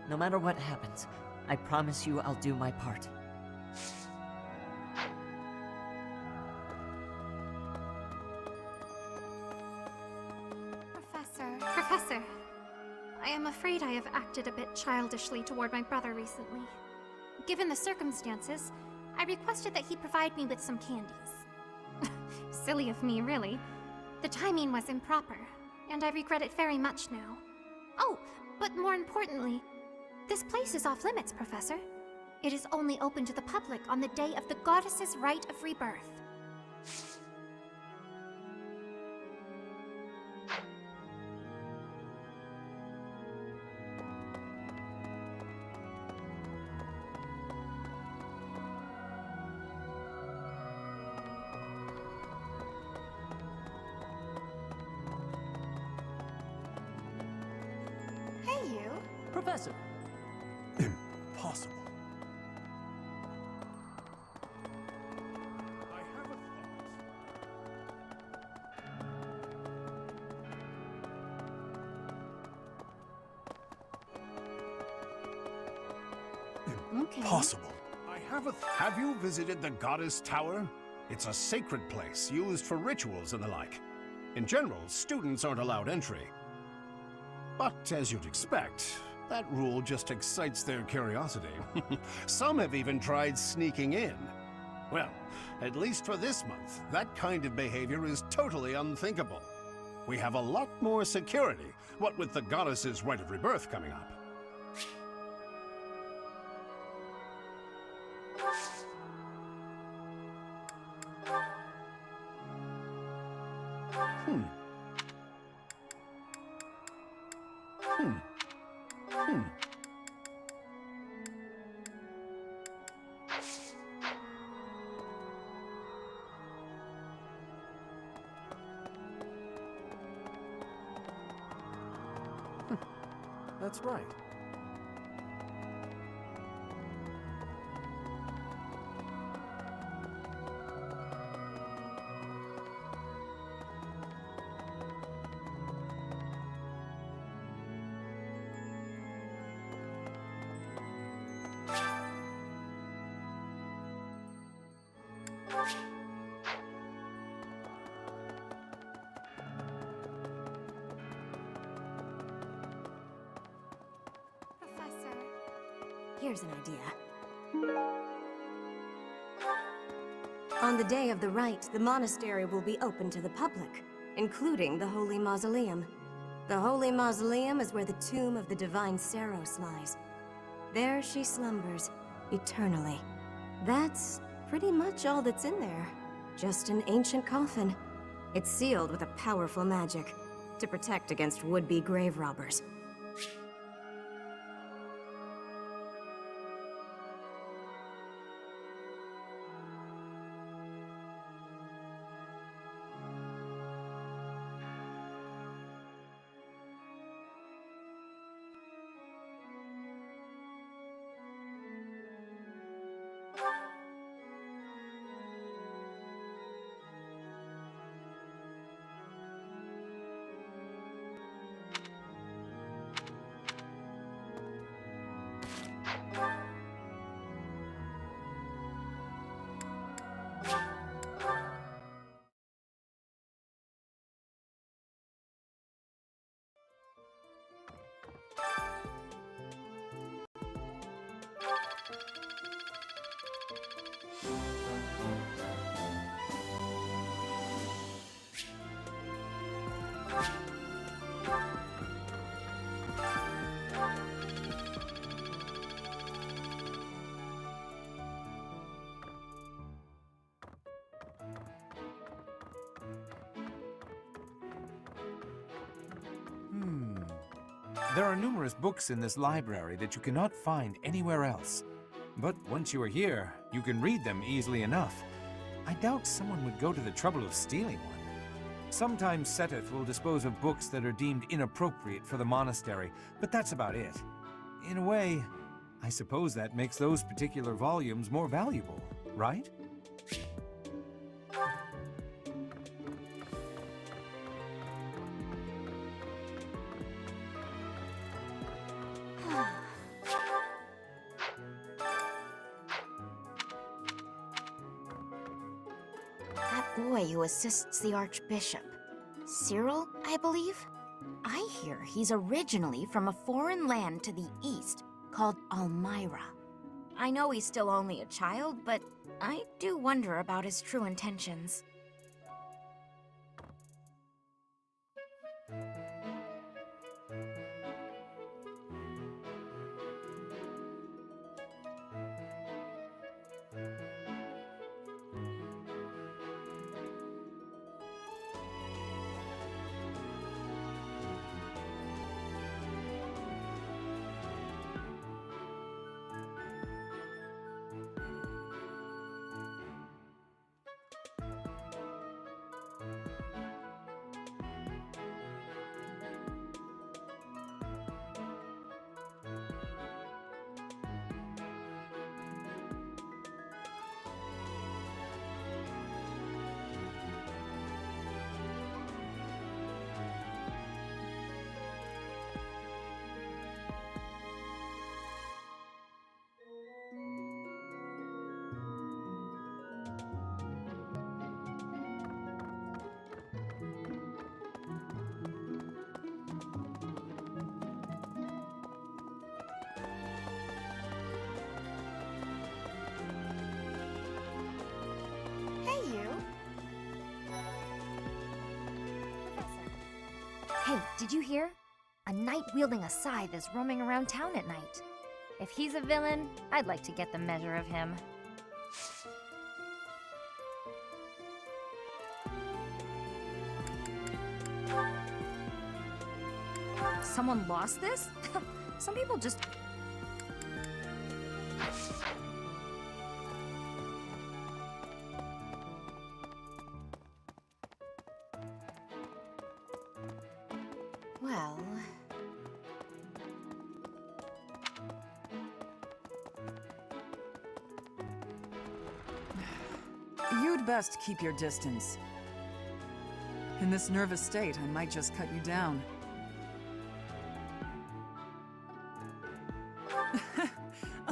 No matter what happens, I promise you I'll do my part. Professor, I am afraid I have acted a bit childishly toward my brother recently. Given the circumstances, I requested that he provide me with some candies. Silly of me, really. The timing was improper, and I regret it very much now. Oh, but more importantly, this place is off limits, Professor. It is only open to the public on the day of the goddess's rite of rebirth. Hey, you. Professor. Impossible. I have a Okay. Impossible. Have you visited the Goddess Tower? It's a sacred place used for rituals and the like. In general, students aren't allowed entry. But as you'd expect, that rule just excites their curiosity. Some have even tried sneaking in. Well, at least for this month, that kind of behavior is totally unthinkable. We have a lot more security, what with the goddess's rite of rebirth coming up. That's right. Here's an idea. On the day of the rite, the monastery will be open to the public, including the Holy Mausoleum. The Holy Mausoleum is where the tomb of the divine Saros lies. There she slumbers, eternally. That's pretty much all that's in there. Just an ancient coffin. It's sealed with a powerful magic to protect against would-be grave robbers. There are numerous books in this library that you cannot find anywhere else. But once you are here, you can read them easily enough. I doubt someone would go to the trouble of stealing one. Sometimes Seteth will dispose of books that are deemed inappropriate for the monastery, but that's about it. In a way, I suppose that makes those particular volumes more valuable, right? boy who assists the Archbishop. Cyril, I believe? I hear he's originally from a foreign land to the east called Almyra. I know he's still only a child, but I do wonder about his true intentions. Hey, you. Hey, did you hear? A knight wielding a scythe is roaming around town at night. If he's a villain, I'd like to get the measure of him. Someone lost this? Some people just... Well... You'd best keep your distance. In this nervous state, I might just cut you down.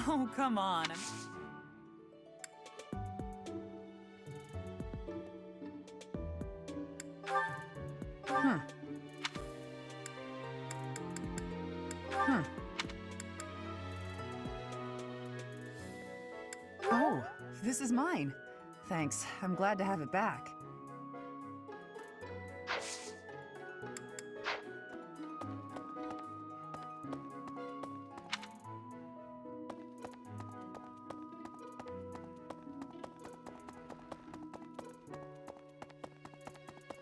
Oh, come on. Huh. Huh. Oh, this is mine. Thanks. I'm glad to have it back.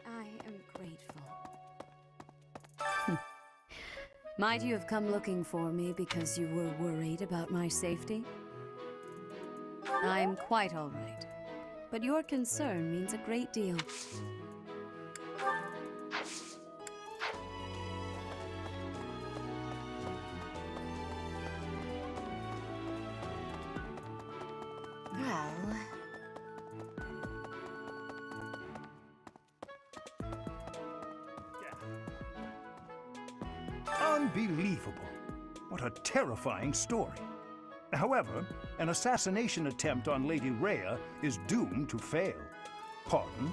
I am grateful. Might you have come looking for me because you were worried about my safety? I'm quite all right, but your concern means a great deal. Well... Unbelievable. What a terrifying story. However, an assassination attempt on Lady Rhea is doomed to fail. Pardon?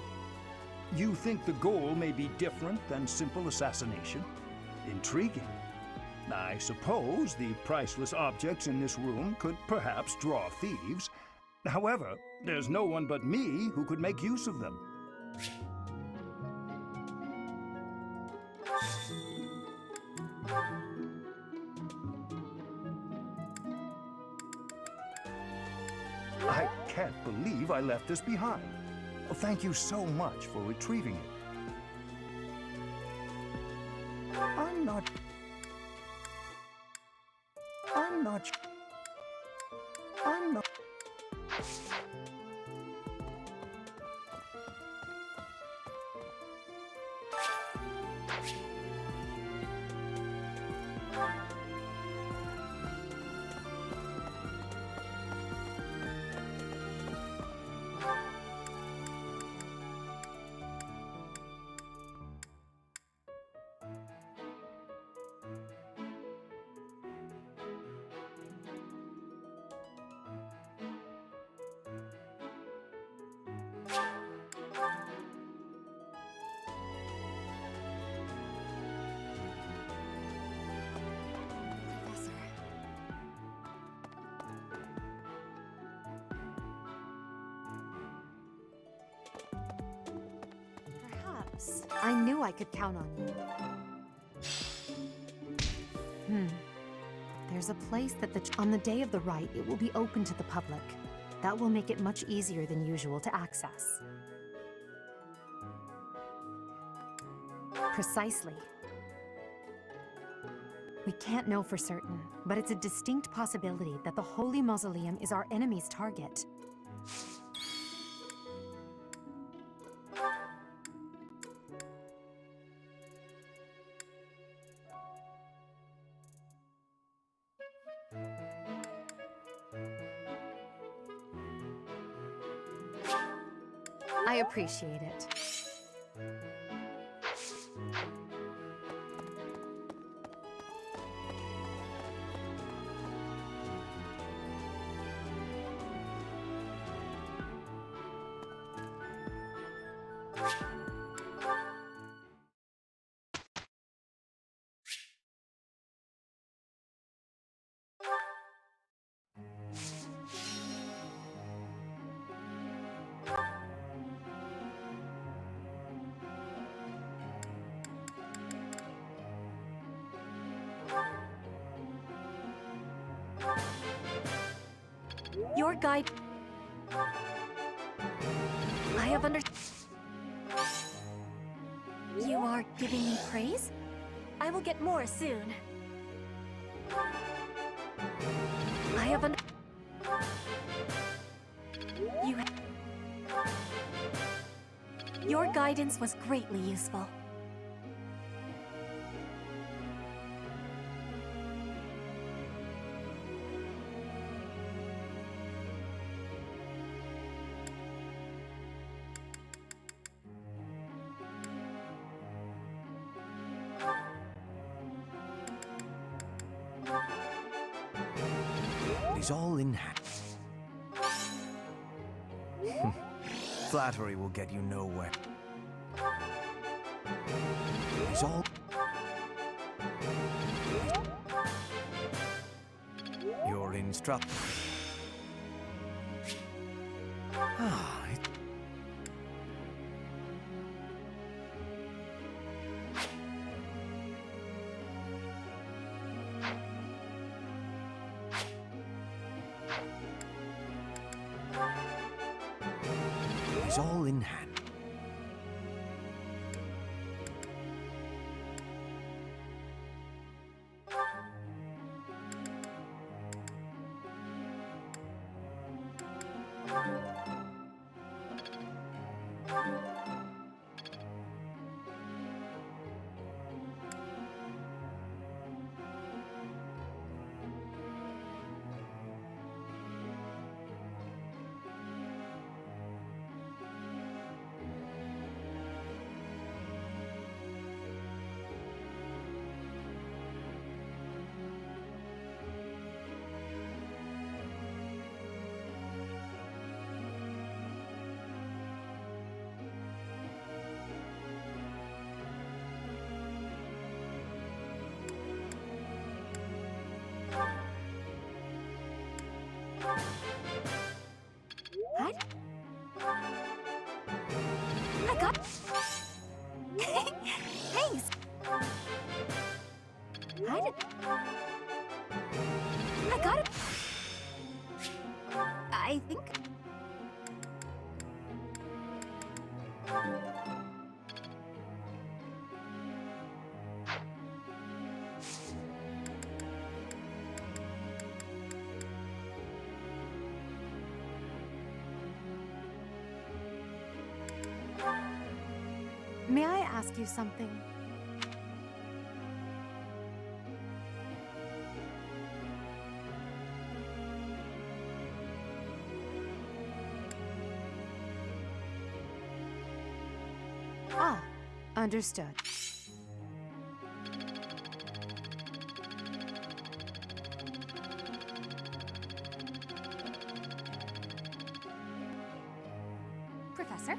You think the goal may be different than simple assassination? Intriguing. I suppose the priceless objects in this room could perhaps draw thieves. However, there's no one but me who could make use of them. I can't believe I left this behind. Thank you so much for retrieving it. I'm not... course. I knew I could count on you. There's a place that on the day of the rite, it will be open to the public. That will make it much easier than usual to access. Precisely. We can't know for certain, but it's a distinct possibility that the Holy Mausoleum is our enemy's target. I appreciate it. Your guide... I have You are giving me praise? I will get more soon. I have Your guidance was greatly useful. It is all in hand. Flattery will get you nowhere. It is all... Your instruct... It is all in hand. What? I got... Thanks! I got it! I think... May I ask you something? Ah, understood. Professor?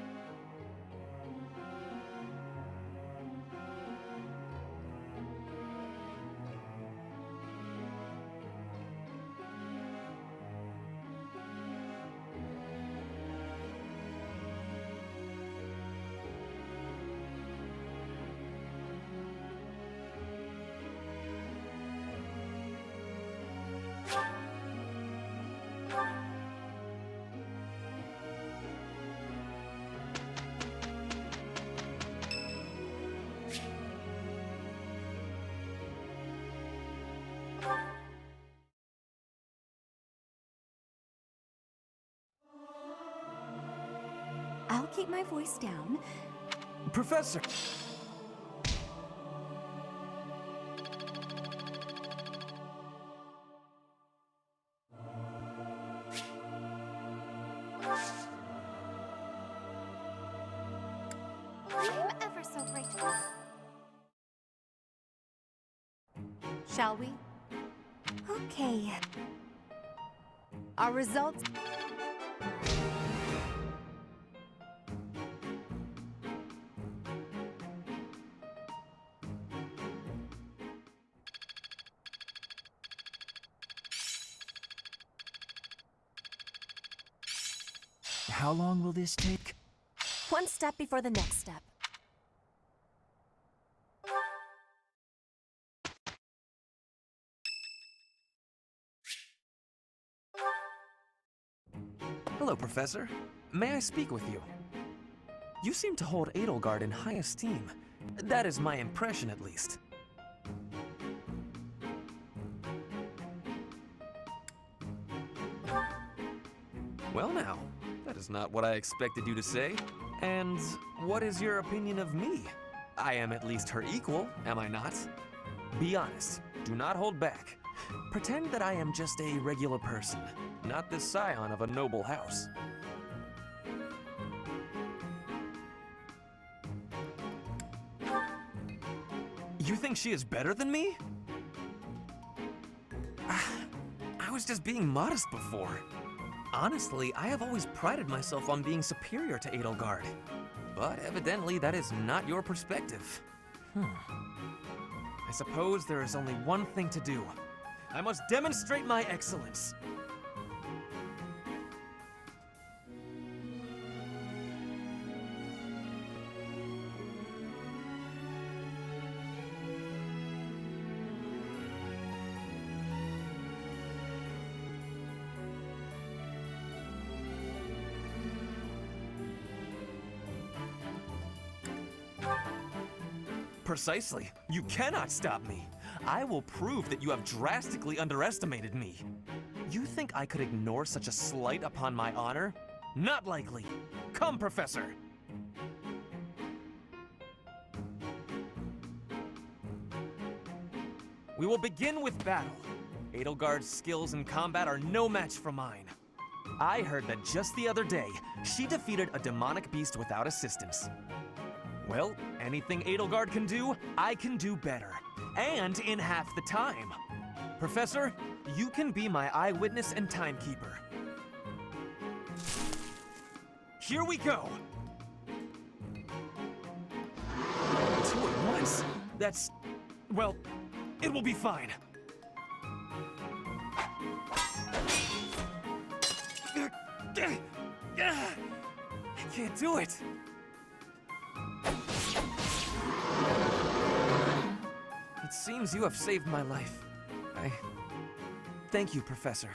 keep my voice down. Professor! I am ever so grateful. Shall we? Okay. Our results... How long will this take? One step before the next step. Hello, Professor. May I speak with you? You seem to hold Edelgard in high esteem. That is my impression, at least. Well now, that is not what I expected you to say. And what is your opinion of me? I am at least her equal, am I not? Be honest. Do not hold back. Pretend that I am just a regular person, not the scion of a noble house. You think she is better than me? I was just being modest before. Honestly, I have always prided myself on being superior to Edelgard. But evidently that is not your perspective. I suppose there is only one thing to do. I must demonstrate my excellence. Precisely. You cannot stop me. I will prove that you have drastically underestimated me. You think I could ignore such a slight upon my honor? Not likely. Come, Professor. We will begin with battle. Edelgard's skills in combat are no match for mine. I heard that just the other day, she defeated a demonic beast without assistance. Well, anything Edelgard can do, I can do better. And in half the time. Professor, you can be my eyewitness and timekeeper. Here we go! 2 at once? That's... well, it will be fine. I can't do it. It seems you have saved my life. Thank you, Professor.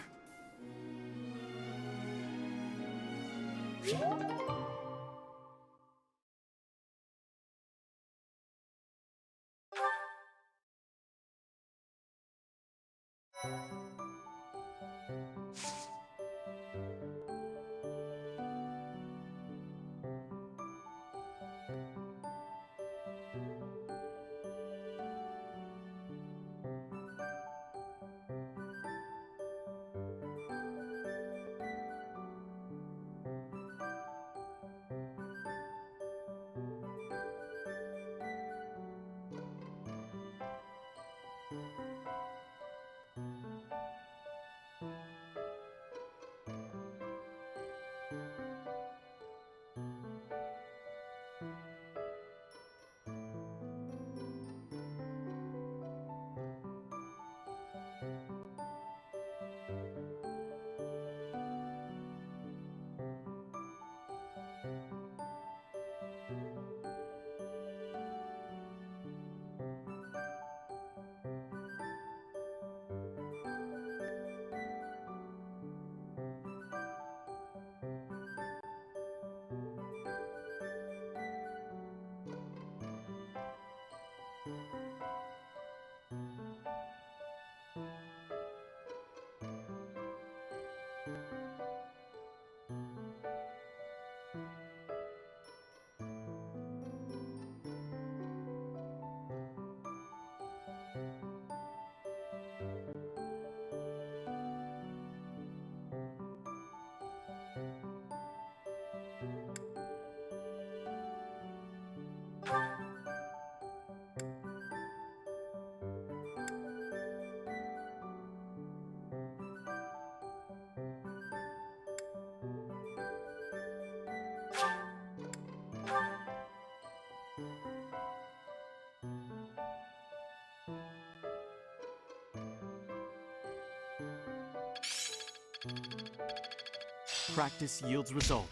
Practice yields result.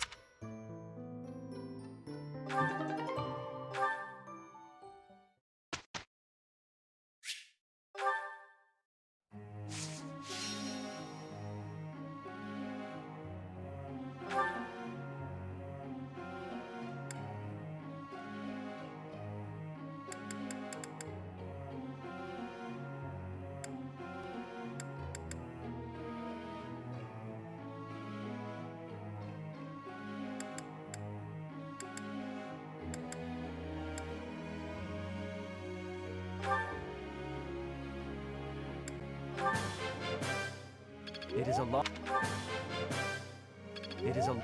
It is a lot. It is a.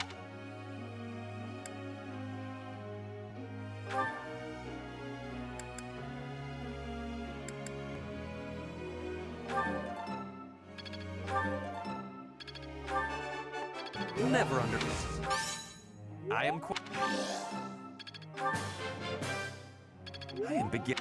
Never under. I am. I am begin.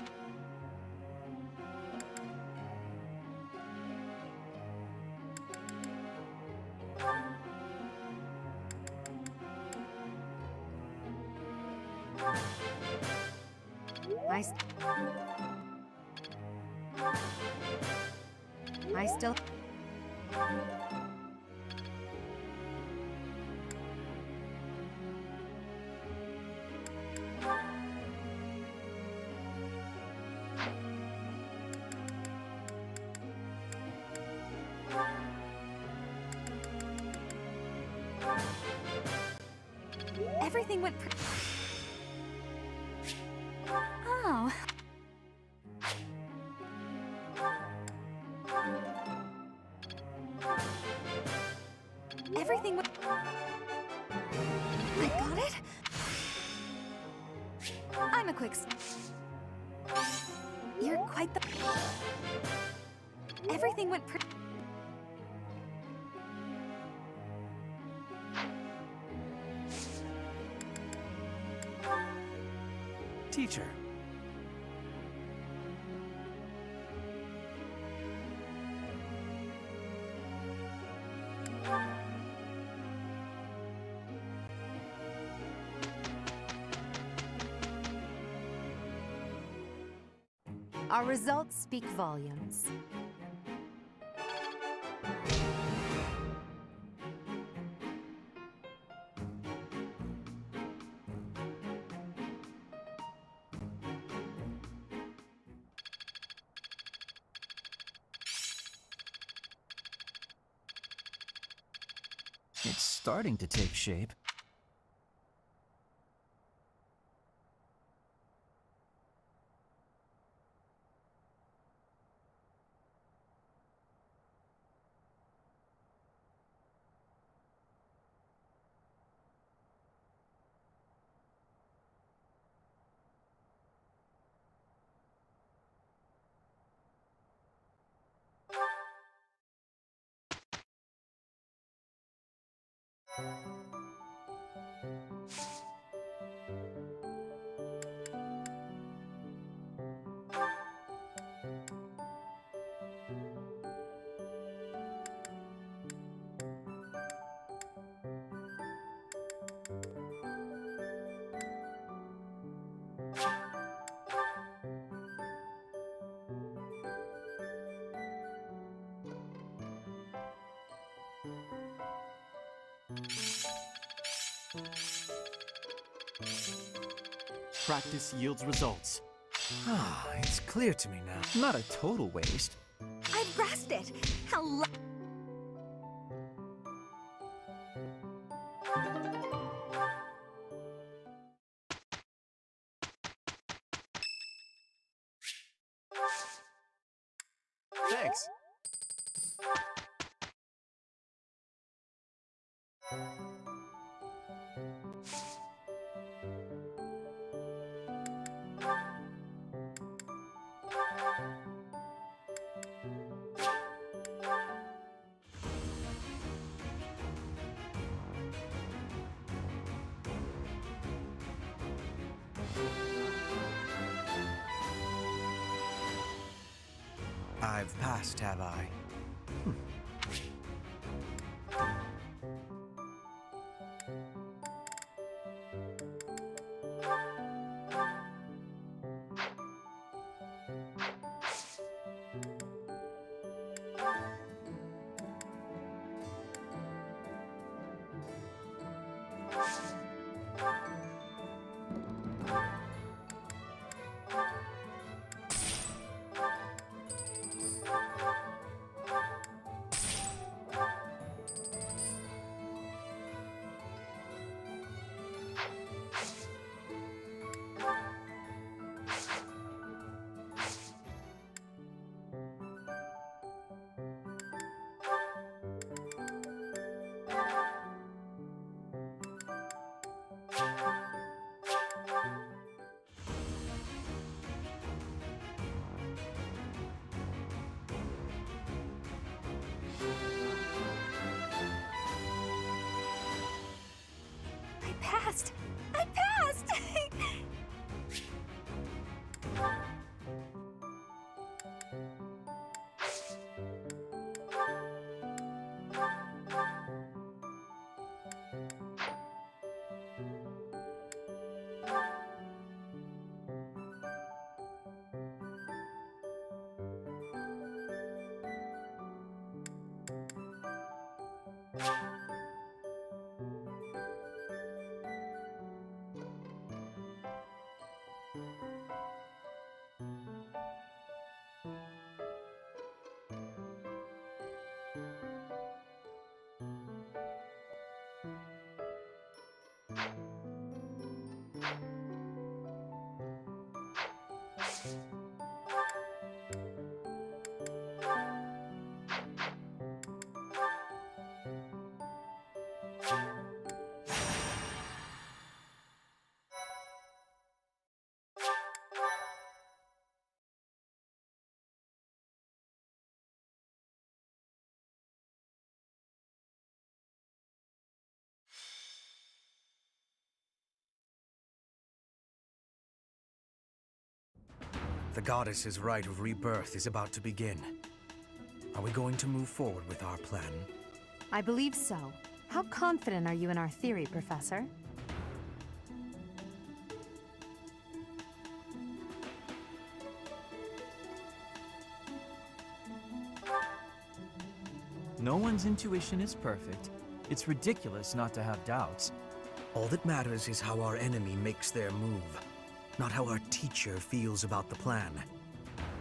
I still... Everything went Oh. Everything went... I got it? I'm a quick... You're quite the... Everything went Teacher. Our results speak volumes. It's starting to take shape. Practice yields results. Ah, it's clear to me now. Not a total waste. I've grasped it! How Thanks. I've passed, have I? passed! I passed! The goddess's rite of rebirth is about to begin. Are we going to move forward with our plan? I believe so. How confident are you in our theory, Professor? No one's intuition is perfect. It's ridiculous not to have doubts. All that matters is how our enemy makes their move, not how our teacher feels about the plan.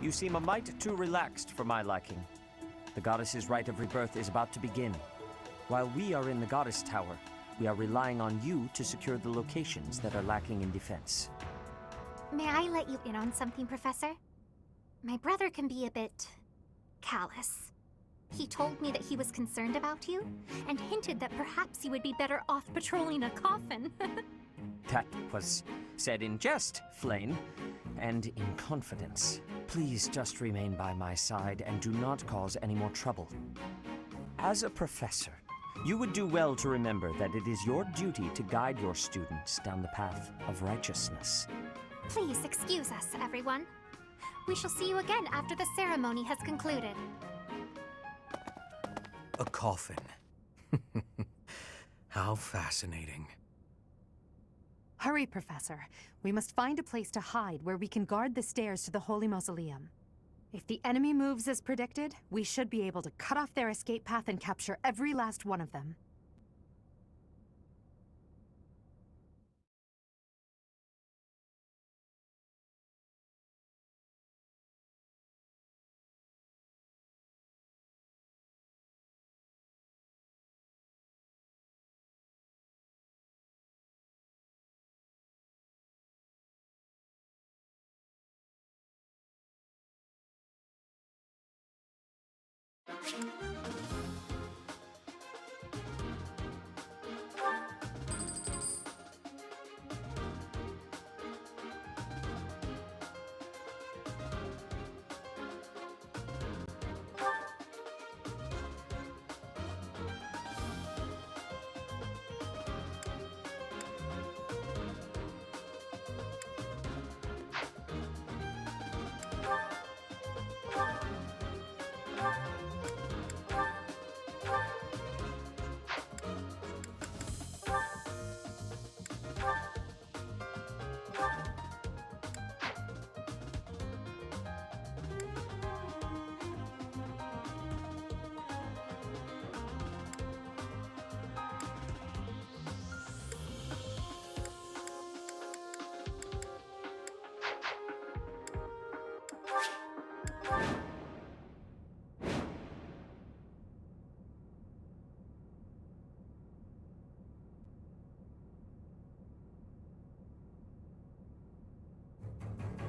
You seem a mite too relaxed for my liking. The goddess's rite of rebirth is about to begin. While we are in the goddess tower, we are relying on you to secure the locations that are lacking in defense. May I let you in on something, Professor? My brother can be a bit callous. He told me that he was concerned about you, and hinted that perhaps you would be better off patrolling a coffin. That was said in jest, Flane, and in confidence. Please just remain by my side and do not cause any more trouble. As a professor, you would do well to remember that it is your duty to guide your students down the path of righteousness. Please excuse us, everyone. We shall see you again after the ceremony has concluded. A coffin. How fascinating. Hurry, Professor. We must find a place to hide where we can guard the stairs to the Holy Mausoleum. If the enemy moves as predicted, we should be able to cut off their escape path and capture every last one of them.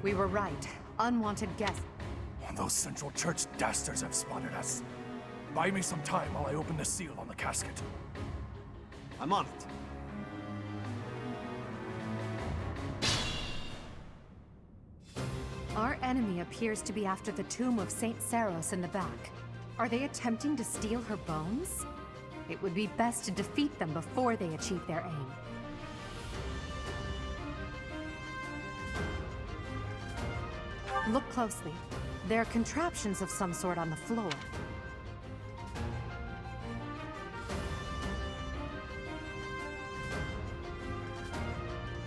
We were right. Unwanted guests. Those Central Church dastards have spotted us. Buy me some time while I open the seal on the casket. I'm on it. Our enemy appears to be after the tomb of Saint Saros in the back. Are they attempting to steal her bones? It would be best to defeat them before they achieve their aim. Look closely. There are contraptions of some sort on the floor.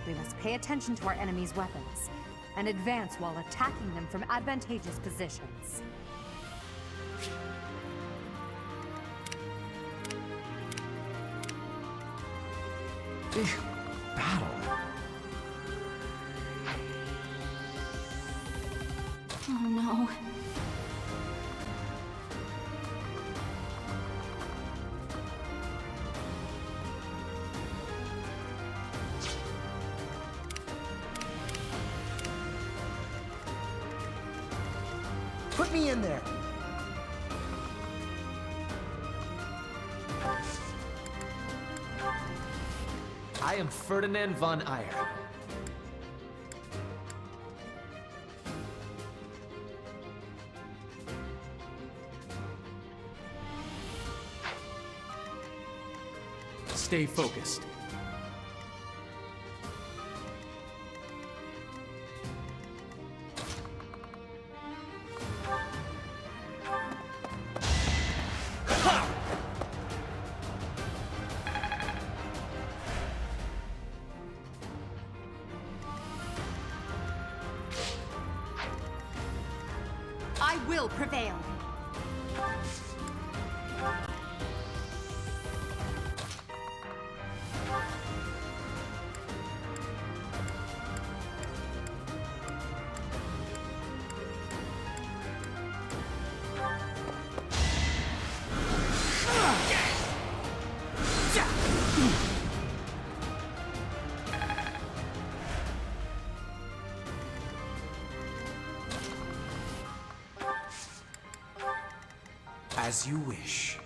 We must pay attention to our enemy's weapons, and advance while attacking them from advantageous positions. Big battle. Oh no. Put me in there. I am Ferdinand von Eyre. Stay focused. I will prevail. As you wish.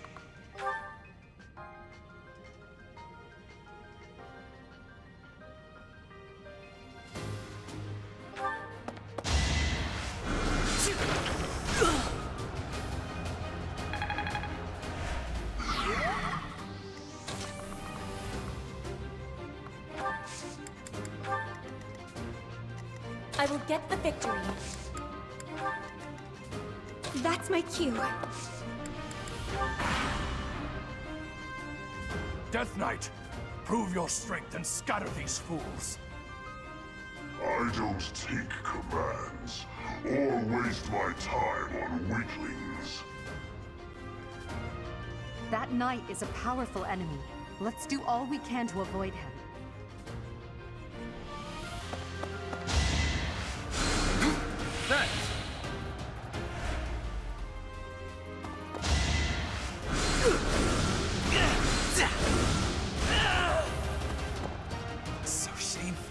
I will get the victory. That's my cue. Death Knight, prove your strength and scatter these fools. I don't take commands, or waste my time on weaklings. That knight is a powerful enemy. Let's do all we can to avoid him. Thanks. So shameful.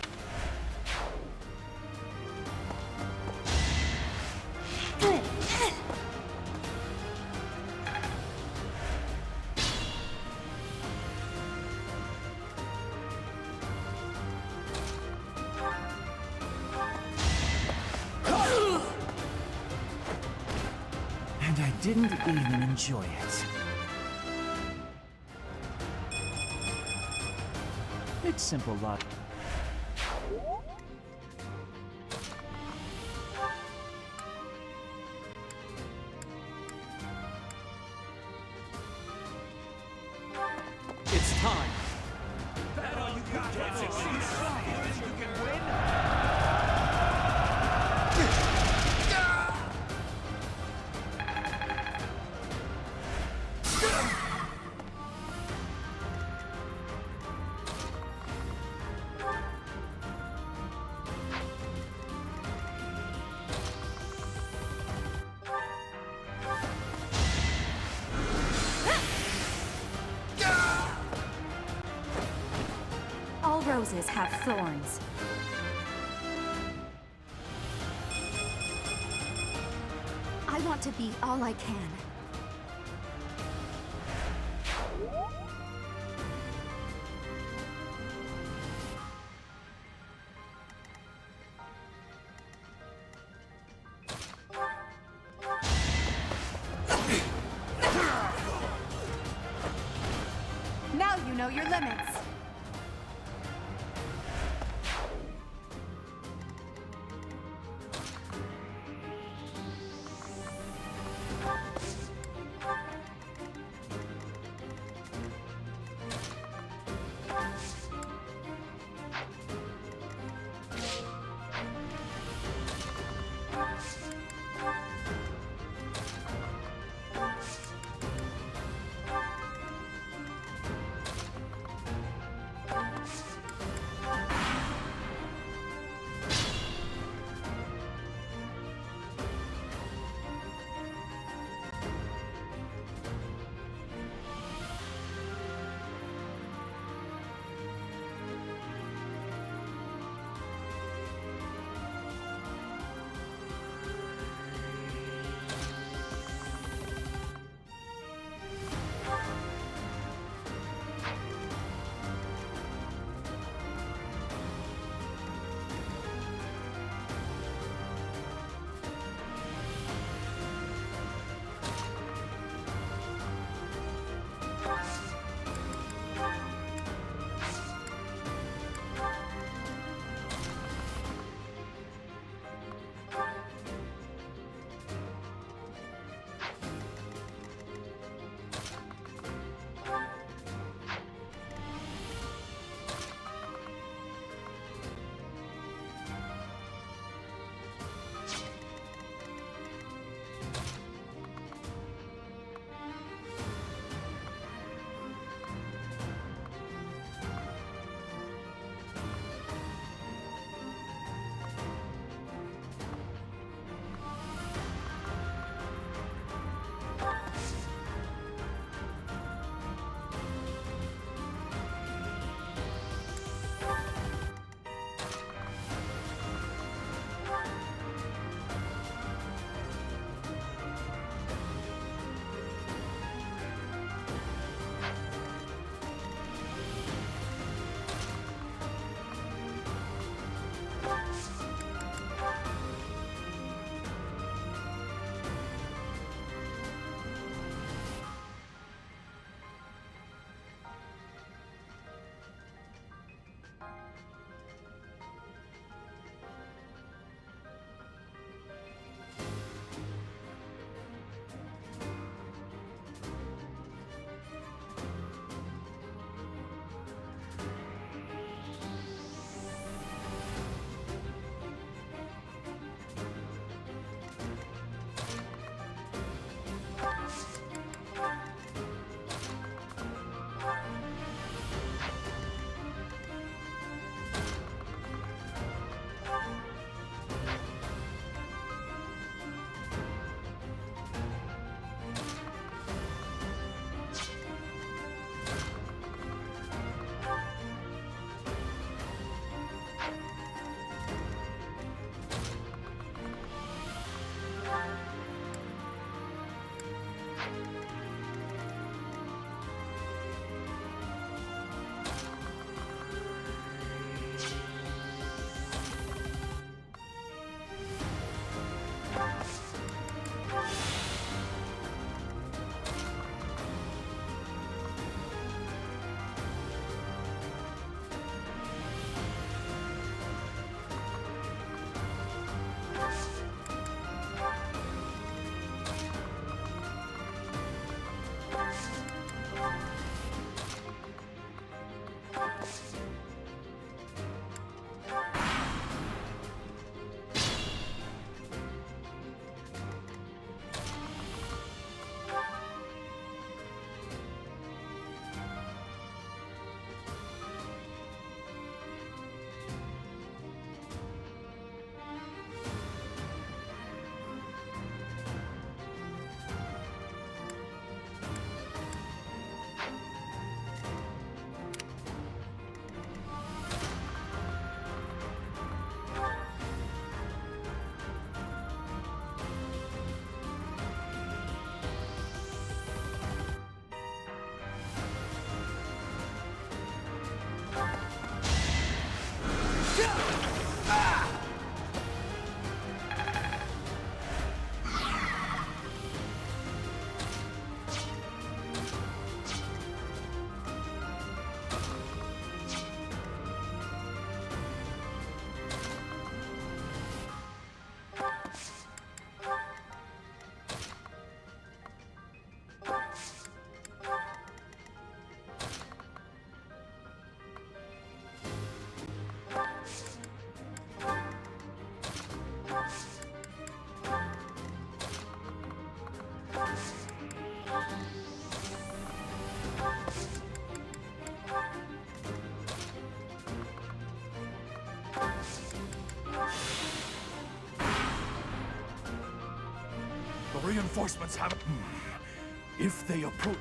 And I didn't even enjoy it. It's simple logic. It's time. All roses have thorns. I want to be all I can. Now you know your limits. The reinforcements have... If they approach...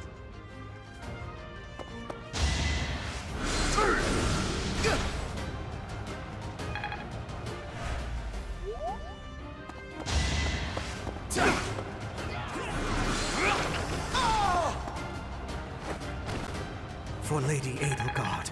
For Lady Edelgard.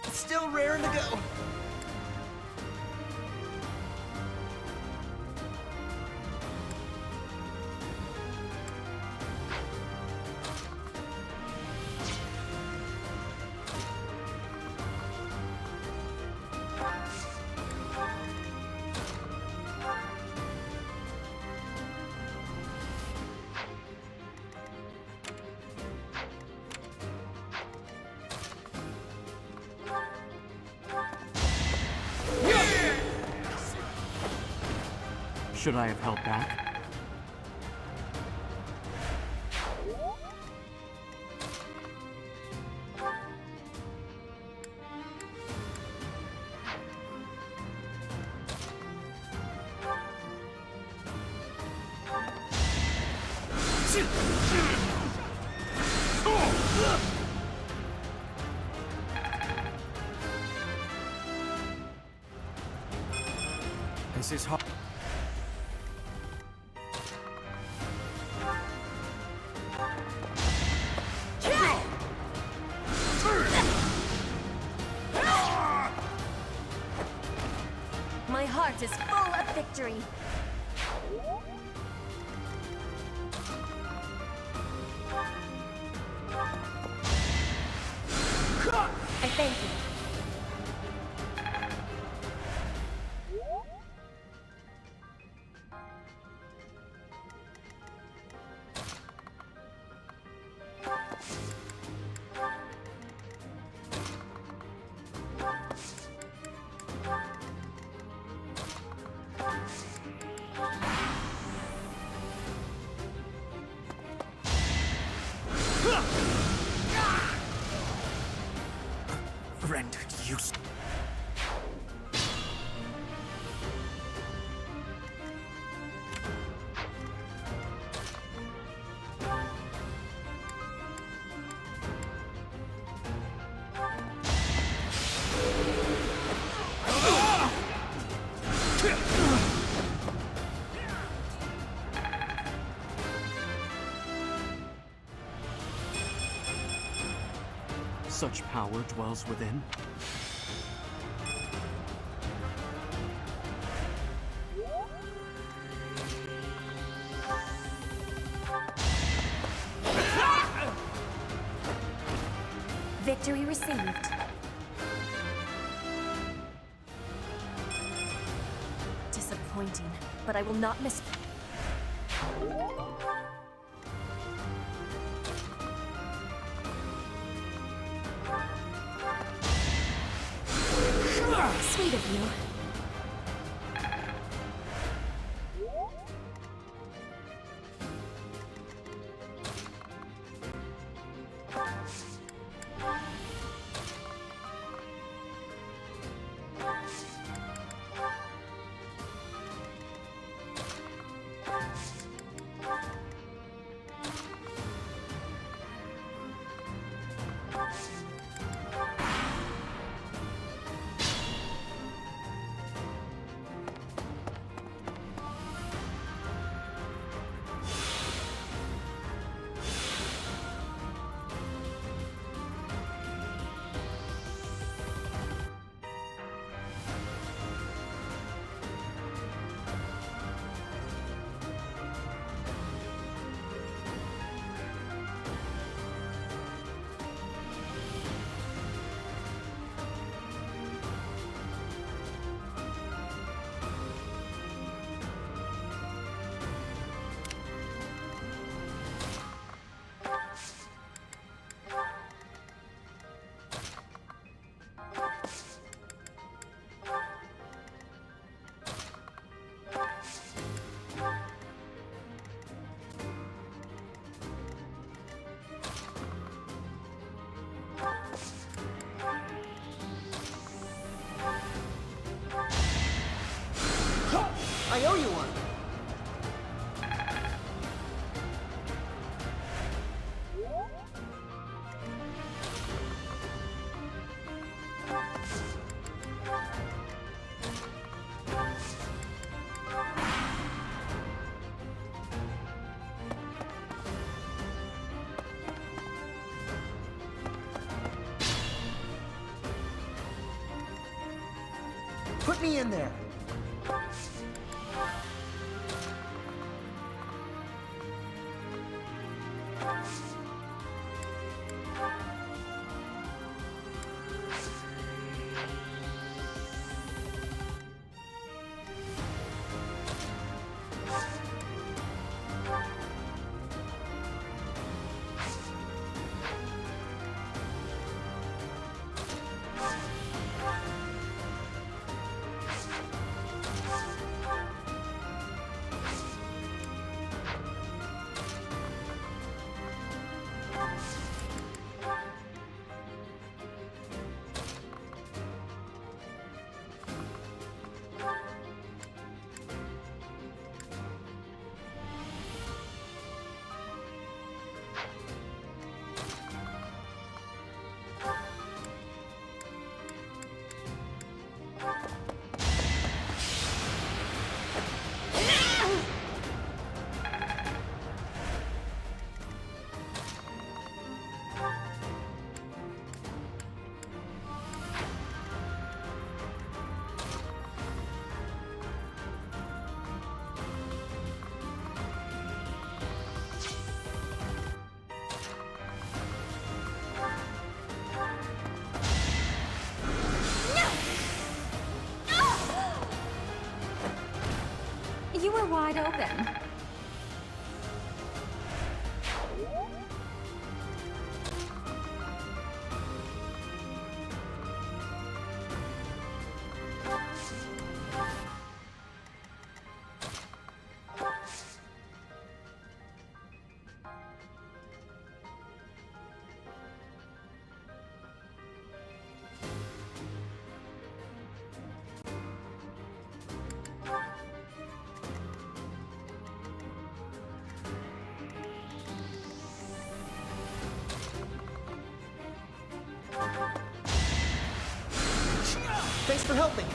It's still raring to go. Should I have held back? This is hard. My heart is full of victory. I thank you. Rendered useless. Such power dwells within. Victory received. disappointing, but I will not miss... Sweet of you. I owe you one. Put me in there. You were wide open. Thanks for helping.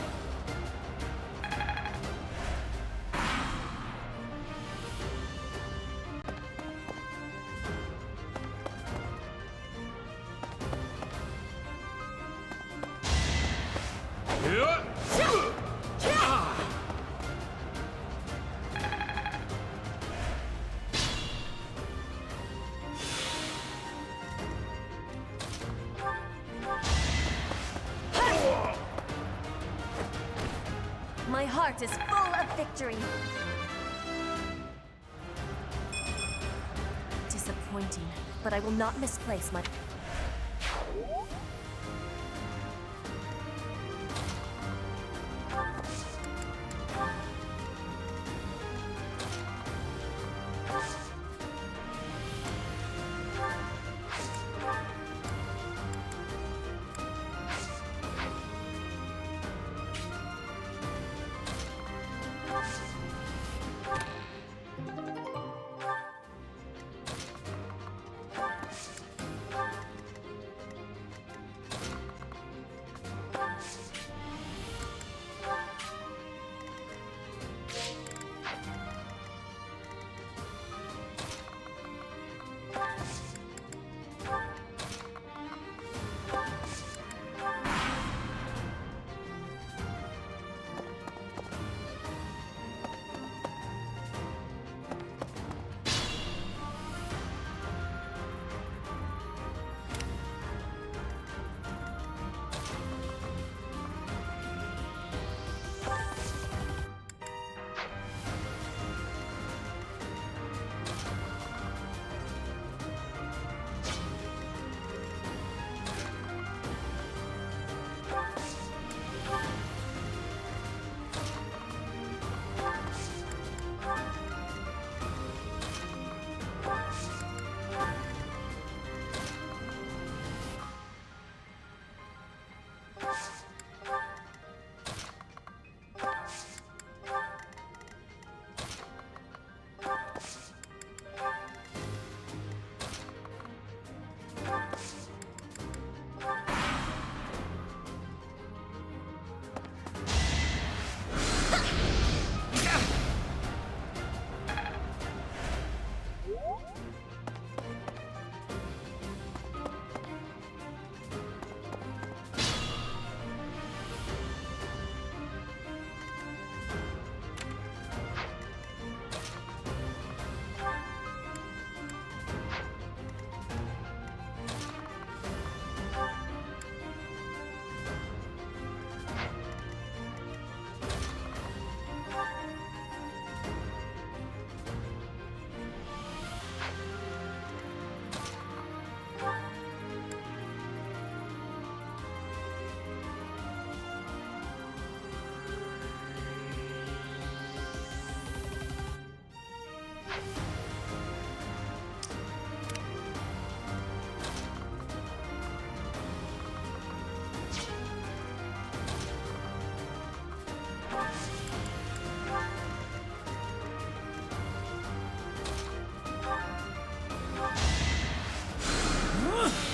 My heart is full of victory. Disappointing, but I will not misplace my...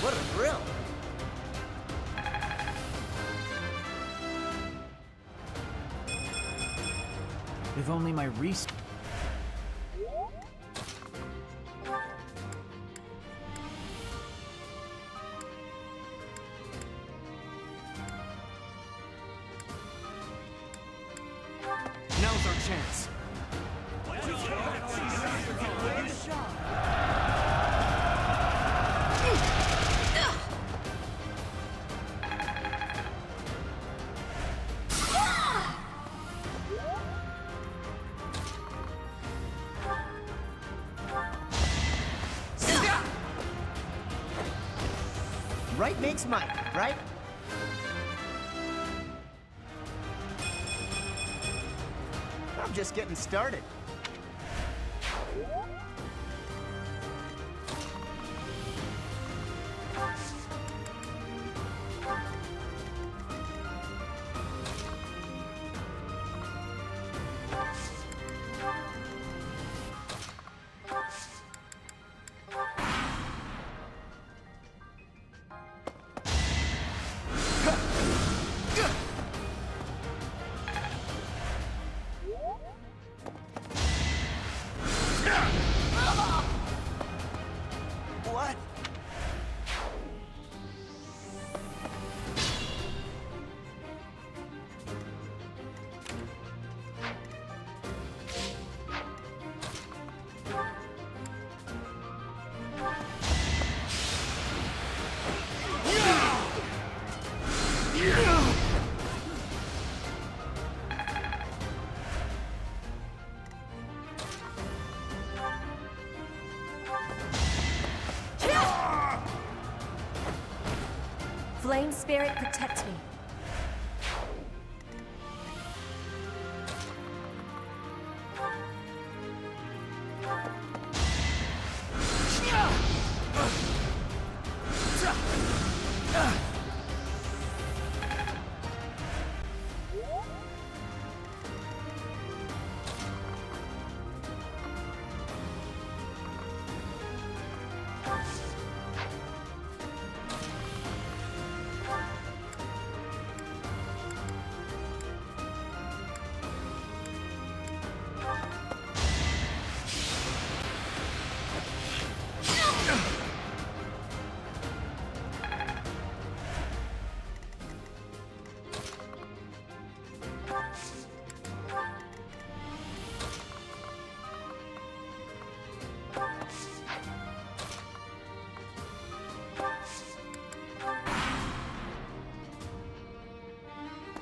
What a thrill! If only my resp... Now's our chance. Right makes might, right? I'm just getting started. Spirit, protect me.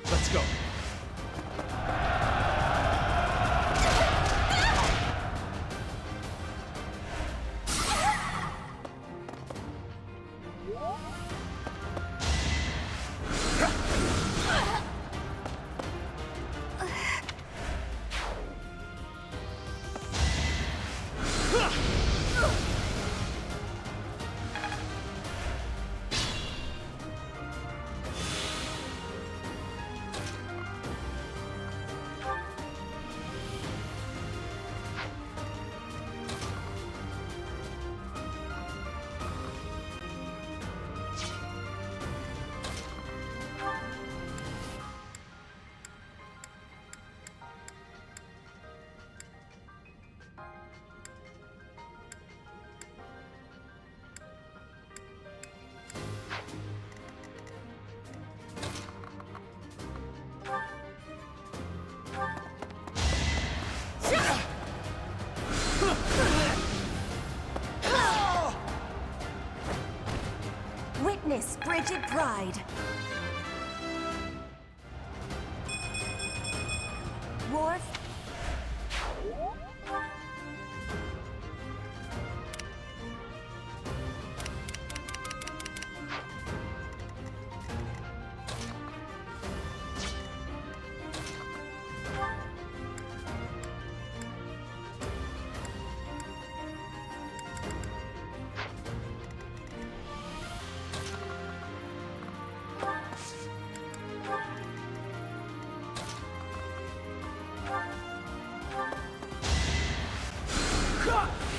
Let's go. Witness frigid pride. War.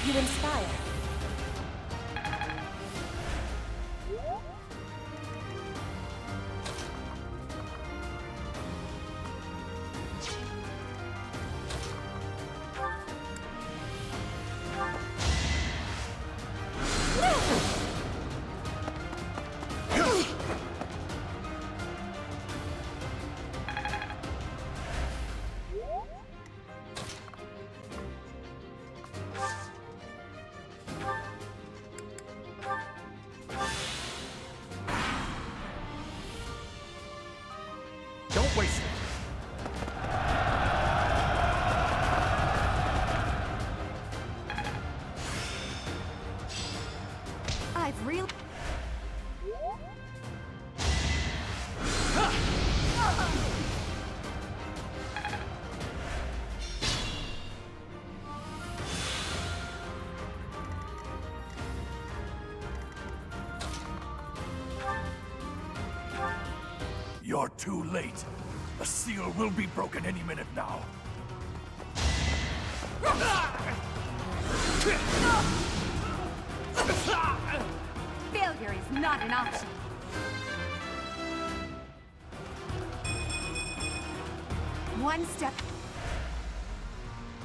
You inspire. Don't waste it. I've real. You're too late. The seal will be broken any minute now. Failure is not an option. One step.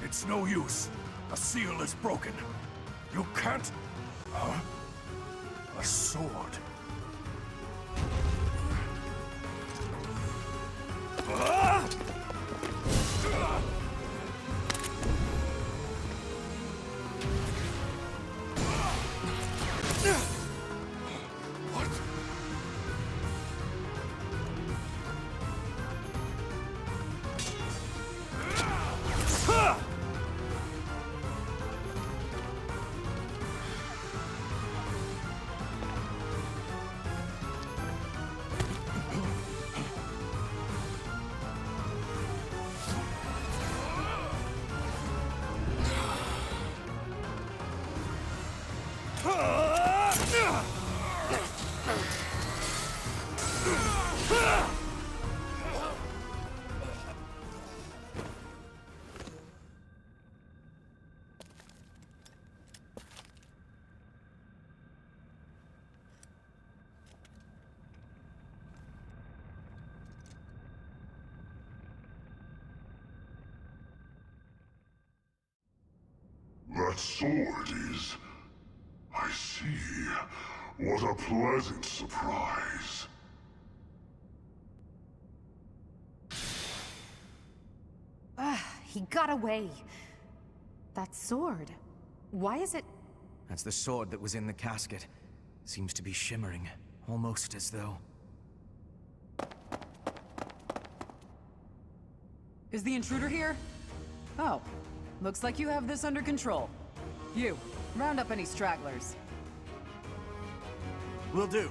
It's no use. The seal is broken. You can't... Huh? A sword. that sword is. I see. What a pleasant surprise. He got away. That sword. Why is it... That's the sword that was in the casket. Seems to be shimmering, almost as though... Is the intruder here? Oh, looks like you have this under control. You, round up any stragglers. Will do.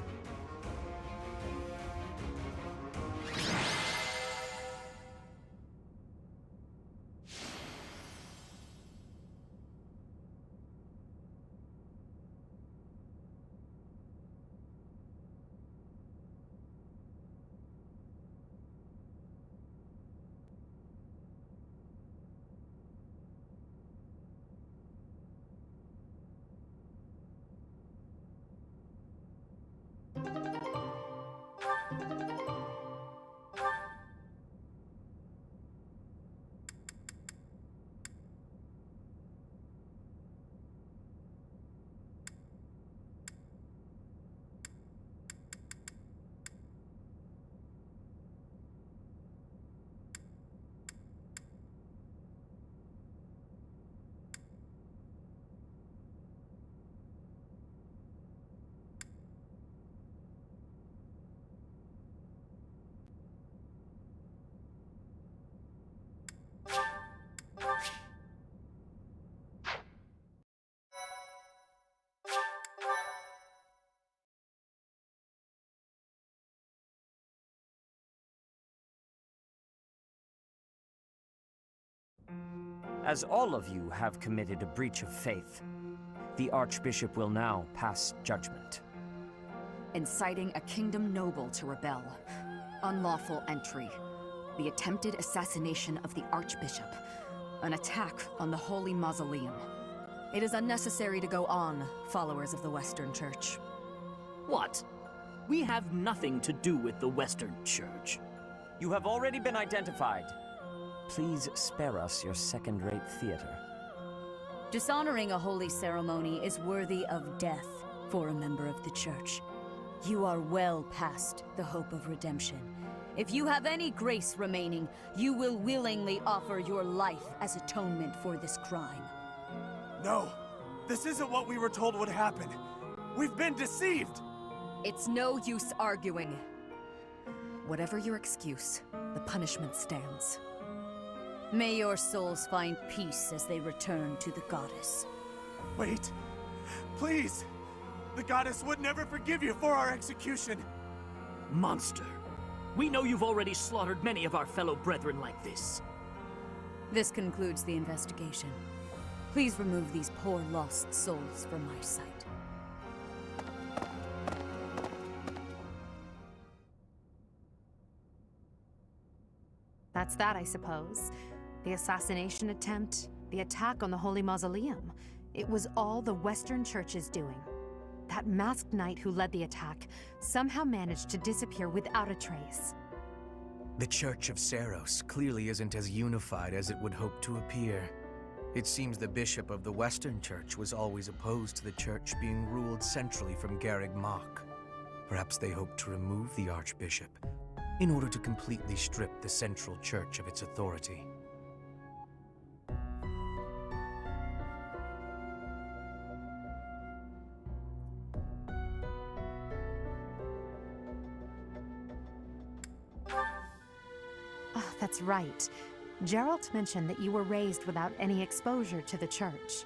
As all of you have committed a breach of faith, the Archbishop will now pass judgment. Inciting a kingdom noble to rebel. Unlawful entry. The attempted assassination of the Archbishop. An attack on the Holy Mausoleum. It is unnecessary to go on, followers of the Western Church. What? We have nothing to do with the Western Church. You have already been identified. Please spare us your second-rate theater. Dishonoring a holy ceremony is worthy of death for a member of the Church. You are well past the hope of redemption. If you have any grace remaining, you will willingly offer your life as atonement for this crime. No, this isn't what we were told would happen. We've been deceived! It's no use arguing. Whatever your excuse, the punishment stands. May your souls find peace as they return to the goddess. Wait, please! The goddess would never forgive you for our execution! Monster! We know you've already slaughtered many of our fellow brethren like this. This concludes the investigation. Please remove these poor lost souls from my sight. That's that, I suppose. The assassination attempt, the attack on the Holy Mausoleum. It was all the Western Church's doing. That masked knight who led the attack somehow managed to disappear without a trace. The Church of Seros clearly isn't as unified as it would hope to appear. It seems the bishop of the Western Church was always opposed to the church being ruled centrally from Garreg Mach. Perhaps they hoped to remove the Archbishop in order to completely strip the Central Church of its authority. Oh, that's right. Geralt mentioned that you were raised without any exposure to the Church.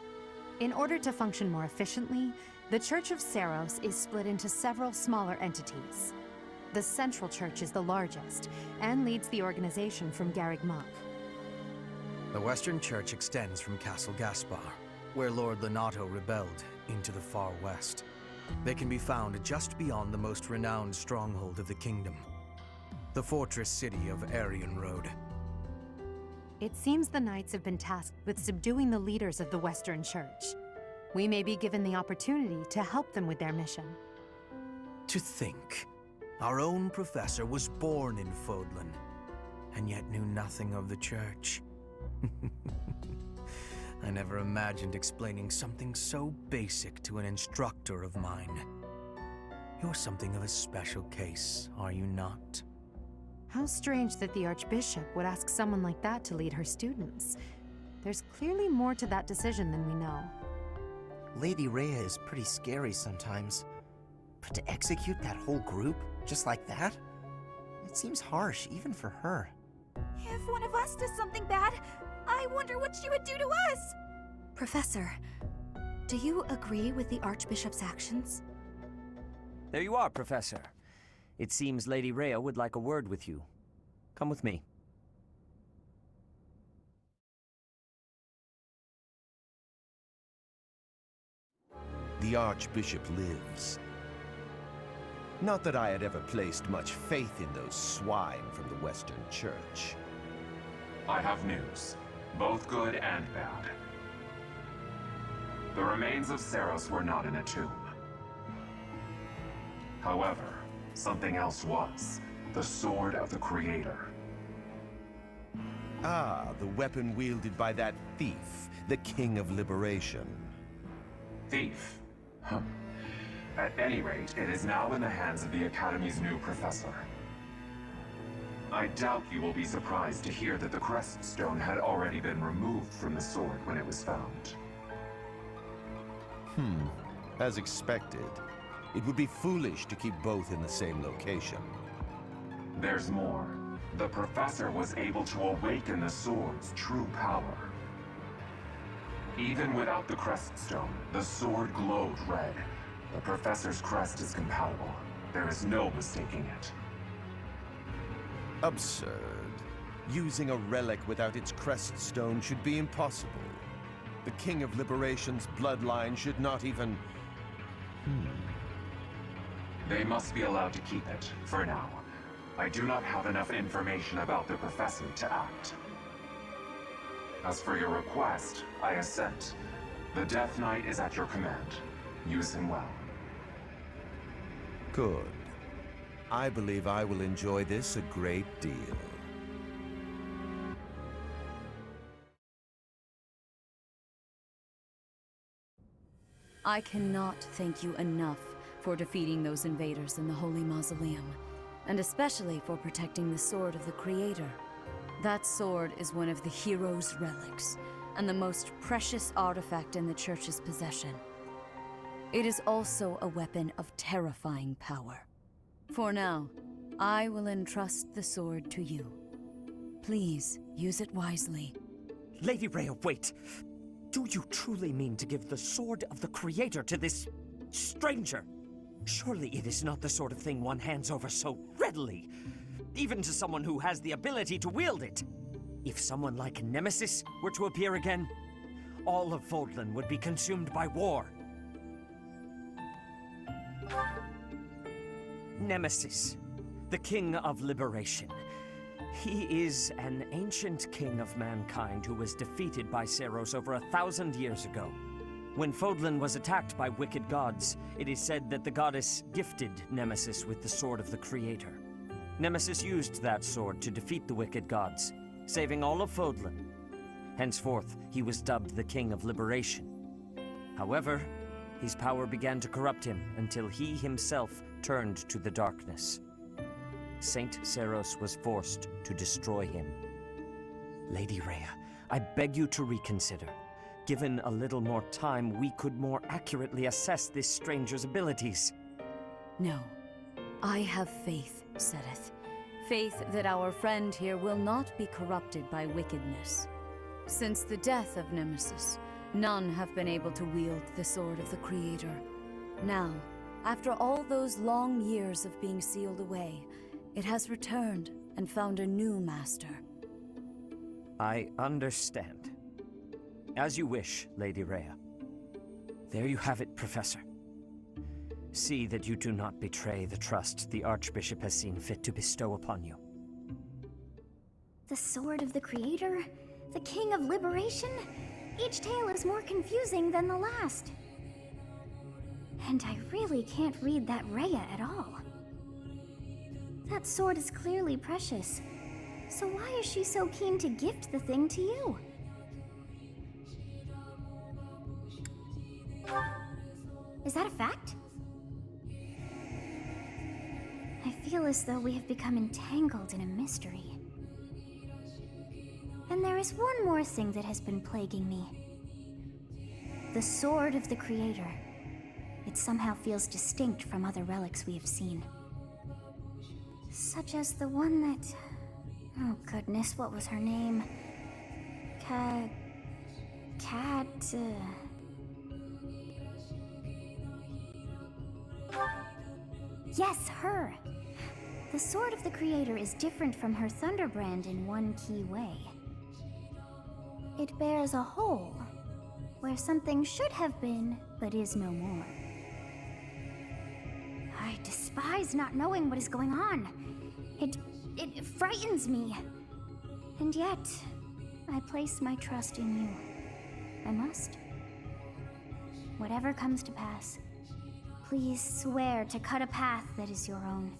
In order to function more efficiently, the Church of Seros is split into several smaller entities. The Central Church is the largest, and leads the organization from Garreg Mach. The Western Church extends from Castle Gaspar, where Lord Lenato rebelled, into the far west. They can be found just beyond the most renowned stronghold of the kingdom, the fortress city of Aryan Road. It seems the Knights have been tasked with subduing the leaders of the Western Church. We may be given the opportunity to help them with their mission. To think, our own professor was born in Fodlan, and yet knew nothing of the Church. I never imagined explaining something so basic to an instructor of mine. You're something of a special case, are you not? How strange that the Archbishop would ask someone like that to lead her students. There's clearly more to that decision than we know. Lady Rhea is pretty scary sometimes. But to execute that whole group, just like that? It seems harsh, even for her. If one of us does something bad, I wonder what she would do to us! Professor, do you agree with the Archbishop's actions? There you are, Professor. It seems Lady Rhea would like a word with you. Come with me. The Archbishop lives. Not that I had ever placed much faith in those swine from the Western Church. I have news, both good and bad. The remains of Saros were not in a tomb. However, something else was. The Sword of the Creator. Ah, the weapon wielded by that thief, the King of Liberation. Thief? Huh. At any rate, it is now in the hands of the Academy's new professor. I doubt you will be surprised to hear that the Crest Stone had already been removed from the sword when it was found. As expected. It would be foolish to keep both in the same location. There's more. The professor was able to awaken the sword's true power. Even without the Crest Stone, the sword glowed red. The professor's crest is compatible. There is no mistaking it. Absurd. Using a relic without its crest stone should be impossible. The King of Liberation's bloodline should not even... They must be allowed to keep it, for now. I do not have enough information about the professor to act. As for your request, I assent. The Death Knight is at your command. Use him well. Good. I believe I will enjoy this a great deal. I cannot thank you enough for defeating those invaders in the Holy Mausoleum, and especially for protecting the Sword of the Creator. That sword is one of the hero's relics, and the most precious artifact in the Church's possession. It is also a weapon of terrifying power. For now, I will entrust the sword to you. Please, use it wisely. Lady Rhea, wait! Do you truly mean to give the Sword of the Creator to this stranger? Surely it is not the sort of thing one hands over so readily, even to someone who has the ability to wield it. If someone like Nemesis were to appear again, all of Fodlan would be consumed by war. Nemesis, the King of Liberation. He is an ancient king of mankind who was defeated by Saros over 1,000 years ago. When Fodlan was attacked by wicked gods, it is said that the goddess gifted Nemesis with the Sword of the Creator. Nemesis used that sword to defeat the wicked gods, saving all of Fodlan. Henceforth, he was dubbed the King of Liberation. However, his power began to corrupt him until he himself turned to the darkness. Saint Saros was forced to destroy him. Lady Rhea, I beg you to reconsider. Given a little more time, we could more accurately assess this stranger's abilities. No. I have faith, Seteth. Faith that our friend here will not be corrupted by wickedness. Since the death of Nemesis, none have been able to wield the Sword of the Creator. Now, after all those long years of being sealed away, it has returned and found a new master. I understand. As you wish, Lady Rhea. There you have it, Professor. See that you do not betray the trust the Archbishop has seen fit to bestow upon you. The Sword of the Creator? The King of Liberation? Each tale is more confusing than the last. And I really can't read that Rhea at all. That sword is clearly precious. So why is she so keen to gift the thing to you? Is that a fact? I feel as though we have become entangled in a mystery. And there is one more thing that has been plaguing me. The Sword of the Creator. It somehow feels distinct from other relics we have seen. Such as the one that... Oh goodness, what was her name? Yes, her! The Sword of the Creator is different from her Thunderbrand in one key way. It bears a hole, where something should have been, but is no more. I despise not knowing what is going on. It frightens me. And yet, I place my trust in you. I must. Whatever comes to pass, please swear to cut a path that is your own.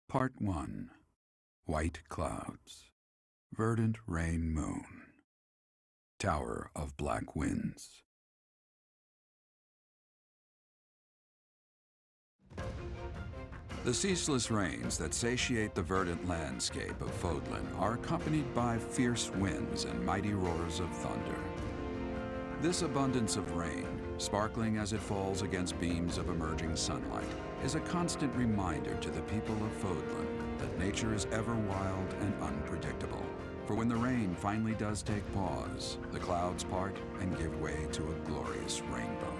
Part 1. White Clouds. Verdant Rain Moon. Tower of Black Winds. The ceaseless rains that satiate the verdant landscape of Fodlan are accompanied by fierce winds and mighty roars of thunder. This abundance of rain, sparkling as it falls against beams of emerging sunlight, is a constant reminder to the people of Fodlan that nature is ever wild and unpredictable. For when the rain finally does take pause, the clouds part and give way to a glorious rainbow.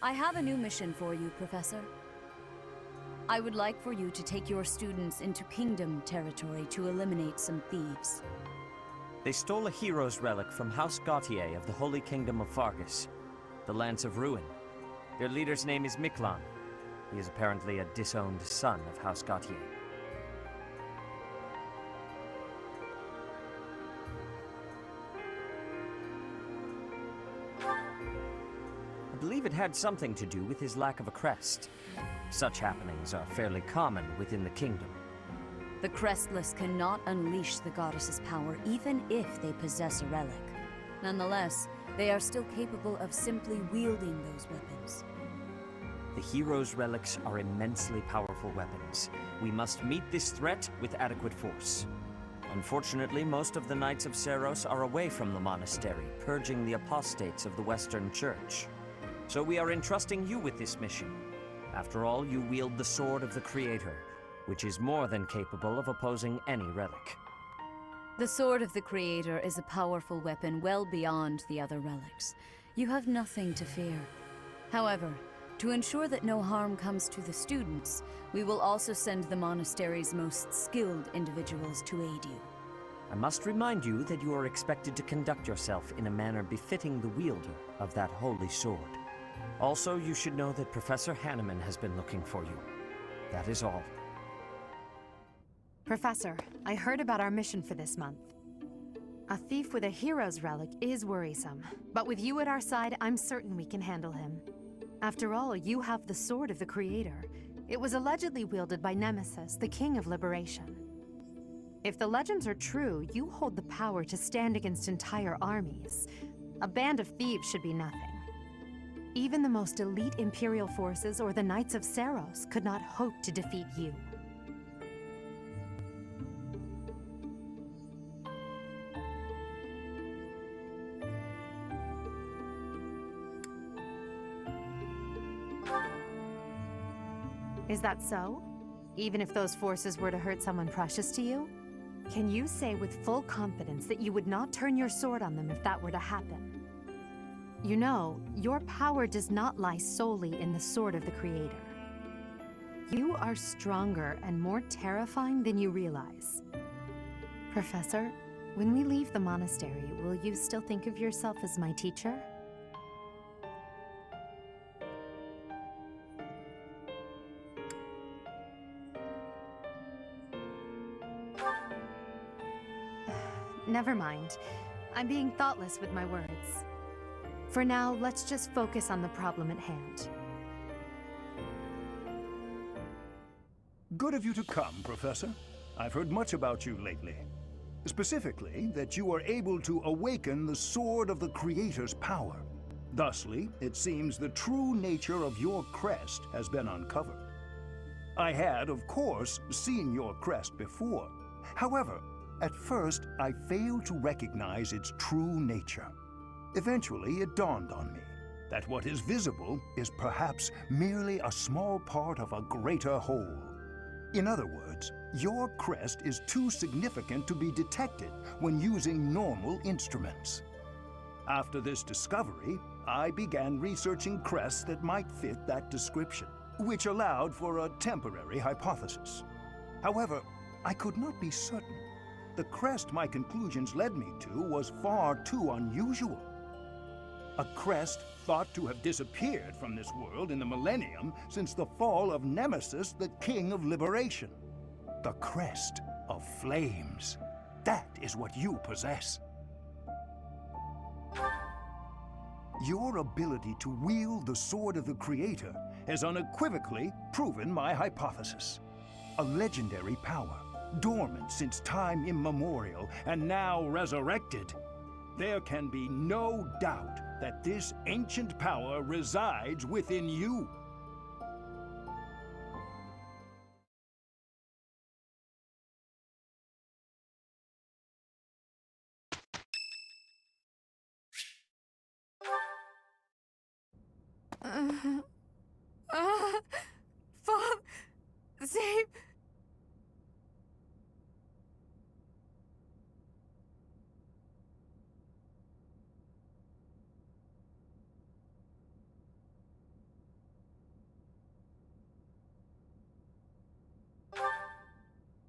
I have a new mission for you, Professor. I would like for you to take your students into Kingdom territory to eliminate some thieves. They stole a hero's relic from House Gautier of the Holy Kingdom of Fargus, the Lance of Ruin. Their leader's name is Miklan. He is apparently a disowned son of House Gautier. I believe it had something to do with his lack of a crest. Such happenings are fairly common within the kingdom. The Crestless cannot unleash the goddess's power even if they possess a relic. Nonetheless, they are still capable of simply wielding those weapons. The hero's relics are immensely powerful weapons. We must meet this threat with adequate force. Unfortunately, most of the Knights of Seiros are away from the monastery, purging the apostates of the Western Church. So we are entrusting you with this mission. After all, you wield the Sword of the Creator, which is more than capable of opposing any relic. The Sword of the Creator is a powerful weapon well beyond the other relics. You have nothing to fear. However, to ensure that no harm comes to the students, we will also send the monastery's most skilled individuals to aid you. I must remind you that you are expected to conduct yourself in a manner befitting the wielder of that holy sword. Also, you should know that Professor Hanneman has been looking for you. That is all. Professor, I heard about our mission for this month. A thief with a hero's relic is worrisome, but with you at our side, I'm certain we can handle him. After all, you have the Sword of the Creator. It was allegedly wielded by Nemesis, the King of Liberation. If the legends are true, you hold the power to stand against entire armies. A band of thieves should be nothing. Even the most elite Imperial forces or the Knights of Seiros could not hope to defeat you. Is that so? even if those forces were to hurt someone precious to you? Can you say with full confidence that you would not turn your sword on them if that were to happen? You know, your power does not lie solely in the sword of the Creator. You are stronger and more terrifying than you realize. Professor, when we leave the monastery, will you still think of yourself as my teacher? Never mind. I'm being thoughtless with my words. For now, let's just focus on the problem at hand. Good of you to come, Professor. I've heard much about you lately. Specifically, that you are able to awaken the Sword of the Creator's power. Thusly, it seems the true nature of your crest has been uncovered. I had, of course, seen your crest before. However, at first, I failed to recognize its true nature. Eventually, it dawned on me that what is visible is perhaps merely a small part of a greater whole. In other words, your crest is too significant to be detected when using normal instruments. After this discovery, I began researching crests that might fit that description, which allowed for a temporary hypothesis. However, I could not be certain. The crest my conclusions led me to was far too unusual. A crest thought to have disappeared from this world in the millennium since the fall of Nemesis, the King of Liberation. The crest of flames. That is what you possess. Your ability to wield the Sword of the Creator has unequivocally proven my hypothesis. A legendary power, dormant since time immemorial and now resurrected. There can be no doubt that this ancient power resides within you. Father, save...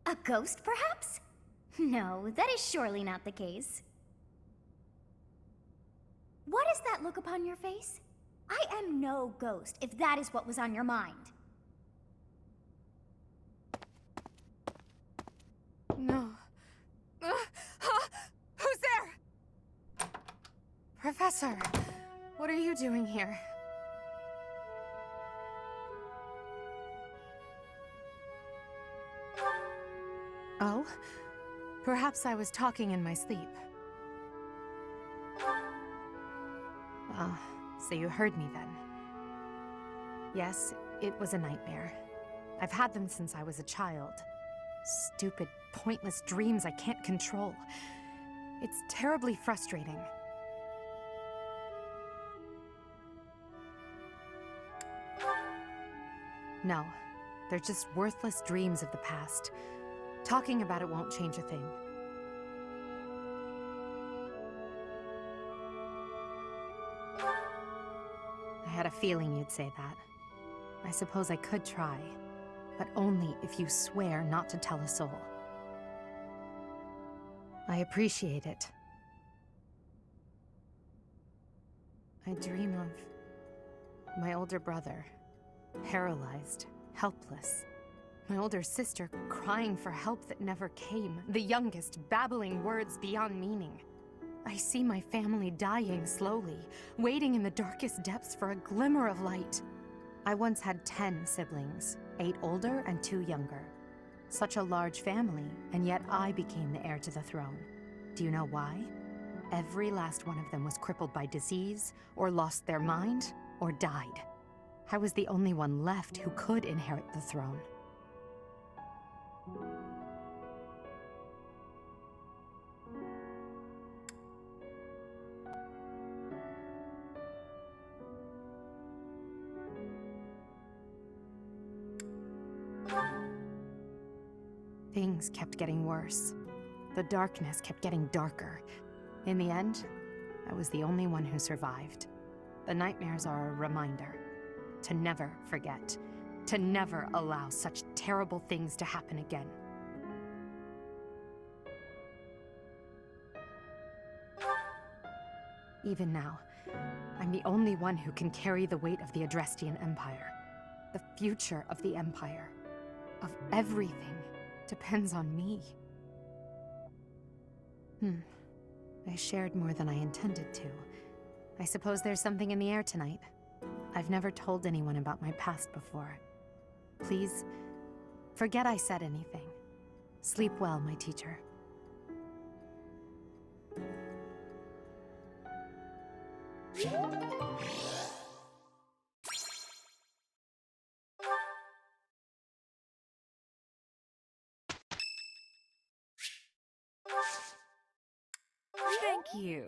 A ghost, perhaps? No, that is surely not the case. What is that look upon your face? I am no ghost, if that is what was on your mind. No. Who's there? Professor, what are you doing here? Oh? Perhaps I was talking in my sleep. Ah, so you heard me then. Yes, it was a nightmare. I've had them since I was a child. Stupid, pointless dreams I can't control. It's terribly frustrating. No, they're just worthless dreams of the past. Talking about it won't change a thing. I had a feeling you'd say that. I suppose I could try, but only if you swear not to tell a soul. I appreciate it. I dream of my older brother, paralyzed, helpless. My older sister crying for help that never came. The youngest babbling words beyond meaning. I see my family dying slowly, waiting in the darkest depths for a glimmer of light. I once had 10 siblings, 8 older and 2 younger. Such a large family, and yet I became the heir to the throne. Do you know why? Every last one of them was crippled by disease, or lost their mind, or died. I was the only one left who could inherit the throne. Things kept getting worse. The darkness kept getting darker. In the end, I was the only one who survived. The nightmares are a reminder to never forget, to never allow such terrible things to happen again. Even now, I'm the only one who can carry the weight of the Adrestian Empire. The future of the Empire, of everything, depends on me. I shared more than I intended to. I suppose there's something in the air tonight. I've never told anyone about my past before. Please, forget I said anything. Sleep well, my teacher. Thank you.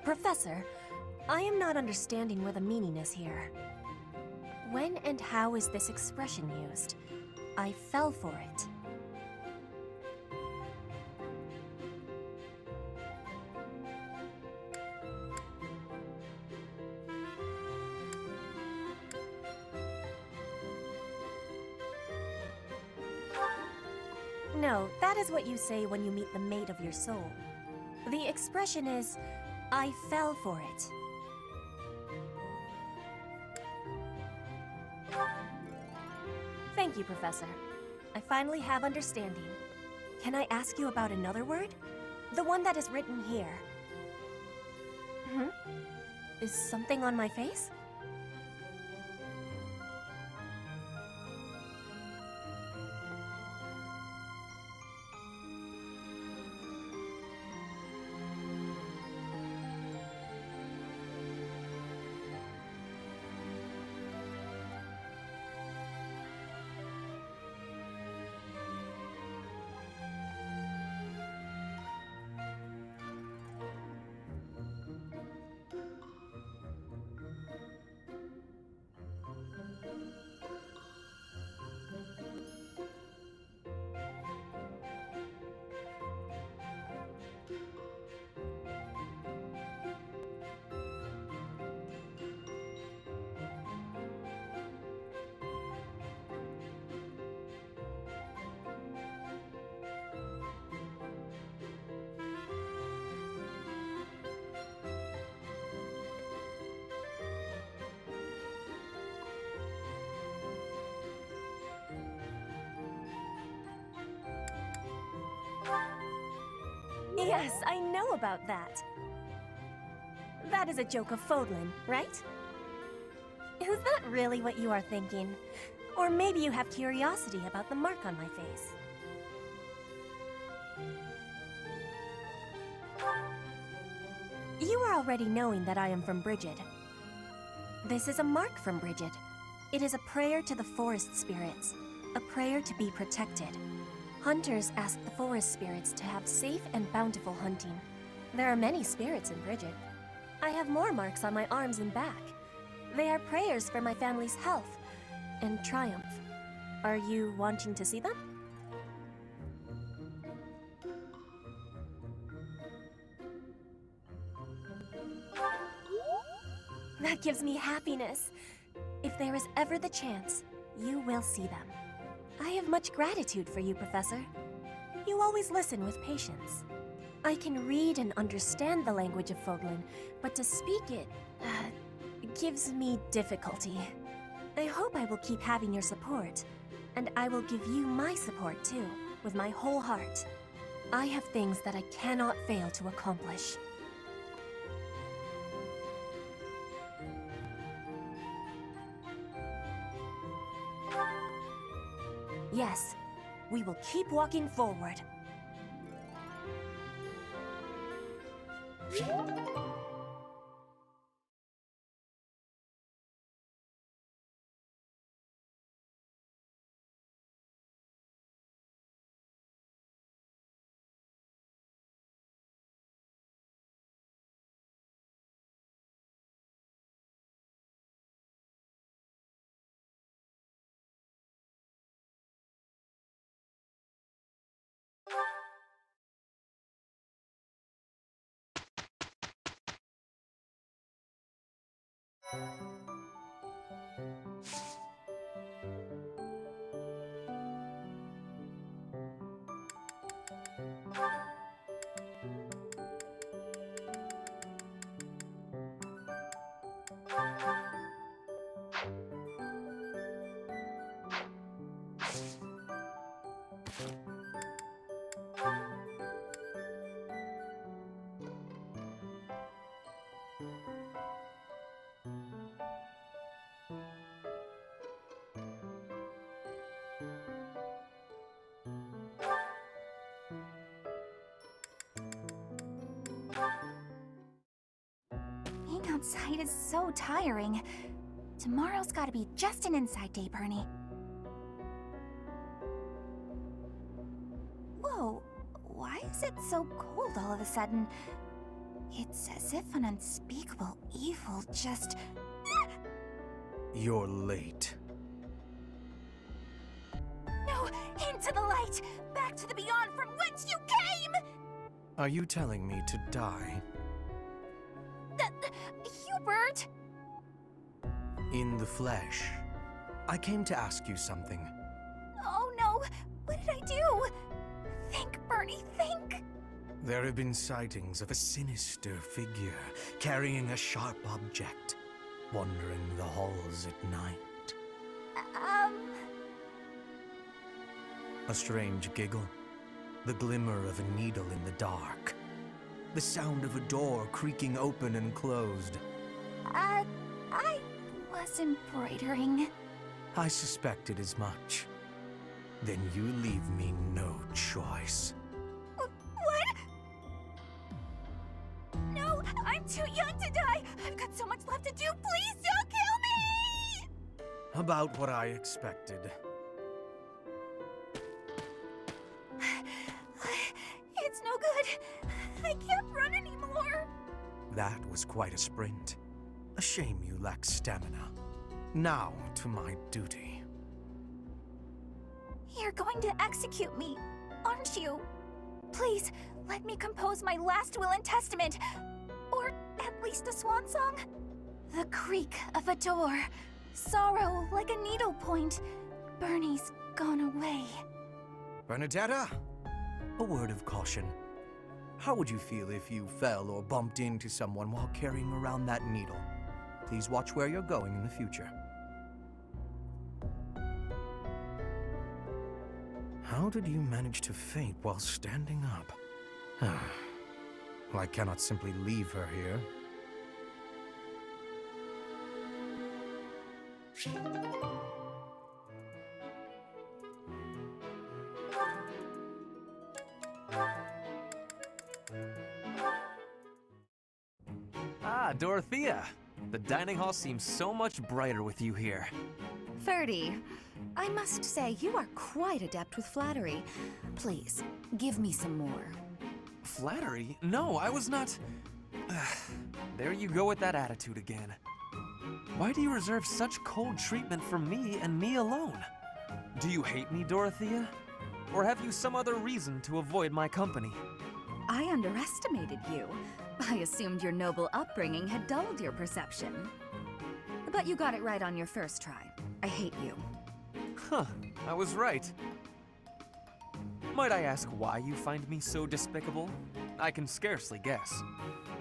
Professor, I am not understanding where the meaning is here. When and how is this expression used? I fell for it. No, that is what you say when you meet the mate of your soul. The expression is, I fell for it. Thank you, Professor. I finally have understanding. Can I ask you about another word? The one that is written here. Is something on my face? Yes, I know about that. That is a joke of Fodlan, right? Is that really what you are thinking? Or maybe you have curiosity about the mark on my face. You are already knowing that I am from Brigid. This is a mark from Brigid. It is a prayer to the forest spirits, a prayer to be protected. Hunters ask the forest spirits to have safe and bountiful hunting. There are many spirits in Brigid. I have more marks on my arms and back. They are prayers for my family's health and triumph. Are you wanting to see them? That gives me happiness. If there is ever the chance, you will see them. I have much gratitude for you, Professor. You always listen with patience. I can read and understand the language of Fodlan, but to speak it, gives me difficulty. I hope I will keep having your support, and I will give you my support too, with my whole heart. I have things that I cannot fail to accomplish. Yes, we will keep walking forward. Being outside is so tiring. Tomorrow's gotta be just an inside day, Bernie. Whoa, why is it so cold all of a sudden? It's as if an unspeakable evil just... You're late. No! Into the light! Back to the beyond from whence you came! Are you telling me to die? Hubert! In the flesh. I came to ask you something. Oh no! What did I do? Think, Bernie, think! There have been sightings of a sinister figure carrying a sharp object, wandering the halls at night. A strange giggle, the glimmer of a needle in the dark, the sound of a door creaking open and closed. I was embroidering. I suspected as much. Then you leave me no choice. What? No, I'm too young to die! I've got so much left to do, please don't kill me! About what I expected. It's no good. I can't run anymore. That was quite a sprint. A shame you lack stamina. Now to my duty. You're going to execute me, aren't you? Please, let me compose my last will and testament. Or at least a swan song. The creak of a door. Sorrow like a needle point. Bernie's gone away. Bernadetta, a word of caution. How would you feel if you fell or bumped into someone while carrying around that needle? Please watch where you're going in the future. How did you manage to faint while standing up? Well, I cannot simply leave her here. Ah, Dorothea! The dining hall seems so much brighter with you here. Ferdy, I must say you are quite adept with flattery. Please, give me some more. Flattery? No, I was not... There you go with that attitude again. Why do you reserve such cold treatment for me and me alone? Do you hate me, Dorothea? Or have you some other reason to avoid my company? I underestimated you. I assumed your noble upbringing had dulled your perception. But you got it right on your first try. I hate you. Huh, I was right. Might I ask why you find me so despicable? I can scarcely guess.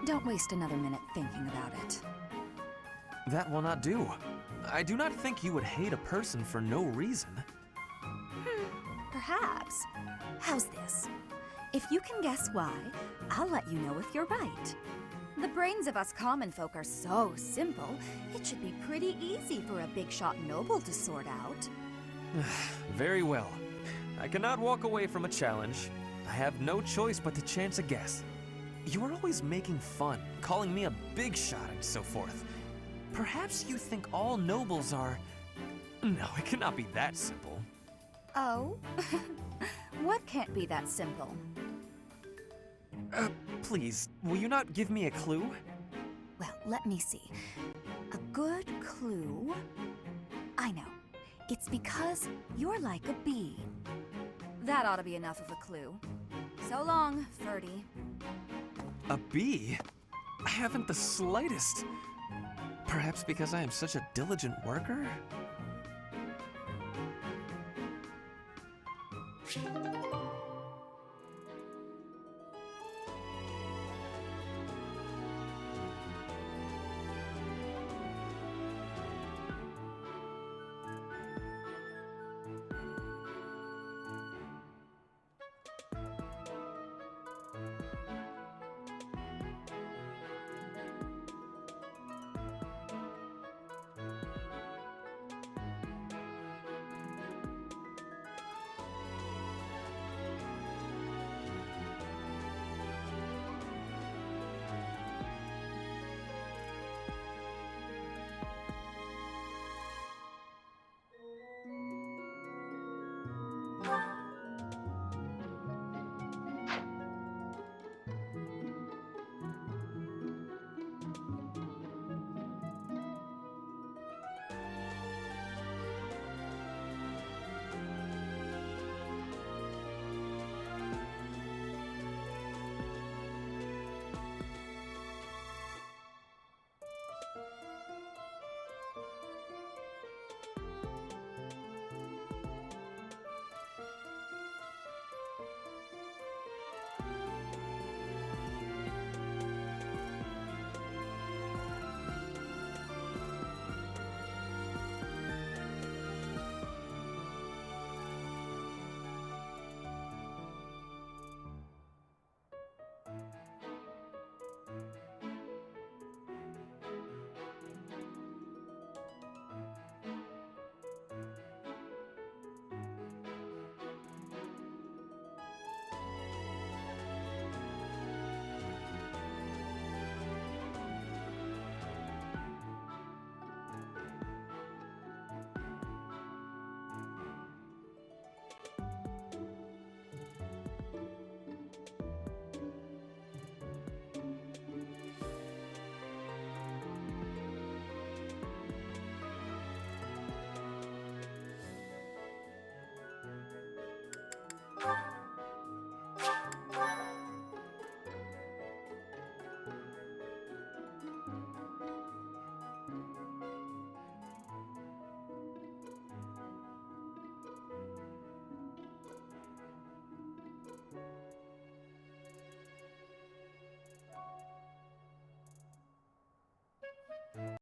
Don't waste another minute thinking about it. That will not do. I do not think you would hate a person for no reason. Perhaps. How's this? If you can guess why, I'll let you know if you're right. The brains of us common folk are so simple, it should be pretty easy for a big shot noble to sort out. Very well. I cannot walk away from a challenge. I have no choice but to chance a guess. You are always making fun, calling me a big shot and so forth. Perhaps you think all nobles are... No, it cannot be that simple. Oh? What can't be that simple? Please, will you not give me a clue? Well, let me see. A good clue? I know. It's because you're like a bee. That ought to be enough of a clue. So long, Ferdy. A bee? I haven't the slightest. Perhaps because I am such a diligent worker?